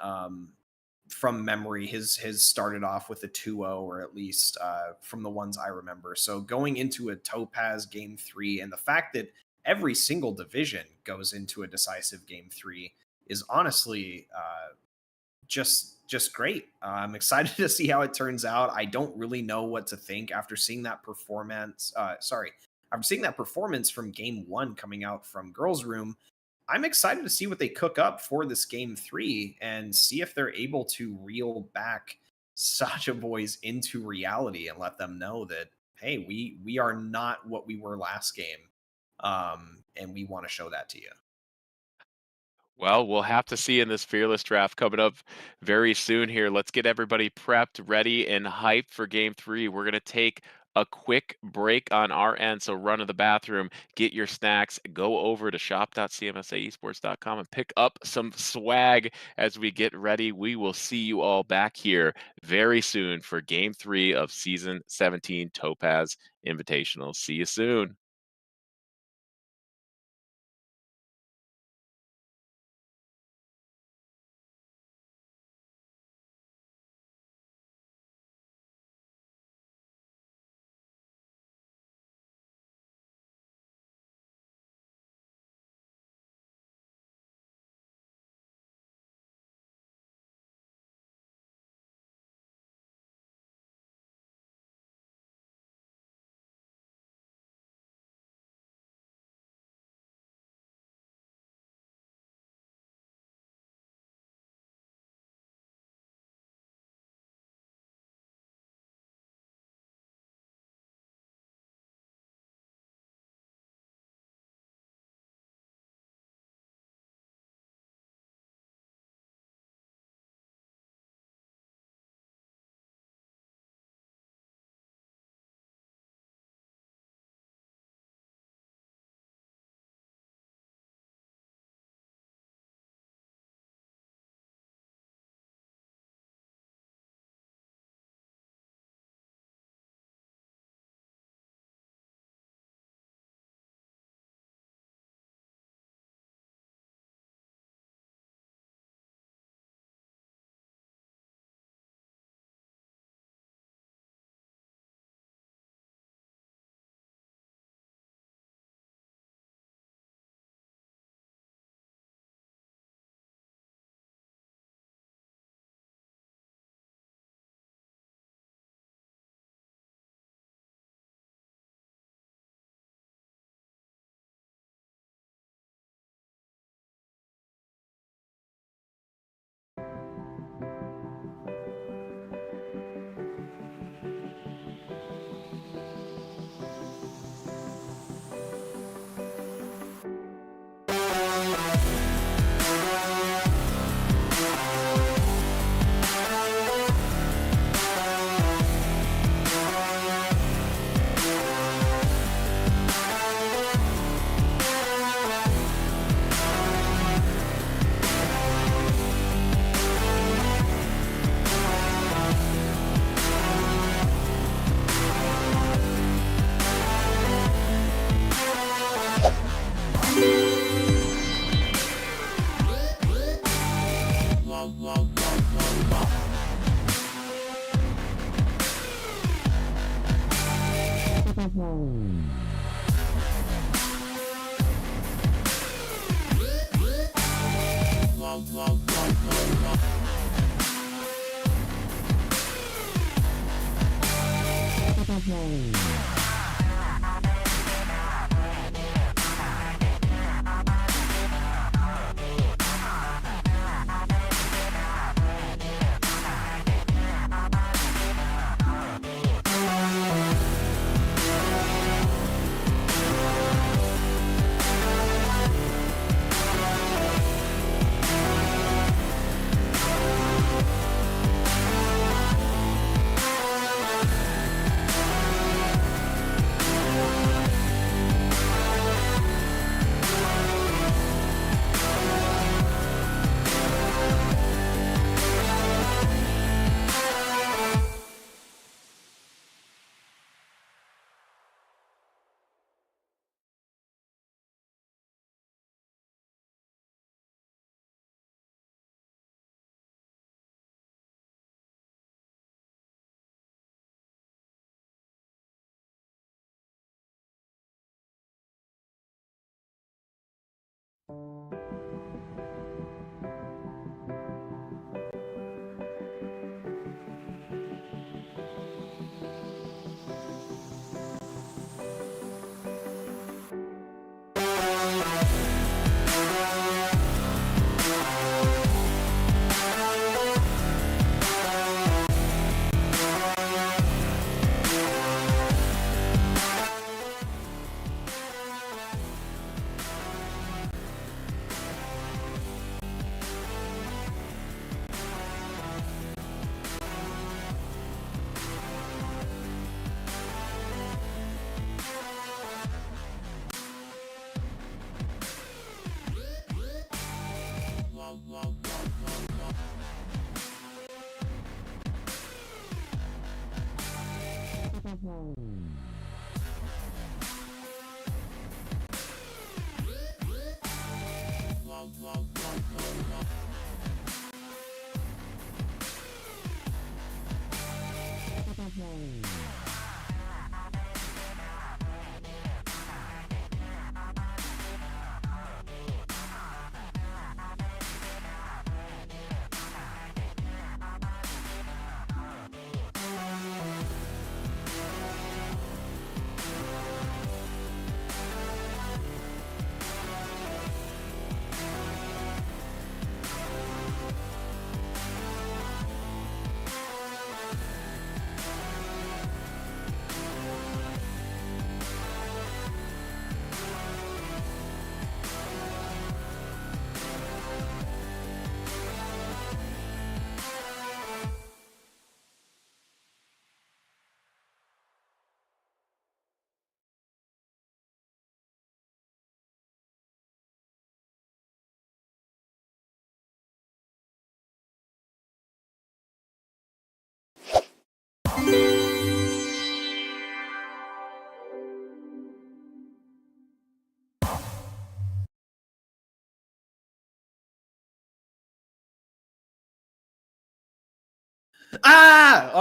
from memory has started off with a 2-0, or at least from the ones I remember. So going into a Topaz game 3, and the fact that every single division goes into a decisive game 3 is honestly just great. I'm excited to see how it turns out. I don't really know what to think after seeing that performance. After seeing that performance from game 1 coming out from Girls Room. I'm excited to see what they cook up for this game 3 and see if they're able to reel back Sacha Boys into reality and let them know that, hey, we are not what we were last game, and we want to show that to you. Well, we'll have to see in this fearless draft coming up very soon here. Let's get everybody prepped, ready, and hyped for game three. We're going to take a quick break on our end. So run to the bathroom, get your snacks, go over to shop.cmsaesports.com and pick up some swag as we get ready. We will see you all back here very soon for game three of season 17 Topaz Invitational. See you soon.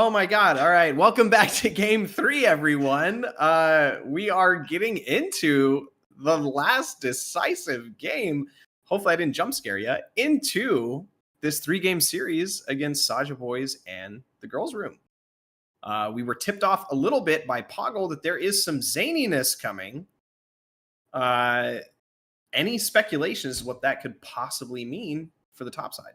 Oh my god. All right. Welcome back to game 3, everyone. We are getting into the last decisive game. Hopefully I didn't jump scare you into this 3-game series against Saja Boys and the Girls Room. We were tipped off a little bit by Poggle that there is some zaniness coming. Any speculations what that could possibly mean for the top side?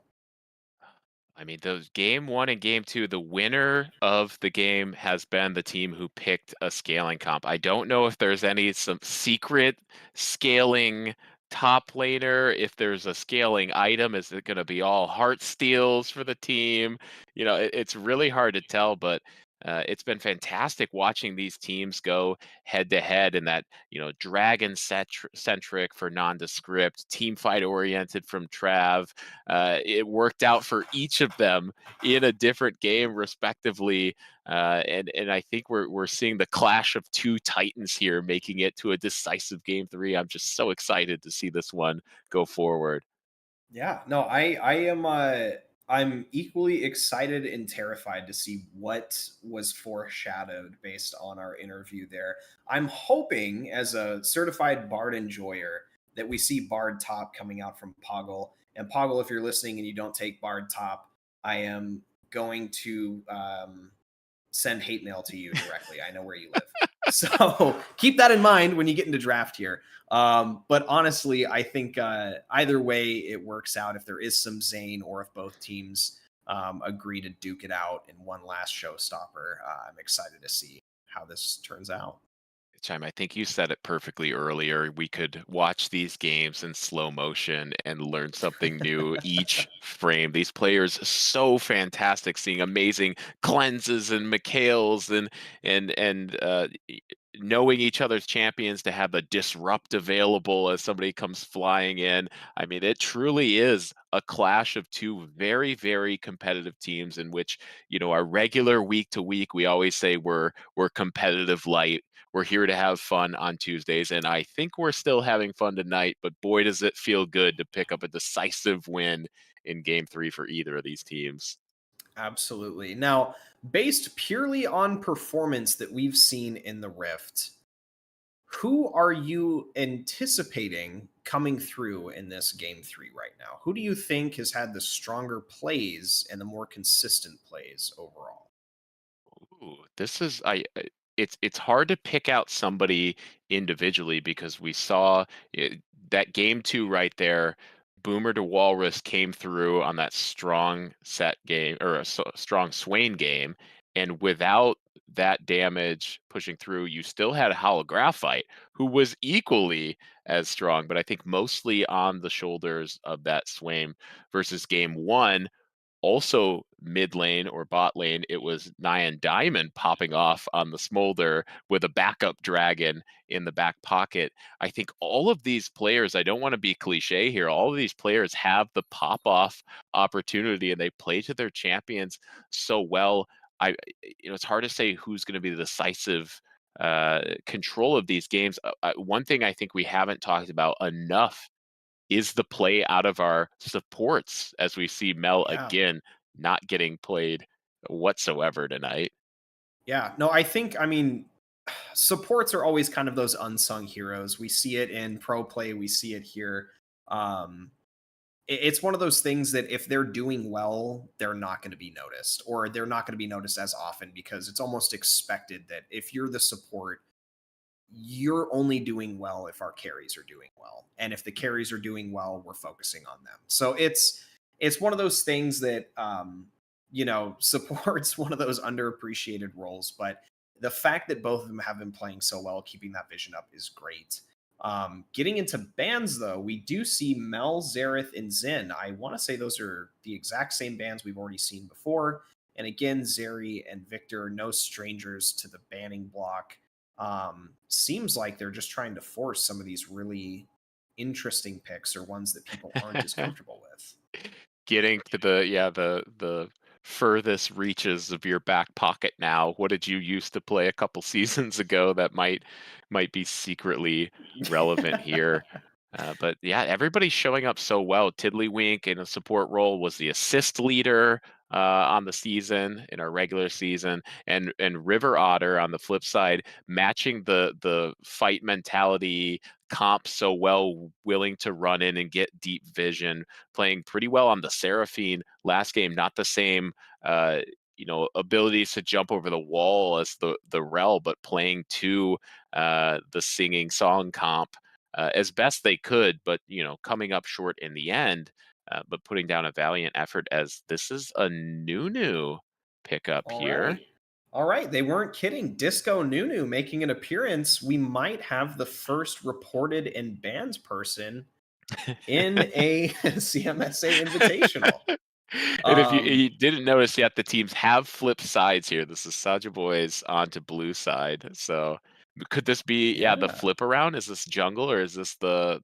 I mean, those game 1 and game 2, the winner of the game has been the team who picked a scaling comp. I don't know if there's some secret scaling top laner, if there's a scaling item. Is it going to be all heart steals for the team? It's really hard to tell, but it's been fantastic watching these teams go head to head, and that dragon centric for nondescript, team fight oriented from Trav. It worked out for each of them in a different game, respectively. And I think we're seeing the clash of two titans here, making it to a decisive game 3. I'm just so excited to see this one go forward. Yeah, no, I am I'm equally excited and terrified to see what was foreshadowed based on our interview there. I'm hoping, as a certified Bard enjoyer, that we see Bard top coming out from Poggle And Poggle, if you're listening and you don't take Bard top, I am going to send hate mail to you directly. I know where you live. So keep that in mind when you get into draft here. But honestly, I think either way it works out. If there is some Zane or if both teams agree to duke it out in one last showstopper, I'm excited to see how this turns out. Chime, I think you said it perfectly earlier. We could watch these games in slow motion and learn something new each frame. These players so fantastic, seeing amazing cleanses and McHale's and knowing each other's champions to have the disrupt available as somebody comes flying in. I mean, it truly is a clash of two very, very competitive teams in which, our regular week to week, we always say we're competitive light. We're here to have fun on Tuesdays, and I think we're still having fun tonight, but boy, does it feel good to pick up a decisive win in game 3 for either of these teams. Absolutely. Now, based purely on performance that we've seen in the Rift, who are you anticipating coming through in this game 3 right now? Who do you think has had the stronger plays and the more consistent plays overall? Ooh, this is it's hard to pick out somebody individually because we saw that game 2 right there. Boomer to Walrus came through on that strong set game or a strong Swain game, and without that damage pushing through, you still had a Holographite who was equally as strong, but I think mostly on the shoulders of that Swain versus game 1 also mid lane or bot lane, it was Nyan Diamond popping off on the Smolder with a backup dragon in the back pocket. I think all of these players, I don't want to be cliche here, all of these players have the pop off opportunity and they play to their champions so well. It's hard to say who's going to be the decisive control of these games. One thing I think we haven't talked about enough is the play out of our supports as we see Mel Yeah. again not getting played whatsoever tonight. Yeah. No, I mean, supports are always kind of those unsung heroes. We see it in pro play, we see it here. Um, it's one of those things that if they're doing well, they're not going to be noticed, or they're not going to be noticed as often because it's almost expected that if you're the support, you're only doing well if our carries are doing well. And if the carries are doing well, we're focusing on them. So it's one of those things that supports one of those underappreciated roles. But the fact that both of them have been playing so well, keeping that vision up is great. Getting into bans though, we do see Mel, Zareth, and Zin. I want to say those are the exact same bans we've already seen before. And again, Zeri and Victor, no strangers to the banning block. Seems like they're just trying to force some of these really interesting picks or ones that people aren't as comfortable with. Getting to the furthest reaches of your back pocket now. What did you used to play a couple seasons ago that might be secretly relevant here? But yeah, everybody's showing up so well. Tiddlywink in a support role was the assist leader on the season in our regular season, and River Otter on the flip side, matching the fight mentality comp so well, willing to run in and get deep vision, playing pretty well on the Seraphine last game. Not the same abilities to jump over the wall as the Rel, but playing to the singing song comp as best they could, but coming up short in the end. But putting down a valiant effort as this is a new pickup All here. right. All right. They weren't kidding. Disco Nunu making an appearance. We might have the first reported and banned person in a CMSA invitational. And if you didn't notice yet, the teams have flipped sides here. This is Saja Boys onto blue side. So could this be the Yeah. flip around? Is this jungle or is this the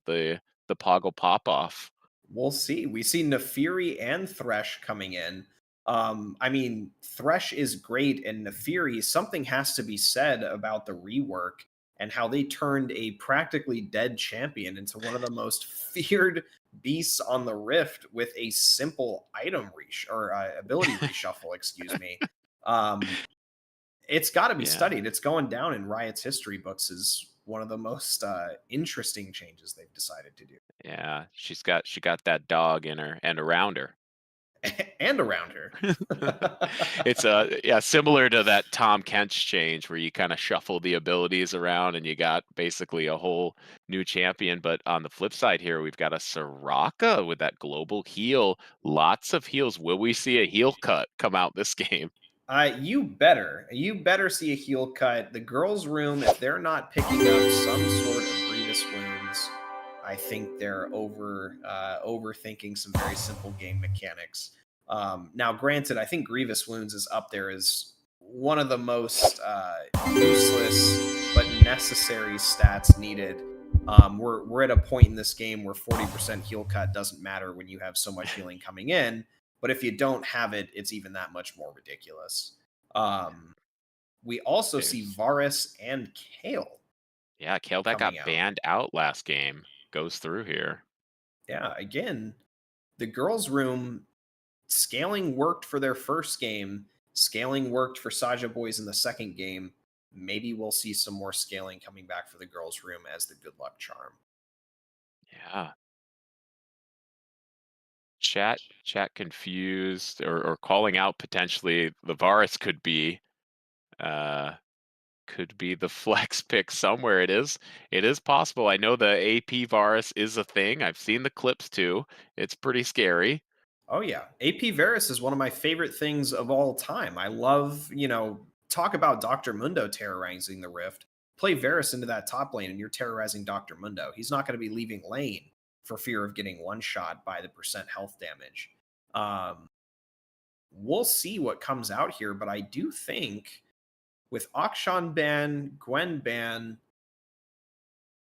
Poggle pop off? We'll see. We see Nefiri and Thresh coming in. I mean, Thresh is great, and Nefiri, something has to be said about the rework and how they turned a practically dead champion into one of the most feared beasts on the Rift with a simple item or ability reshuffle, excuse me. It's got to be Yeah. studied. It's going down in Riot's history books as one of the most interesting changes they've decided to do. Yeah, she got that dog in her and around her. And around her. It's yeah, similar to that Tom Kench change where you kind of shuffle the abilities around and you got basically a whole new champion. But on the flip side here, we've got a Soraka with that global heal. Lots of heals. Will we see a heal cut come out this game? You better see a heel cut. The girls' room, if they're not picking up some sort of grievous wounds, I think they're overthinking some very simple game mechanics. Now, granted, I think grievous wounds is up there as one of the most useless but necessary stats needed. We're at a point in this game where 40% heal cut doesn't matter when you have so much healing coming in. But if you don't have it, it's even that much more ridiculous. We also see There's Varus and Kale yeah, Kale that coming got out. banned out last game goes through here. Yeah, again, the girls' room scaling worked for their first game. Scaling worked for Saja Boys in the second game. Maybe we'll see some more scaling coming back for the girls' room as the good luck charm. Yeah. Chat confused or calling out potentially the Varus uh could be the flex pick somewhere. It is possible. I know the AP Varus is a thing. I've seen the clips too. It's pretty scary. Oh yeah, AP Varus is one of my favorite things of all time. I love, talk about Dr. Mundo terrorizing the Rift. Play Varus into that top lane and you're terrorizing Dr. Mundo. He's not going to be leaving lane for fear of getting one shot by the percent health damage. Um, we'll see what comes out here, but I do think with Akshan ban, Gwen ban,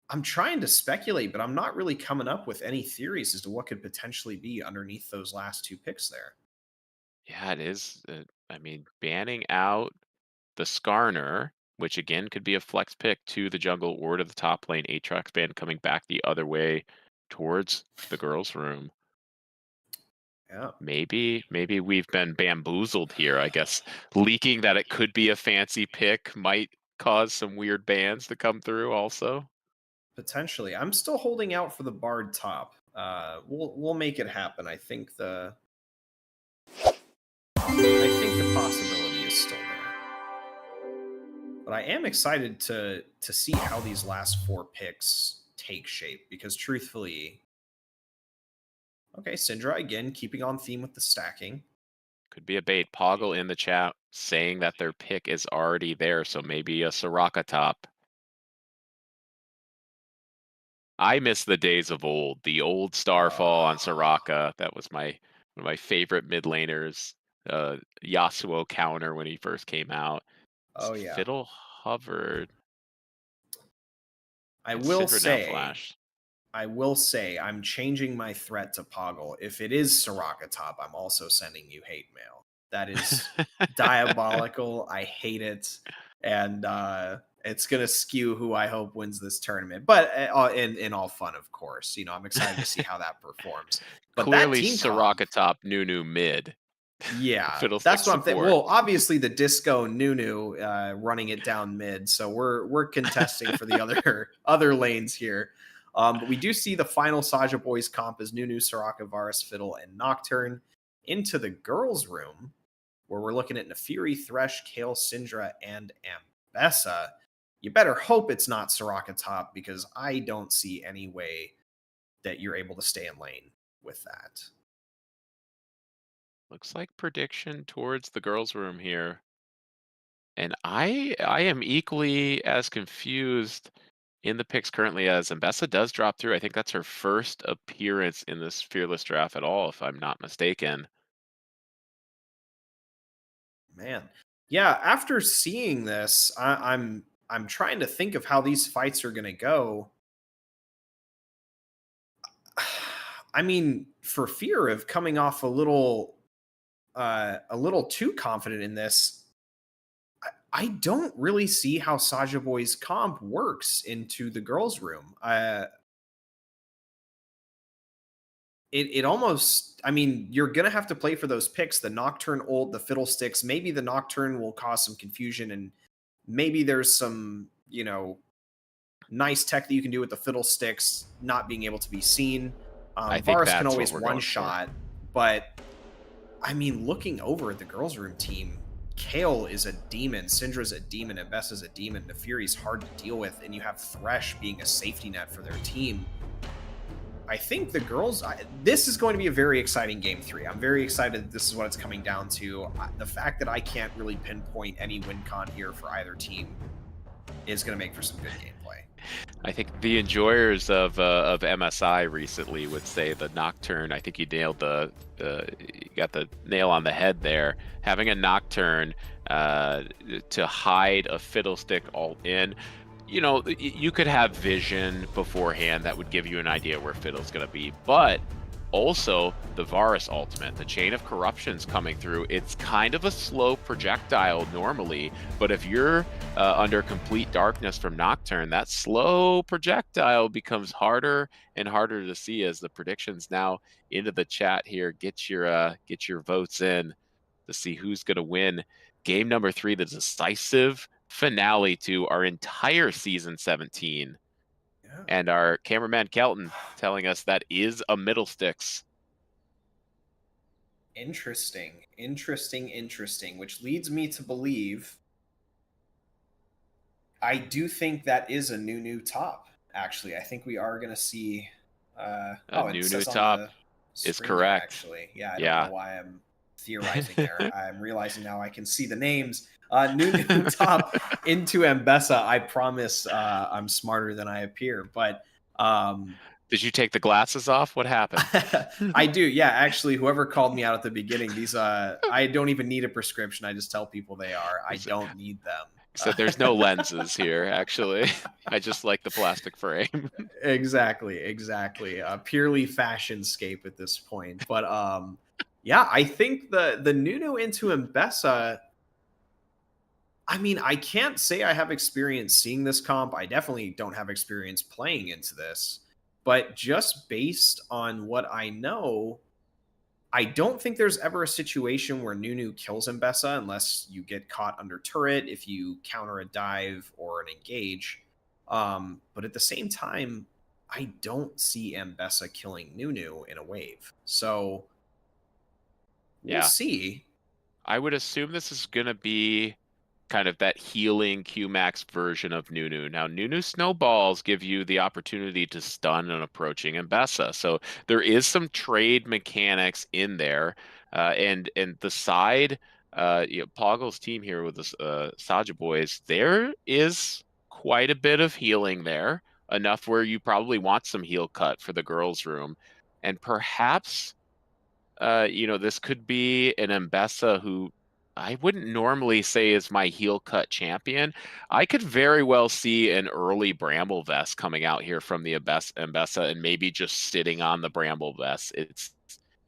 I'm trying to speculate, but I'm not really coming up with any theories as to what could potentially be underneath those last two picks there. Yeah, it is. I mean, banning out the Skarner, which again could be a flex pick to the jungle or to the top lane. Aatrox ban coming back the other way towards the girls' room. Yeah, Maybe we've been bamboozled here. I guess leaking that it could be a fancy pick might cause some weird bans to come through also. potentially. I'm still holding out for the Bard top. We'll make it happen. I think the possibility is still there. But I am excited to see how these last four picks take shape because truthfully, okay, Syndra again keeping on theme with the stacking. Could be a bait. Poggle in the chat saying that their pick is already there, so maybe a Soraka top. I miss the days of old, the old Starfall on Soraka. That was one of my favorite mid laners. Yasuo counter when he first came out. Oh yeah. Fiddle hovered. I And will Syndra now say flashed. I'm changing my threat to Poggle. If it is Soraka top, I'm also sending you hate mail. That is diabolical. I hate it. And it's gonna skew who I hope wins this tournament. But in all fun, of course. I'm excited to see how that performs. But that Clearly team comp, Soraka top, Nunu mid. yeah, Fiddlestick that's what I'm thinking. support. Well, obviously the Disco Nunu running it down mid, so we're contesting for the other lanes here. But we do see the final Saja Boys comp as Nunu, Soraka, Varus, Fiddle, and Nocturne into the girls' room, where we're looking at Nefiri, Thresh, Kale, Syndra, and Ambessa. You better hope it's not Soraka top because I don't see any way that you're able to stay in lane with that. Looks like prediction towards the girls' room here. And I am equally as confused in the picks currently as Ambessa does drop through. I think that's her first appearance in this Fearless draft at all, if I'm not mistaken. Man, yeah. After seeing this, I'm trying to think of how these fights are going to go. I mean, for fear of coming off a little too confident in this, I don't really see how Saja Boy's comp works into the girls' room. It almost, I mean, you're gonna have to play for those picks, the Nocturne ult, the Fiddlesticks. Maybe the Nocturne will cause some confusion, and maybe there's some, nice tech that you can do with the fiddlesticks, not being able to be seen. I think Varus that's can what always we're going one for. shot, but I mean, looking over at the girls' room team, Kale is a demon, Syndra's a demon, and Bessa's a demon. Neferi's hard to deal with, and you have Thresh being a safety net for their team. I think the girls, this is going to be a very exciting game 3. I'm very excited that this is what it's coming down to. The fact that I can't really pinpoint any win con here for either team is going to make for some good gameplay. I think the enjoyers of MSI recently would say the Nocturne. I think you nailed you got the nail on the head there. Having a Nocturne to hide a Fiddlestick all in. You know, you could have vision beforehand that would give you an idea where Fiddle's going to be, but also the Varus ultimate, the Chain of Corruption's coming through. It's kind of a slow projectile normally, but if you're under complete darkness from Nocturne, that slow projectile becomes harder and harder to see. As the predictions now into the chat here, get your votes in to see who's going to win game number 3, the decisive finale to our entire season 17. Yeah. And our cameraman Kelton telling us that is a middle sticks. Interesting, which leads me to believe I do think that is a new top. Actually, I think we are going to see A new top is correct. Actually, yeah, I don't know why I'm theorizing there. I'm realizing now I can see the names. New top into Mbessa. I promise I'm smarter than I appear. But did you take the glasses off? What happened? I do. Yeah, actually, whoever called me out at the beginning, these I don't even need a prescription. I just tell people they are. I don't need them. So there's no lenses here, actually. I just like the plastic frame. Exactly. Purely fashionscape at this point. But yeah, I think the Nunu into Mbessa, I mean, I can't say I have experience seeing this comp. I definitely don't have experience playing into this. But just based on what I know, I don't think there's ever a situation where Nunu kills Mbessa unless you get caught under turret, if you counter a dive or an engage. But at the same time, I don't see Mbessa killing Nunu in a wave. So we'll see. I would assume this is going to be kind of that healing Qmax version of Nunu. Now, Nunu snowballs give you the opportunity to stun an approaching Mbessa. So there is some trade mechanics in there. And the side, Poggle's team here with the Saja boys, there is quite a bit of healing there. Enough where you probably want some heal cut for the girls' room. And perhaps, this could be an Mbessa who I wouldn't normally say is my heel cut champion. I could very well see an early Bramble Vest coming out here from the Mbessa and maybe just sitting on the Bramble Vest. It's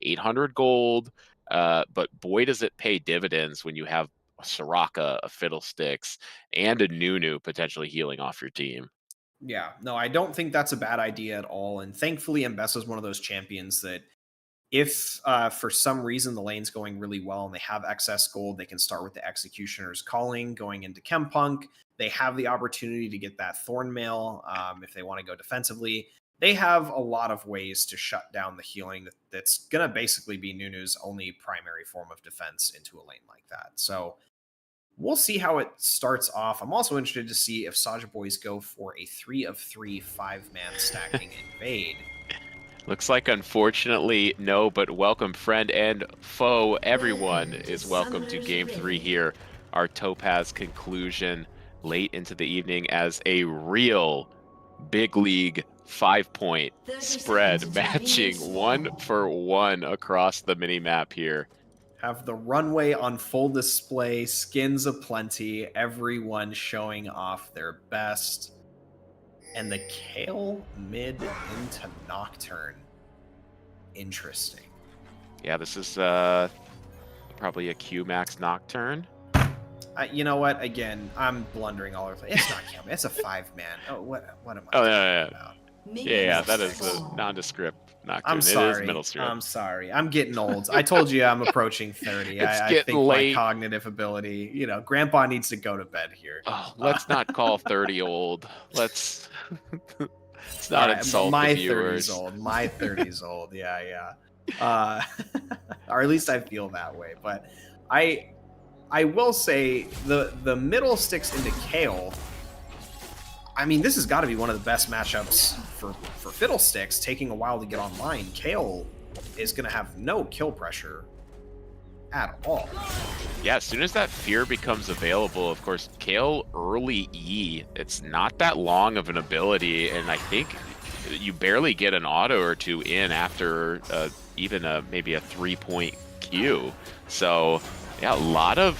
800 gold, but boy, does it pay dividends when you have a Soraka, a Fiddlesticks, and a Nunu potentially healing off your team. Yeah, no, I don't think that's a bad idea at all. And thankfully, Mbessa is one of those champions that if for some reason the lane's going really well and they have excess gold, they can start with the Executioner's Calling going into Chempunk. They have the opportunity to get that Thornmail if they want to go defensively. They have a lot of ways to shut down the healing that's going to basically be Nunu's only primary form of defense into a lane like that. So we'll see how it starts off. I'm also interested to see if Saja Boys go for a 3 of 3 5-man stacking invade. Looks like, unfortunately, no, but welcome, friend and foe. Everyone is welcome to Game 3 here. Our Topaz conclusion late into the evening as a real big league 5-point spread matching 1-for-1 across the mini-map here. Have the runway on full display, skins aplenty, everyone showing off their best. And the Kale mid into Nocturne. Interesting. Yeah, this is probably a Qmax Nocturne. You know what? Again, I'm blundering all over the place. It's not Kale. It's a 5-man. Oh, what am I Oh, talking yeah. about? Yeah, that is a nondescript Nocturne. I'm It is sorry. middle strip. I'm sorry. I'm getting old. I told you I'm approaching 30. It's I getting think late. my cognitive ability, grandpa needs to go to bed here. Oh, let's not call 30 old. Let's All not right, insult my the 30s viewers. old. My 30s old. Yeah. Or at least I feel that way. But I will say the middle sticks into Kale. I mean, this has got to be one of the best matchups for Fiddlesticks, taking a while to get online. Kale is going to have no kill pressure at all. Yeah, as soon as that fear becomes available, of course, Kale early E, it's not that long of an ability, and I think you barely get an auto or two in after even maybe a 3-point Q. So, yeah, a lot of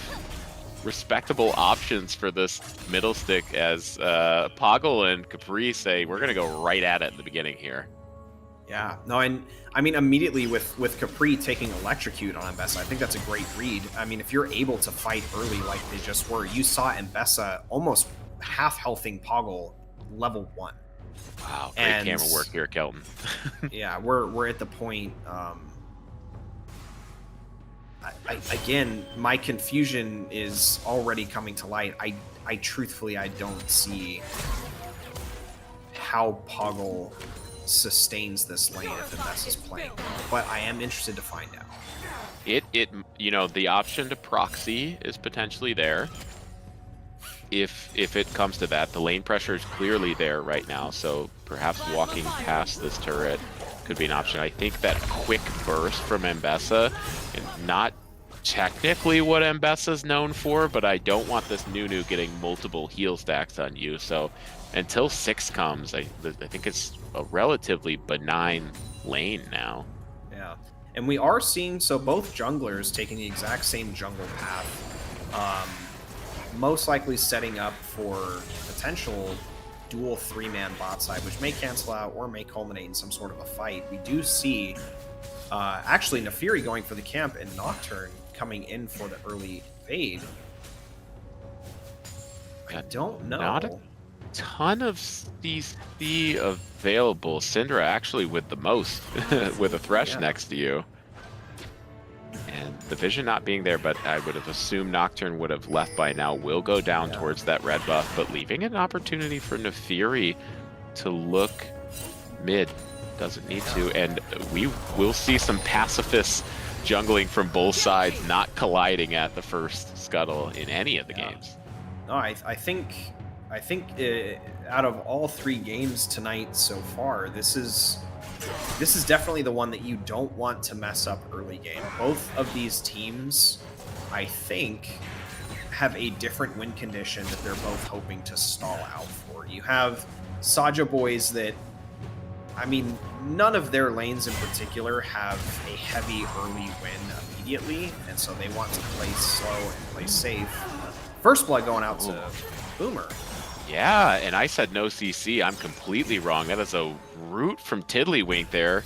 respectable options for this middle stick as Poggle and Capri say, we're going to go right at it in the beginning here. Yeah, no, and I mean, immediately with Capri taking Electrocute on Mbessa, I think that's a great read. I mean, if you're able to fight early like they just were, you saw Mbessa almost half-healthing Poggle level 1. Wow, great camera work here, Kelton. Yeah, we're at the point. Again, my confusion is already coming to light. I truthfully, I don't see how Poggle sustains this lane if Mbessa's playing, but I am interested to find out. The option to proxy is potentially there. If it comes to that, the lane pressure is clearly there right now, so perhaps walking past this turret could be an option. I think that quick burst from Mbessa, and not technically what Mbessa's known for, but I don't want this Nunu getting multiple heal stacks on you, so until 6 comes, I think it's a relatively benign lane now. Yeah, and we are seeing, so both junglers taking the exact same jungle path, most likely setting up for potential dual 3-man bot side, which may cancel out or may culminate in some sort of a fight. We do see actually Nefiri going for the camp and Nocturne coming in for the early fade. I don't know. Not a ton of CC available. Syndra actually with the most, with a Thresh next to you. And the vision not being there, but I would have assumed Nocturne would have left by now, will go down towards that red buff, but leaving an opportunity for Nefiri to look mid. Doesn't need to, and we will see some pacifists jungling from both sides, not colliding at the first scuttle in any of the games. No, I think out of all 3 games tonight so far, this is definitely the one that you don't want to mess up early game. Both of these teams, I think, have a different win condition that they're both hoping to stall out for. You have Saja boys that, I mean, none of their lanes in particular have a heavy early win immediately, and so they want to play slow and play safe. First blood going out to Boomer. Yeah, and I said no CC. I'm completely wrong. That is a root from Tiddlywink there,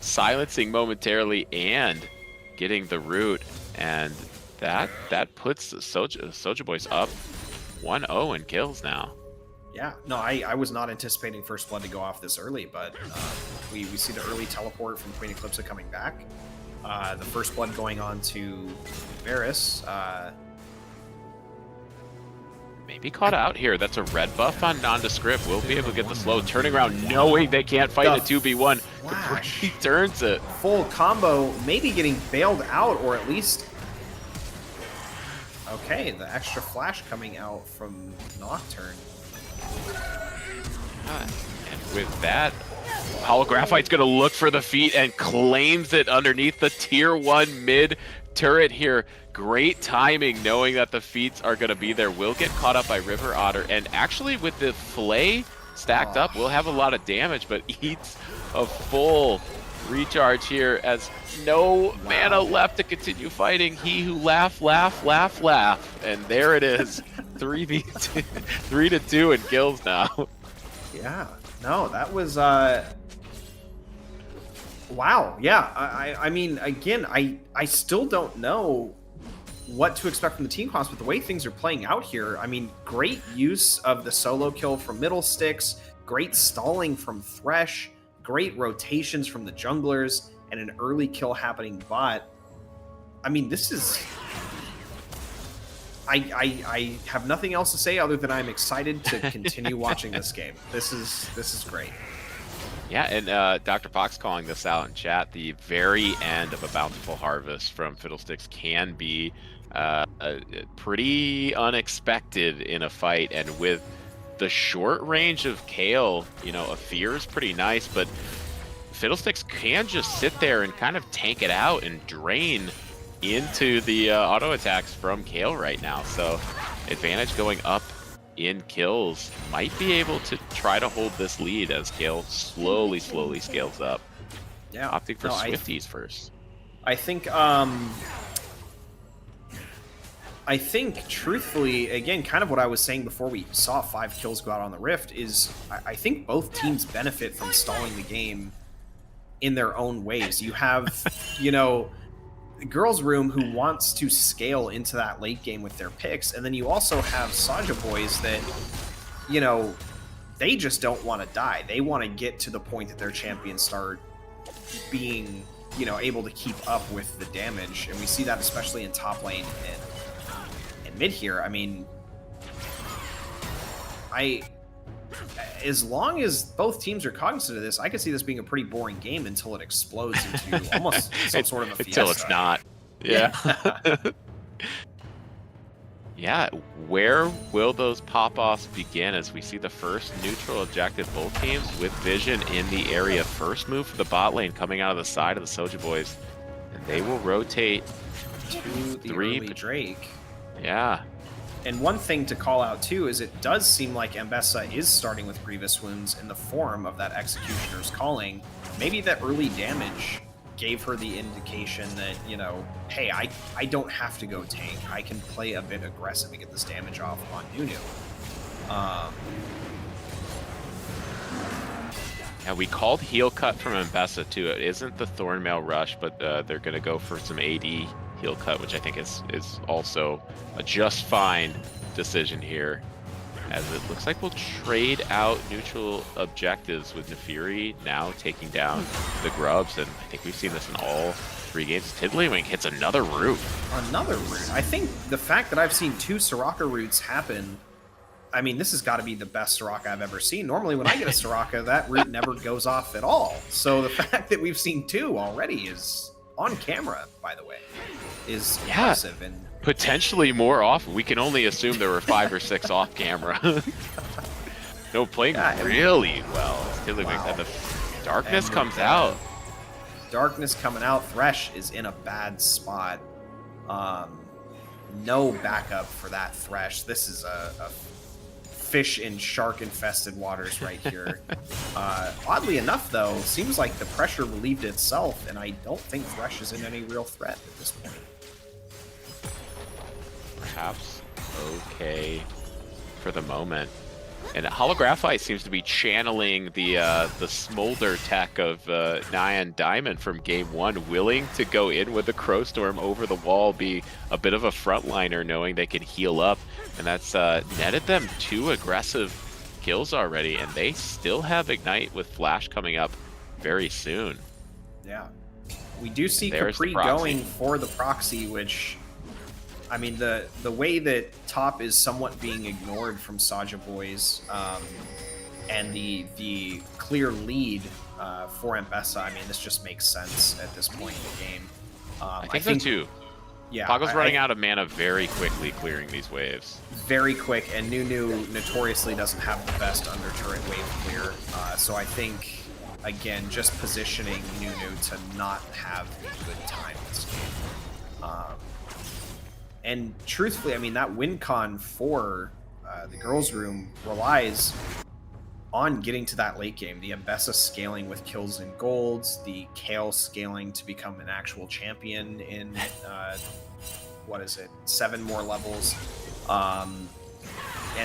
silencing momentarily and getting the root, and that puts the Soja Boys up 1-0 in kills now. Yeah, no, I was not anticipating First Blood to go off this early, but we see the early teleport from Queen Eclipsa coming back. The First Blood going on to Varus. Maybe caught out here. That's a red buff on nondescript. We'll be able to get the slow. Turning around, knowing they can't fight a 2v1. He turns it. Full combo, maybe getting bailed out, or at least... Okay, the extra flash coming out from Nocturne. And with that, Holographite's going to look for the feet and claims it underneath the tier 1 mid turret here. Great timing, knowing that the feats are going to be there. Will get caught up by River Otter, and actually with the Flay stacked up, will have a lot of damage, but eats a full recharge here as no mana left to continue fighting. He who laugh, and there it is. 3-2 in kills now. Yeah, no, that was wow. Yeah, I mean, again, I still don't know what to expect from the team comps, but the way things are playing out here, I mean, great use of the solo kill from Middle Sticks, great stalling from Thresh, great rotations from the junglers, and an early kill happening bot. I mean, this is... I have nothing else to say other than I'm excited to continue watching this game. This is great. Yeah, and Dr. Fox calling this out in chat, the very end of a bountiful harvest from Fiddlesticks can be pretty unexpected in a fight, and with the short range of Kale, you know, a fear is pretty nice, but Fiddlesticks can just sit there and kind of tank it out and drain into the auto attacks from Kale right now. So advantage going up in kills, might be able to try to hold this lead as Kale slowly scales up. Yeah, opting for Swifties first. I think truthfully, again, kind of what I was saying before we saw 5 kills go out on the Rift is I think both teams benefit from stalling the game in their own ways. You have, you know, Girls Room who wants to scale into that late game with their picks, and then you also have Saja Boys that, you know, they just don't want to die. They want to get to the point that their champions start being, you know, able to keep up with the damage, and we see that especially in top lane and mid here. I mean, as long as both teams are cognizant of this, I could see this being a pretty boring game until it explodes into almost some sort of a fiesta. Until it's not. Yeah. Yeah, where will those pop-offs begin as we see the first neutral objective, both teams with Vision in the area. First move for the bot lane coming out of the side of the Soja Boys, and they will rotate to the early Drake. Yeah. And one thing to call out, too, is it does seem like Mbessa is starting with Grievous Wounds in the form of that Executioner's Calling. Maybe that early damage gave her the indication that, you know, hey, I don't have to go tank. I can play a bit aggressive and get this damage off on Nunu. Yeah, we called heal cut from Mbessa, too. It isn't the Thornmail Rush, but they're going to go for some AD heal cut, which I think is also a just fine decision here, as it looks like we'll trade out neutral objectives with Nefiri now taking down the Grubs, and I think we've seen this in all 3 games. Tiddlywink hits another root. Another root. I think the fact that I've seen 2 Soraka roots happen, I mean, this has got to be the best Soraka I've ever seen. Normally when I get a Soraka, that root never goes off at all. So the fact that we've seen 2 already is on camera, by the way, is impressive. And potentially more off. We can only assume there were 5 or 6 off camera. No, playing really well. Wow. And the darkness comes out. Darkness coming out. Thresh is in a bad spot. No backup for that Thresh. This is a fish in shark-infested waters right here. Oddly enough, though, seems like the pressure relieved itself, and I don't think Thresh is in any real threat at this point. Perhaps okay for the moment. And Holographite seems to be channeling the smolder tech of Nyan Diamond from game 1, willing to go in with the Crow Storm over the wall, be a bit of a frontliner, knowing they can heal up. And that's netted them 2 aggressive kills already, and they still have Ignite with Flash coming up very soon. Yeah. We do see Capri going for the proxy, which, I mean, the way that top is somewhat being ignored from Saja Boys, and the clear lead for Mbessa, I mean, this just makes sense at this point in the game. I think so too. Yeah, Poggle's running out of mana very quickly, clearing these waves. Very quick, and Nunu notoriously doesn't have the best under turret wave clear, so I think, again, just positioning Nunu to not have a good time this game. And truthfully, I mean, that win con for the Girls Room relies on getting to that late game. The Mbessa scaling with kills and golds, the Kale scaling to become an actual champion in, 7 more levels, and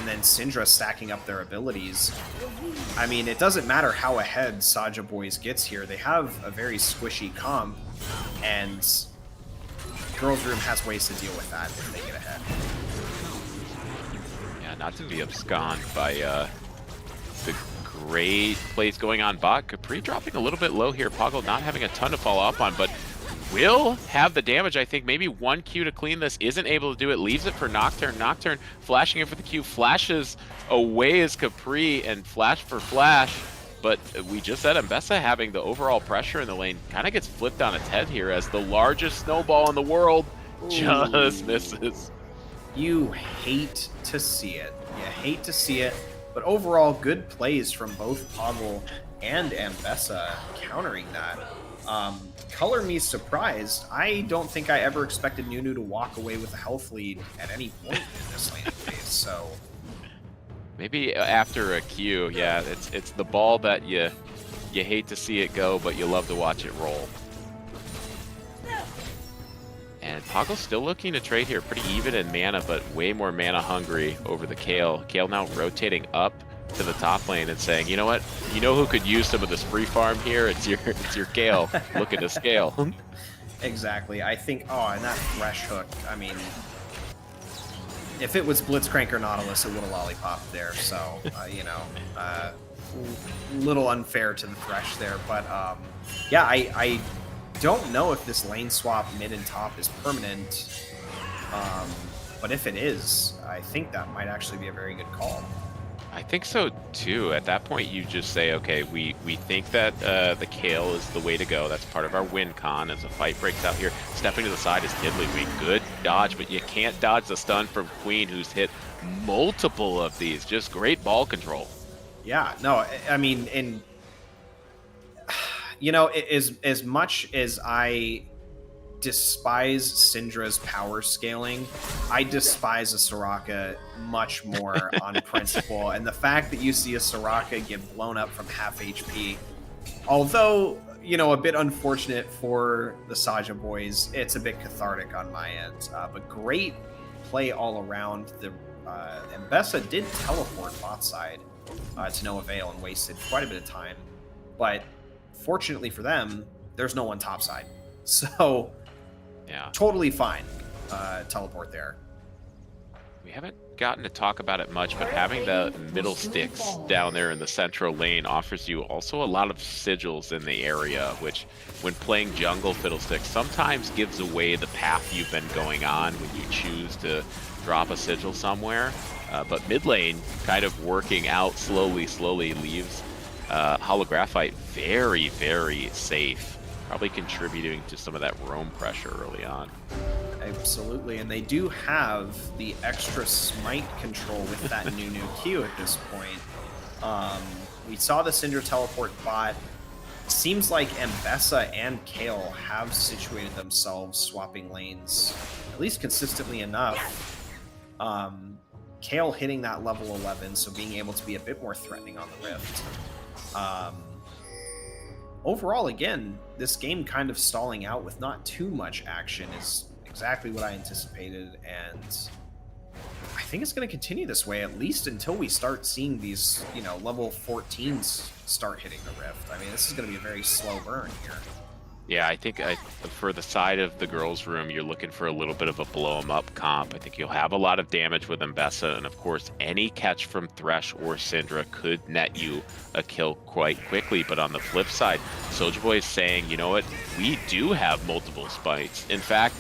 then Syndra stacking up their abilities. I mean, it doesn't matter how ahead Saja Boys gets here. They have a very squishy comp, and Girls Room has ways to deal with that if they get ahead. Yeah, not to be absconded by the Great plays going on bot. Capri dropping a little bit low here. Poggle not having a ton to follow up on, but will have the damage. I think maybe 1 Q to clean this. Isn't able to do it. Leaves it for Nocturne. Nocturne flashing in for the Q. Flashes away as Capri and flash for flash. But we just said Mbessa having the overall pressure in the lane kind of gets flipped on its head here as the largest snowball in the world just misses. You hate to see it. You hate to see it. But overall, good plays from both Poggle and Mbessa countering that. Color me surprised. I don't think I ever expected Nunu to walk away with a health lead at any point in this laning phase. So maybe after a Q, yeah, it's the ball that you hate to see it go, but you love to watch it roll. And Poggle's still looking to trade here, pretty even in mana, but way more mana hungry over the Kale. Kale now rotating up to the top lane and saying, you know what? You know who could use some of this free farm here? It's your Kale looking to scale. Exactly. I think, and that Thresh hook, I mean, if it was Blitzcrank or Nautilus, it would have lollipopped there. So, little unfair to the Thresh there. But, yeah, I don't know if this lane swap mid and top is permanent. But if it is, I think that might actually be a very good call. I think so too. At that point, you just say, okay, we think that the Kale is the way to go. That's part of our win con as a fight breaks out here. Stepping to the side is Tiddlywink. Good dodge, but you can't dodge the stun from Queen, who's hit multiple of these. Just great ball control. Yeah, no, I mean, and as much as I despise Syndra's power scaling, I despise a Soraka much more on principle. And the fact that you see a Soraka get blown up from half HP, although, a bit unfortunate for the Saja boys, it's a bit cathartic on my end. But great play all around. The Mbessa did teleport bot side to no avail and wasted quite a bit of time. But fortunately for them, there's no one topside. So, yeah, totally fine. Teleport there. We haven't gotten to talk about it much, but having the middle sticks down there in the central lane offers you also a lot of sigils in the area, which, when playing jungle Fiddlesticks, sometimes gives away the path you've been going on when you choose to drop a sigil somewhere. But mid lane, kind of working out slowly leaves Holographite very, very safe. Probably contributing to some of that roam pressure early on. Absolutely, and they do have the extra smite control with that new Q at this point. We saw the Syndra teleport bot. Seems like Mbessa and Kale have situated themselves swapping lanes, at least consistently enough. Kale hitting that level 11, so being able to be a bit more threatening on the Rift. Overall, again, this game kind of stalling out with not too much action is exactly what I anticipated, and I think it's going to continue this way, at least until we start seeing these, level 14s start hitting the Rift. I mean, this is going to be a very slow burn here. Yeah, I think for the side of the girls' room, you're looking for a little bit of a blow-em-up comp. I think you'll have a lot of damage with Mbessa, and of course, any catch from Thresh or Syndra could net you a kill quite quickly. But on the flip side, Soulja Boy is saying, you know what, we do have multiple spites. In fact,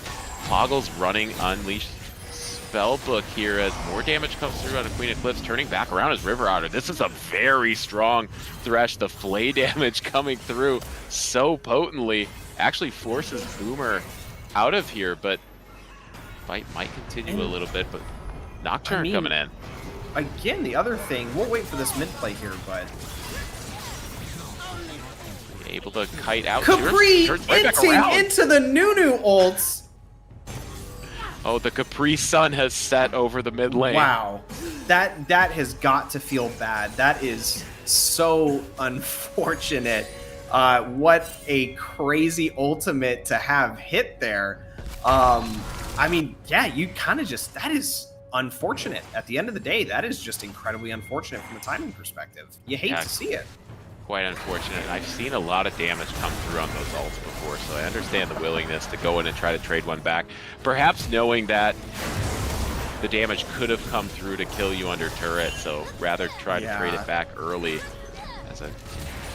Poggle's running Unleashed Spellbook here as more damage comes through on a Queen Eclipse, turning back around as River Otter. This is a very strong Thresh. The flay damage coming through so potently actually forces Boomer out of here, but fight might continue a little bit, but Nocturne coming in. Again, the other thing, we'll wait for this mid play here, but able to kite out. Capri into the Nunu ults. Oh, the Capri Sun has set over the mid lane. Wow. That has got to feel bad. That is so unfortunate. What a crazy ultimate to have hit there. I mean, yeah, you kind of just, that is unfortunate. At the end of the day, that is just incredibly unfortunate from a timing perspective. You hate to see it. Quite unfortunate. I've seen a lot of damage come through on those ults before, so I understand the willingness to go in and try to trade one back. Perhaps knowing that the damage could have come through to kill you under turret, so rather try to trade it back early. As a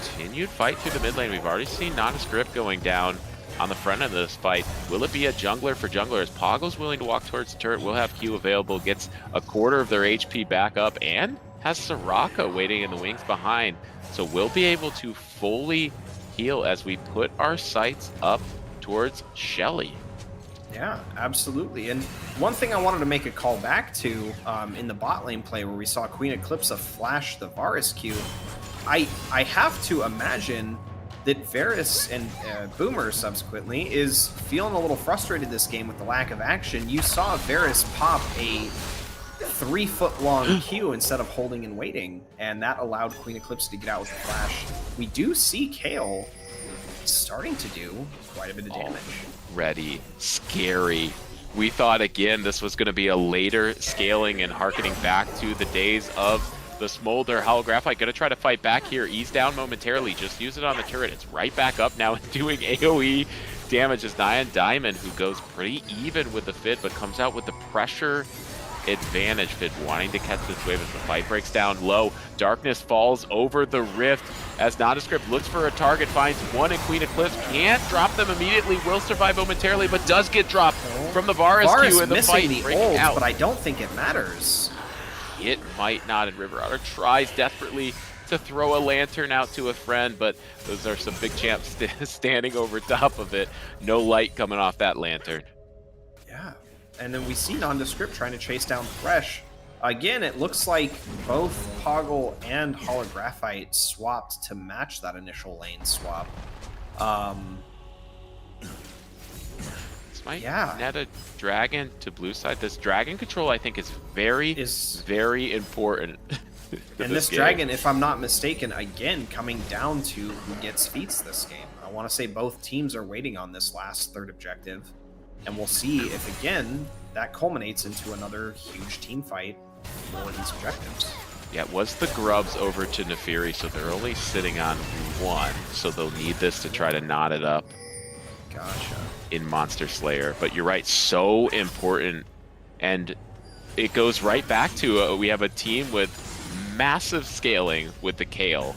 continued fight through the mid lane, we've already seen Nondescript going down on the front end of this fight. Will it be a jungler for junglers? Poggle's willing to walk towards the turret, will have Q available, gets a quarter of their HP back up, and has Soraka waiting in the wings behind. So we'll be able to fully heal as we put our sights up towards Shelly. Yeah, absolutely. And one thing I wanted to make a call back to in the bot lane play where we saw Queen Eclipsa flash the Varus Q, I have to imagine that Varus and Boomer subsequently is feeling a little frustrated this game with the lack of action. You saw Varus pop a 3-foot-long Q instead of holding and waiting, and that allowed Queen Eclipse to get out with the flash. We do see Kayle starting to do quite a bit of damage. Already scary. We thought again this was going to be a later scaling and harkening back to the days of the Smolder. Holographite going to try to fight back here. Ease down momentarily. Just use it on the turret. It's right back up now and doing AoE damage as Nyan Diamond, who goes pretty even with the Fid, but comes out with the pressure advantage. Fid wanting to catch this wave as the fight breaks down low. Darkness falls over the rift as Nondescript looks for a target, finds one, and Queen Eclipse can't drop them immediately, will survive momentarily, but does get dropped from the Varus Q in the fight. The ult, but I don't think it matters. It might not, and River Otter tries desperately to throw a lantern out to a friend, but those are some big champs standing over top of it. No light coming off that lantern. Yeah, and then we see Nondescript trying to chase down Thresh. Again, it looks like both Poggle and Holographite swapped to match that initial lane swap. This might net a dragon to blue side. This dragon control, I think, is very important. And this dragon, if I'm not mistaken, again, coming down to who gets feats this game. I want to say both teams are waiting on this last third objective. And we'll see if, again, that culminates into another huge team fight for these objectives. Yeah, it was the Grubs over to Nefiri, so they're only sitting on one. So they'll need this to try to knot it up. Gotcha. In Monster Slayer. But you're right, so important. And it goes right back to we have a team with massive scaling with the Kayle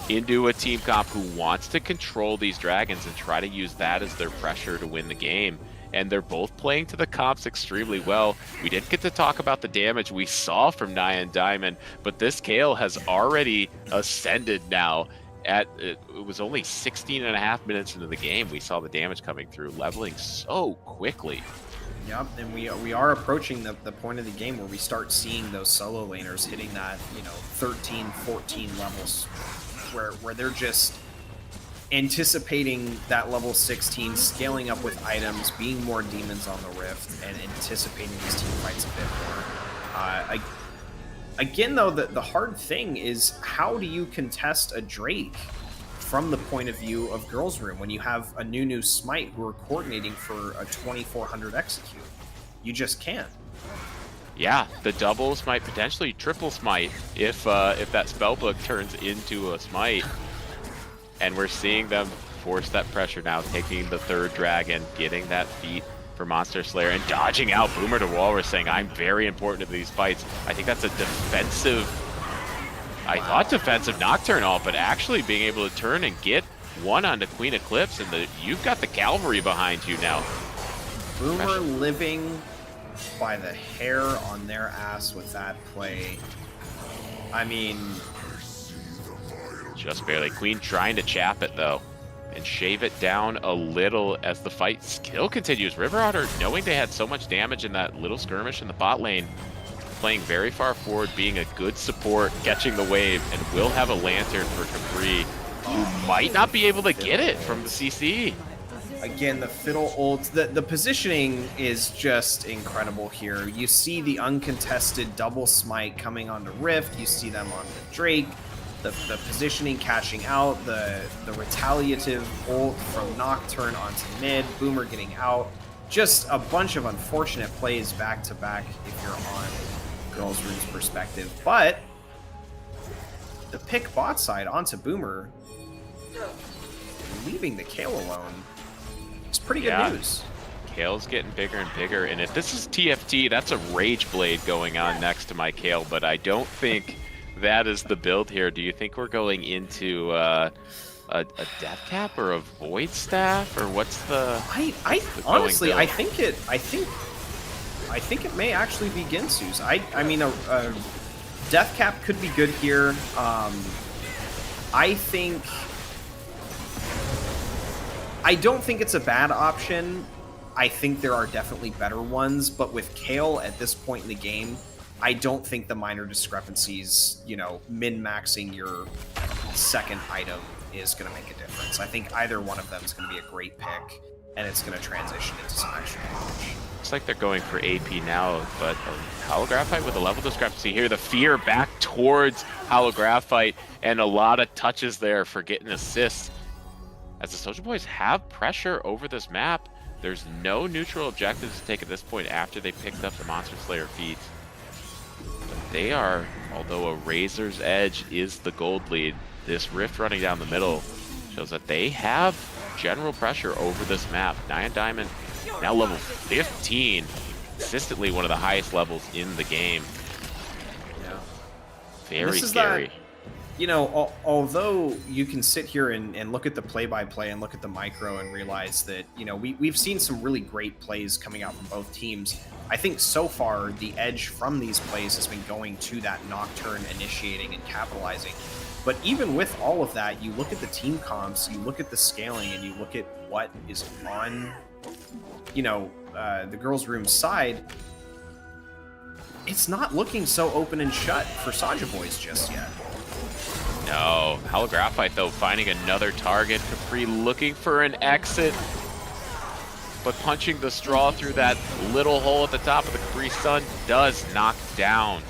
into a team comp who wants to control these dragons and try to use that as their pressure to win the game. And they're both playing to the comps extremely well. We didn't get to talk about the damage we saw from Nyan Diamond, but this Kayle has already ascended now. It was only 16 and a half minutes into the game we saw the damage coming through, leveling so quickly. Yep, and we are approaching the point of the game where we start seeing those solo laners hitting that, 13, 14 levels, where they're just anticipating that level 16, scaling up with items, being more demons on the rift, and anticipating these team fights a bit more. Again, though, the hard thing is, how do you contest a Drake from the point of view of Girls Room when you have a new Smite who are coordinating for a 2400 execute? You just can't. Yeah, the double Smite, potentially triple Smite, if that spellbook turns into a Smite. And we're seeing them force that pressure now, taking the third dragon, getting that feat for Monster Slayer, and dodging out Boomer to Walrus, saying, I'm very important to these fights. I think that's a defensive, I thought defensive Nocturne ult, but actually being able to turn and get one onto Queen Eclipse, and you've got the cavalry behind you now. Boomer living by the hair on their ass with that play. I mean, just barely. Queen trying to chap it, though, and shave it down a little as the fight still continues. River Otter, knowing they had so much damage in that little skirmish in the bot lane, playing very far forward, being a good support, catching the wave, and will have a lantern for Capri, who might not be able to get it from the CC. Again, the Fiddle ult, the positioning is just incredible here. You see the uncontested double smite coming onto Rift, you see them on the Drake, the positioning catching out, the retaliative ult from Nocturne onto mid, Boomer getting out. Just a bunch of unfortunate plays back to back if you're on Girls Room's perspective. But the pick bot side onto Boomer, leaving the Kayle alone, it's pretty good news. Kayle's getting bigger and bigger, and if this is TFT, that's a Rage Blade going on next to my Kayle, but I don't think that is the build here. Do you think we're going into a death cap or a void staff, or what's the? I the honestly, going I build? think it may actually be Ginsu's. I mean, a death cap could be good here. I don't think it's a bad option. I think there are definitely better ones, but with Kale at this point in the game, I don't think the minor discrepancies, min-maxing your second item is going to make a difference. I think either one of them is going to be a great pick, and it's going to transition into some extra damage. Looks like they're going for AP now, but Holographite with a level discrepancy here. The fear back towards Holographite, and a lot of touches there for getting assists. As the Soldier Boys have pressure over this map, there's no neutral objectives to take at this point after they picked up the Monster Slayer feat. But they are, although a razor's edge is the gold lead, this rift running down the middle shows that they have general pressure over this map. Nyan Diamond now level 15, consistently one of the highest levels in the game. Yeah. Very scary. Although you can sit here and look at the play-by-play and look at the micro and realize that, we've seen some really great plays coming out from both teams. I think so far the edge from these plays has been going to that Nocturne initiating and capitalizing. But even with all of that, you look at the team comps, you look at the scaling, and you look at what is on, the girls' room side. It's not looking so open and shut for Saja Boys just yet. No, Holographite though finding another target. Capri looking for an exit, but punching the straw through that little hole at the top of the Capri Sun does knock down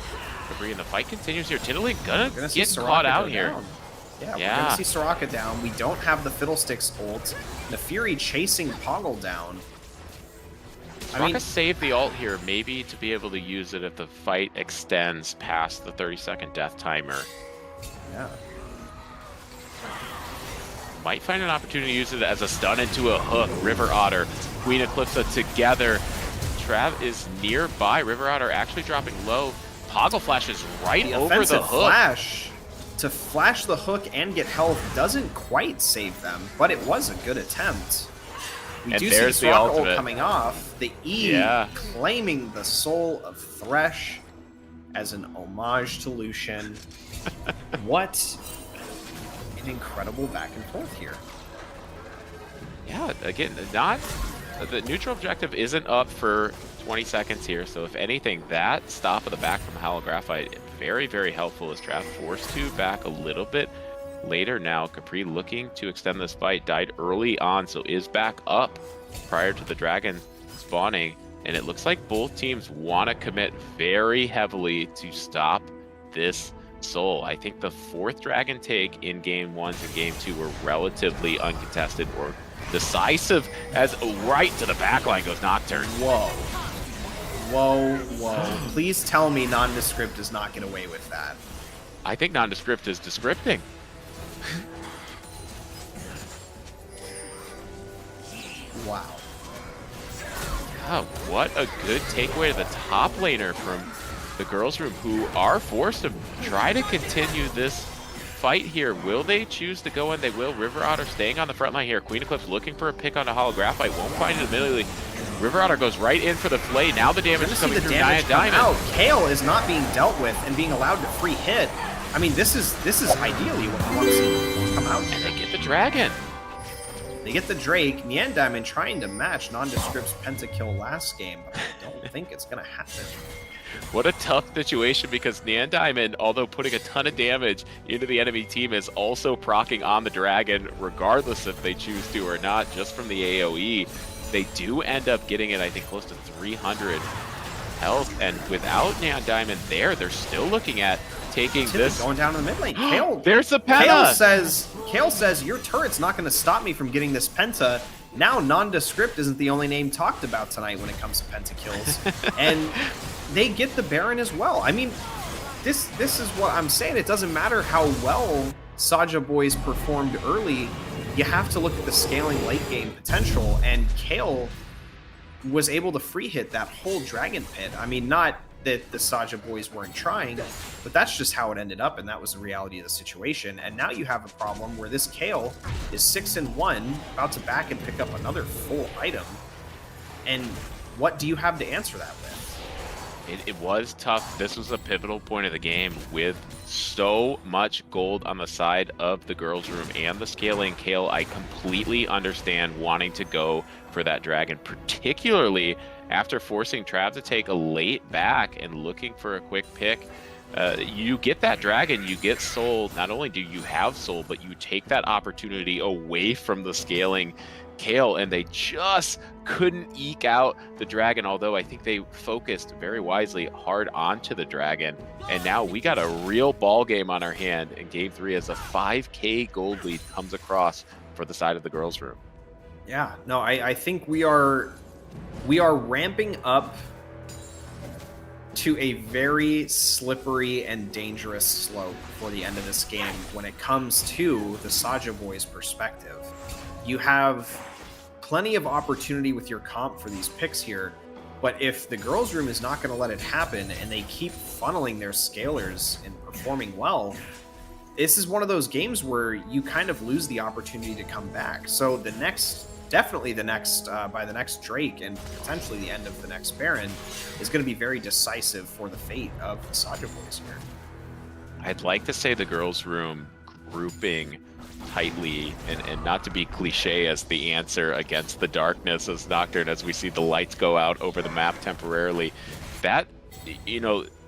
Capri, and the fight continues here. Tiddling gonna get caught out here. Down. Yeah, we're gonna see Soraka down. We don't have the Fiddlesticks ult. Nefiri chasing Poggle down. Soraka saved the ult here, maybe to be able to use it if the fight extends past the 30-second death timer. Yeah. Might find an opportunity to use it as a stun into a hook. River Otter, Queen Eclipsa together. Trav is nearby. River Otter actually dropping low. Poggle flashes right over the hook. Flash to flash the hook and get health doesn't quite save them, but it was a good attempt. We do see the ult coming off. The E claiming the soul of Thresh as an homage to Lucian. What an incredible back and forth here. Yeah, again, the neutral objective isn't up for 20 seconds here, so if anything, that stop of the back from Holographite, very, very helpful as Trav forced to back a little bit later now. Capri looking to extend this fight, died early on, so is back up prior to the dragon spawning, and it looks like both teams want to commit very heavily to stop this soul. I think the fourth dragon take in game 1 to game 2 were relatively uncontested or decisive, as right to the backline goes Nocturne. Whoa. Please tell me Nondescript does not get away with that. I think Nondescript is descripting. Wow. Oh, what a good takeaway to the top laner from the girls' room, who are forced to try to continue this fight here. Will they choose to go in? They will. River Otter staying on the front line here. Queen Eclipse looking for a pick on a Holographite. Won't find it immediately. River Otter goes right in for the flay. Now the damage is coming through Nyan Diamond. Kale is not being dealt with and being allowed to free hit. I mean, this is ideally what we want to see come out. And they get the dragon. They get the Drake. Nyan Diamond trying to match Nondescript's pentakill last game, but I don't think it's going to happen. What a tough situation, because Nyan Diamond, although putting a ton of damage into the enemy team, is also proccing on the dragon, regardless if they choose to or not, just from the AoE. They do end up getting it, I think, close to 300 health, and without Nyan Diamond there, they're still looking at taking this. Going down to the mid lane. Kale, there's the penta! Kale says, your turret's not going to stop me from getting this penta. Now Nondescript isn't the only name talked about tonight when it comes to pentakills. And they get the Baron as well. I mean, this is what I'm saying. It doesn't matter how well Saja Boys performed early. You have to look at the scaling late game potential, and Kale was able to free hit that whole dragon pit. I mean, not that the Saja boys weren't trying, but that's just how it ended up, and that was the reality of the situation. And now you have a problem where this Kale is 6-1, about to back and pick up another full item. And what do you have to answer that with? It was tough. This was a pivotal point of the game with so much gold on the side of the girls' room and the scaling. Kale, I completely understand wanting to go for that dragon, particularly after forcing Trav to take a late back and looking for a quick pick. You get that dragon, you get soul. Not only do you have soul, but you take that opportunity away from the scaling Kale, and they just couldn't eke out the dragon, although I think they focused very wisely hard onto the dragon. And now we got a real ball game on our hand in game 3 as a 5k gold lead comes across for the side of the girls' room. Yeah, no, I think we are ramping up to a very slippery and dangerous slope for the end of this game when it comes to the Saja boys' perspective. You have plenty of opportunity with your comp for these picks here, but if the girls' room is not going to let it happen and they keep funneling their scalers and performing well, this is one of those games where you kind of lose the opportunity to come back. So definitely the next Drake and potentially the end of the next Baron is going to be very decisive for the fate of the Saja boys here. I'd like to say the girls' room grouping tightly and not to be cliche as the answer against the darkness as Nocturne, as we see the lights go out over the map temporarily. That,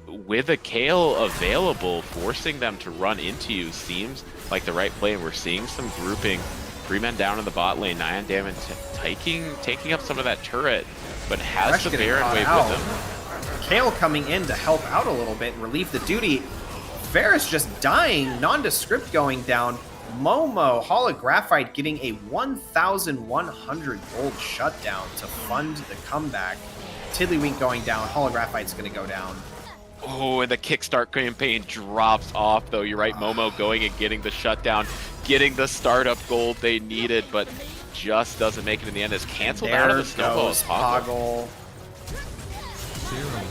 with a Kale available, forcing them to run into you seems like the right play, and we're seeing some grouping. 3 men down in the bot lane, Nyan Damon taking up some of that turret, but has the Baron wave with him. Kale coming in to help out a little bit and relieve the duty. Varus just dying, nondescript going down. Momo, Holographite getting a 1,100 gold shutdown to fund the comeback. Tiddlywink going down, Holographite's going to go down. Oh, and the kickstart campaign drops off, though. You're right, Momo going and getting the shutdown, getting the startup gold they needed, but just doesn't make it in the end. It's canceled out of the snowball. Poggle.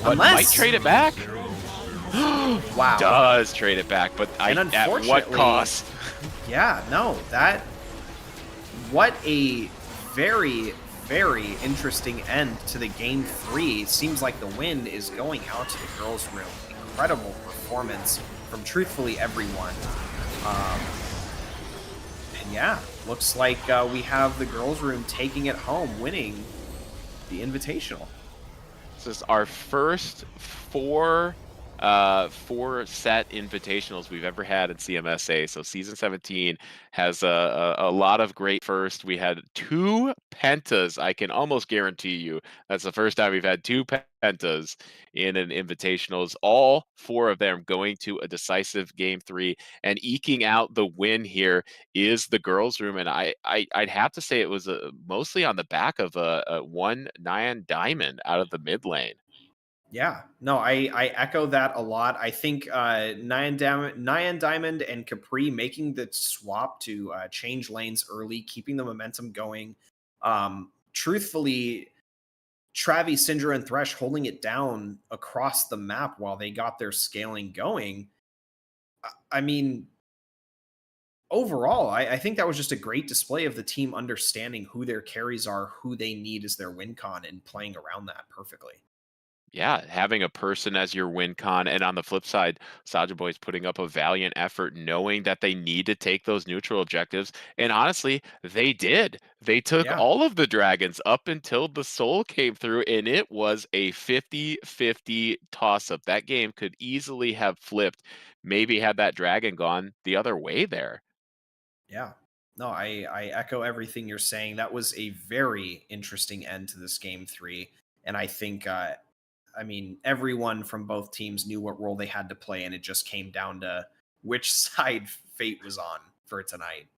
But might trade it back. Wow. Does trade it back, but at what cost? Yeah, no, what a very, very interesting end to the game 3. Seems like the win is going out to the girls' room. Incredible performance from truthfully everyone. And yeah, looks like we have the girls' room taking it home, winning the Invitational. This is our first four set invitationals we've ever had in CMSA. So season 17 has a lot of great first. We had 2 pentas. I can almost guarantee you that's the first time we've had 2 pentas in an invitationals. All 4 of them going to a decisive game 3 and eking out the win here is the girls' room. And I'd have to say it was mostly on the back of a 1 Nyan Diamond out of the mid lane. Yeah, no, I echo that a lot. I think Nyan Diamond and Capri making the swap to change lanes early, keeping the momentum going. Truthfully, Travi, Syndra, and Thresh holding it down across the map while they got their scaling going. I mean, overall, I think that was just a great display of the team understanding who their carries are, who they need as their win con, and playing around that perfectly. Yeah, having a person as your win con, and on the flip side, Saja Boys putting up a valiant effort, knowing that they need to take those neutral objectives. And honestly, they did. They took all of the dragons up until the soul came through, and it was a 50-50 toss-up. That game could easily have flipped, maybe had that dragon gone the other way there. Yeah. No, I echo everything you're saying. That was a very interesting end to this game 3. And I think everyone from both teams knew what role they had to play, and it just came down to which side fate was on for tonight.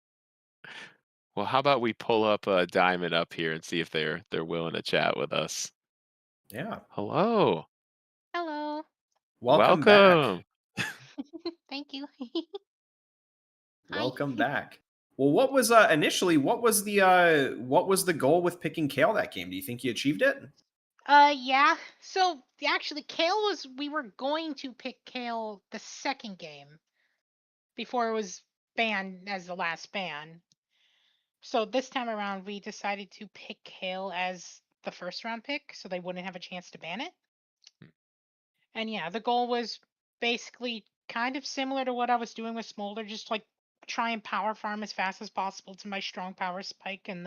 Well, how about we pull up Diamond up here and see if they're willing to chat with us. Yeah. Hello. Hello. Welcome back. Thank you. Welcome back. Well, what was initially what was the goal with picking Kale that game? Do you think you achieved it? Yeah. So actually, we were going to pick Kale the second game before it was banned as the last ban. So this time around, we decided to pick Kale as the first round pick, so they wouldn't have a chance to ban it. And yeah, the goal was basically kind of similar to what I was doing with Smolder, just like try and power farm as fast as possible to my strong power spike, and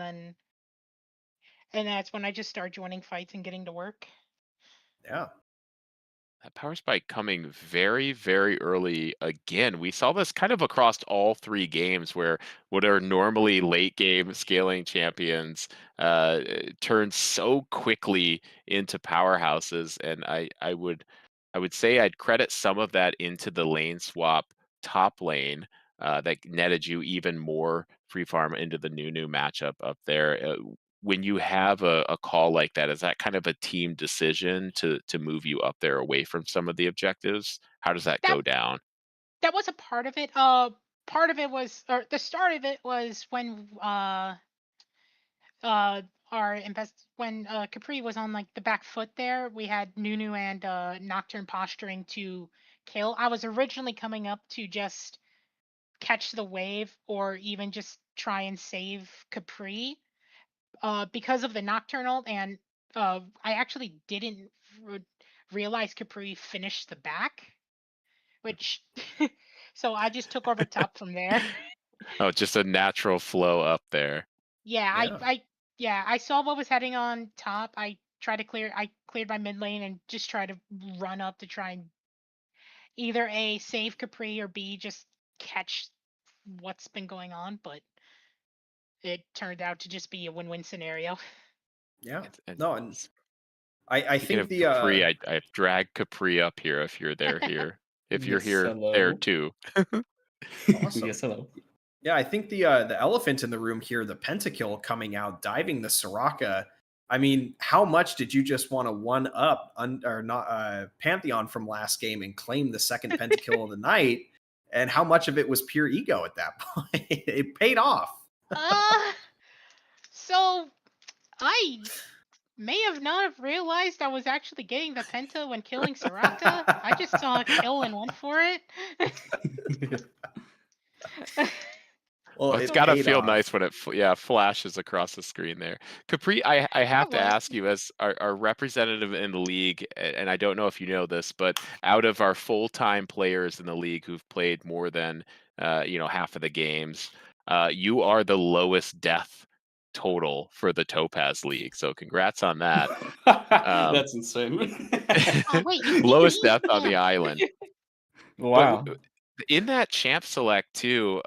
that's when I just start joining fights and getting to work. Yeah. That power spike coming very, very early again. We saw this kind of across all three games where what are normally late game scaling champions turn so quickly into powerhouses. And I would say I'd credit some of that into the lane swap top lane that netted you even more free farm into the new matchup up there. When you have a call like that, is that kind of a team decision to move you up there away from some of the objectives? How does that That go down? that was a part of it. Part of it was, or the start of it was when uh when Capri was on like the back foot there. We had Nunu and Nocturne posturing to kill. I was originally coming up to just catch the wave or even just try and save Capri because of the Nocturnal, and I actually didn't re- realize Capri finished the back, which so I just took over top from there. Oh, just a natural flow up there. Yeah, Yeah. I saw what was heading on top. I cleared my mid lane and just tried to run up to try and either A, save Capri, or B, just catch what's been going on, but it turned out to just be a win-win scenario. Yeah. And No, and I speaking think of the Capri, I drag Capri up here if you're there here. If you're Yes, here there hello. too. awesome. Yes, hello. Yeah, I think the elephant in the room here, the pentakill coming out, diving the Soraka. I mean, how much did you just want to one up or not Pantheon from last game and claim the second pentakill of the night? And how much of it was pure ego at that point? It paid off. uh, so I may have not have realized I was actually getting the penta when killing Soraka. I just saw a kill and went for it. Well, Well, it's it So gotta paid feel off. nice when it flashes across the screen there. Capri, I have that to was ask you as our representative in the league, and I don't know if you know this, but out of our full-time players in the league who've played more than half of the games, you are the lowest death total for the Topaz League. So congrats on that. Um, That's insane. oh wait, you lowest beat death on the him. island. But Wow. in that champ select too,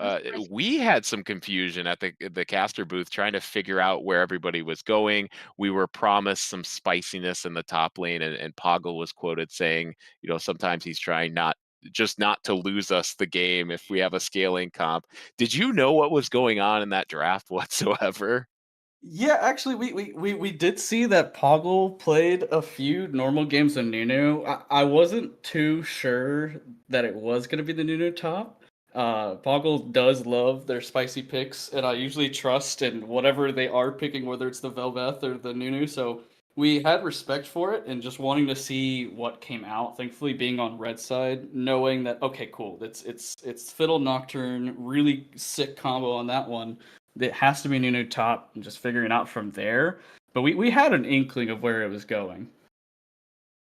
we had some confusion at the caster booth trying to figure out where everybody was going. We were promised some spiciness in the top lane, and Poggle was quoted saying, sometimes he's trying not to lose us the game if we have a scaling comp. Did you know what was going on in that draft whatsoever? Yeah, actually, we did see that Poggle played a few normal games of Nunu. I wasn't too sure that it was going to be the Nunu top. Poggle does love their spicy picks, and I usually trust in whatever they are picking, whether it's the Velveth or the Nunu. So we had respect for it and just wanting to see what came out. Thankfully, being on red side, knowing that okay, cool, it's Fiddle Nocturne, really sick combo on that one. It has to be Nunu top and just figuring out from there. But we had an inkling of where it was going.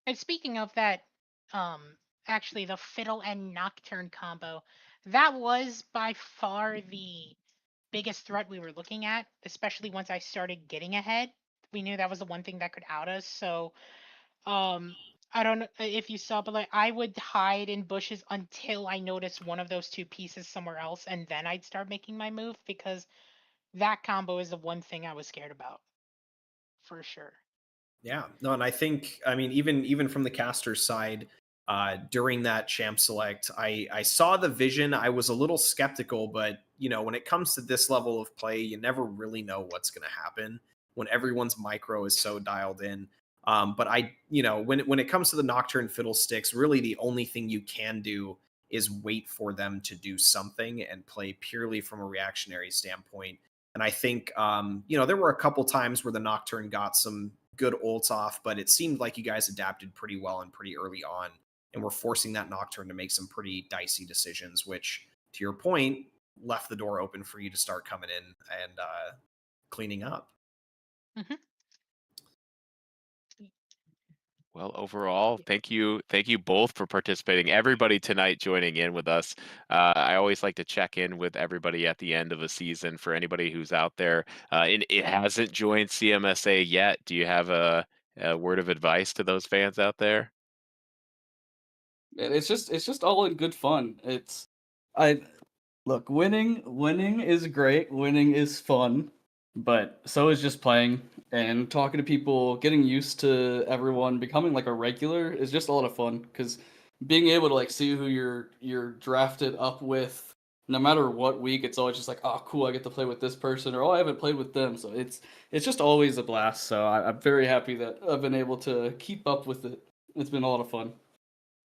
And speaking of that, actually the fiddle and nocturne combo, that was by far the biggest threat we were looking at, especially once I started getting ahead. We knew that was the one thing that could out us. So, um, I don't know if you saw, but like I would hide in bushes until I noticed one of those two pieces somewhere else, and then I'd start making my move because that combo is the one thing I was scared about for sure. Yeah, no, and I think I mean even from the caster's side, during that champ select, I saw the vision. I was a little skeptical, but when it comes to this level of play, you never really know what's going to happen when everyone's micro is so dialed in. But when it comes to the Nocturne Fiddlesticks, really the only thing you can do is wait for them to do something and play purely from a reactionary standpoint. And I think there were a couple times where the Nocturne got some good ults off, but it seemed like you guys adapted pretty well and pretty early on, and were forcing that Nocturne to make some pretty dicey decisions, which, to your point, left the door open for you to start coming in and cleaning up. Mhm. Well, overall, thank you both for participating. Everybody tonight joining in with us. I always like to check in with everybody at the end of a season for anybody who's out there and it hasn't joined CMSA yet. Do you have a word of advice to those fans out there? It's just all in good fun. I Look, winning is great. Winning is fun, but so is just playing and talking to people, getting used to everyone, becoming like a regular is just a lot of fun because being able to like see who you're drafted up with, no matter what week, it's always just like, oh, cool, I get to play with this person, or oh, I haven't played with them, so it's just always a blast. So I'm very happy that I've been able to keep up with it. It's been a lot of fun.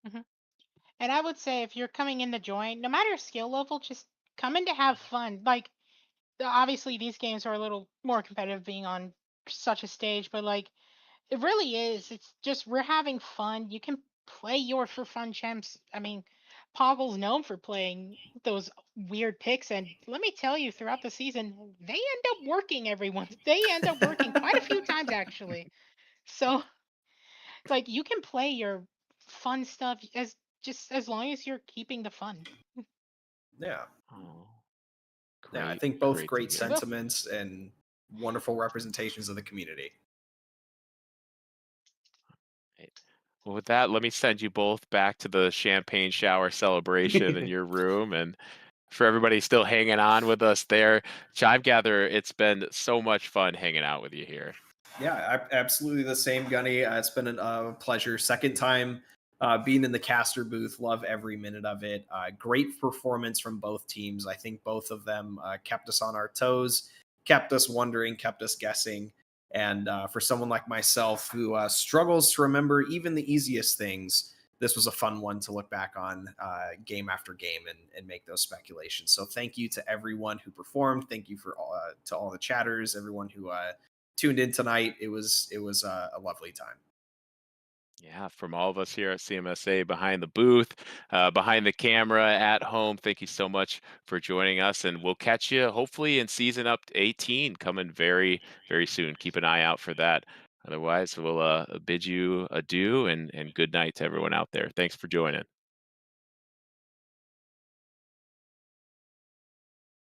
Mhm. And I would say if you're coming in to join, no matter your skill level, just come in to have fun. Like obviously these games are a little more competitive being on such a stage, but like it really is. It's just we're having fun. You can play your for fun champs. I mean, Poggle's known for playing those weird picks, and let me tell you, throughout the season, they end up working. Everyone, they end up working quite a few times actually. So, like, you can play your fun stuff as just as long as you're keeping the fun. Yeah. Oh, Yeah, I great, think both great to great hear. Well, sentiments and wonderful representations of the community. Right. Well, with that, let me send you both back to the champagne shower celebration in your room. And for everybody still hanging on with us there, Chive Gather, it's been so much fun hanging out with you here. Yeah, absolutely the same, Gunny. It's been a pleasure. Second time being in the caster booth. Love every minute of it. Great performance from both teams. I think both of them kept us on our toes, kept us wondering, kept us guessing. And for someone like myself who struggles to remember even the easiest things, this was a fun one to look back on game after game and make those speculations. So thank you to everyone who performed. Thank you for to all the chatters, everyone who tuned in tonight. It was a lovely time. Yeah, from all of us here at CMSA, behind the booth, behind the camera, at home, thank you so much for joining us. And we'll catch you hopefully in season up to 18 coming very, very soon. Keep an eye out for that. Otherwise, we'll bid you adieu and good night to everyone out there. Thanks for joining.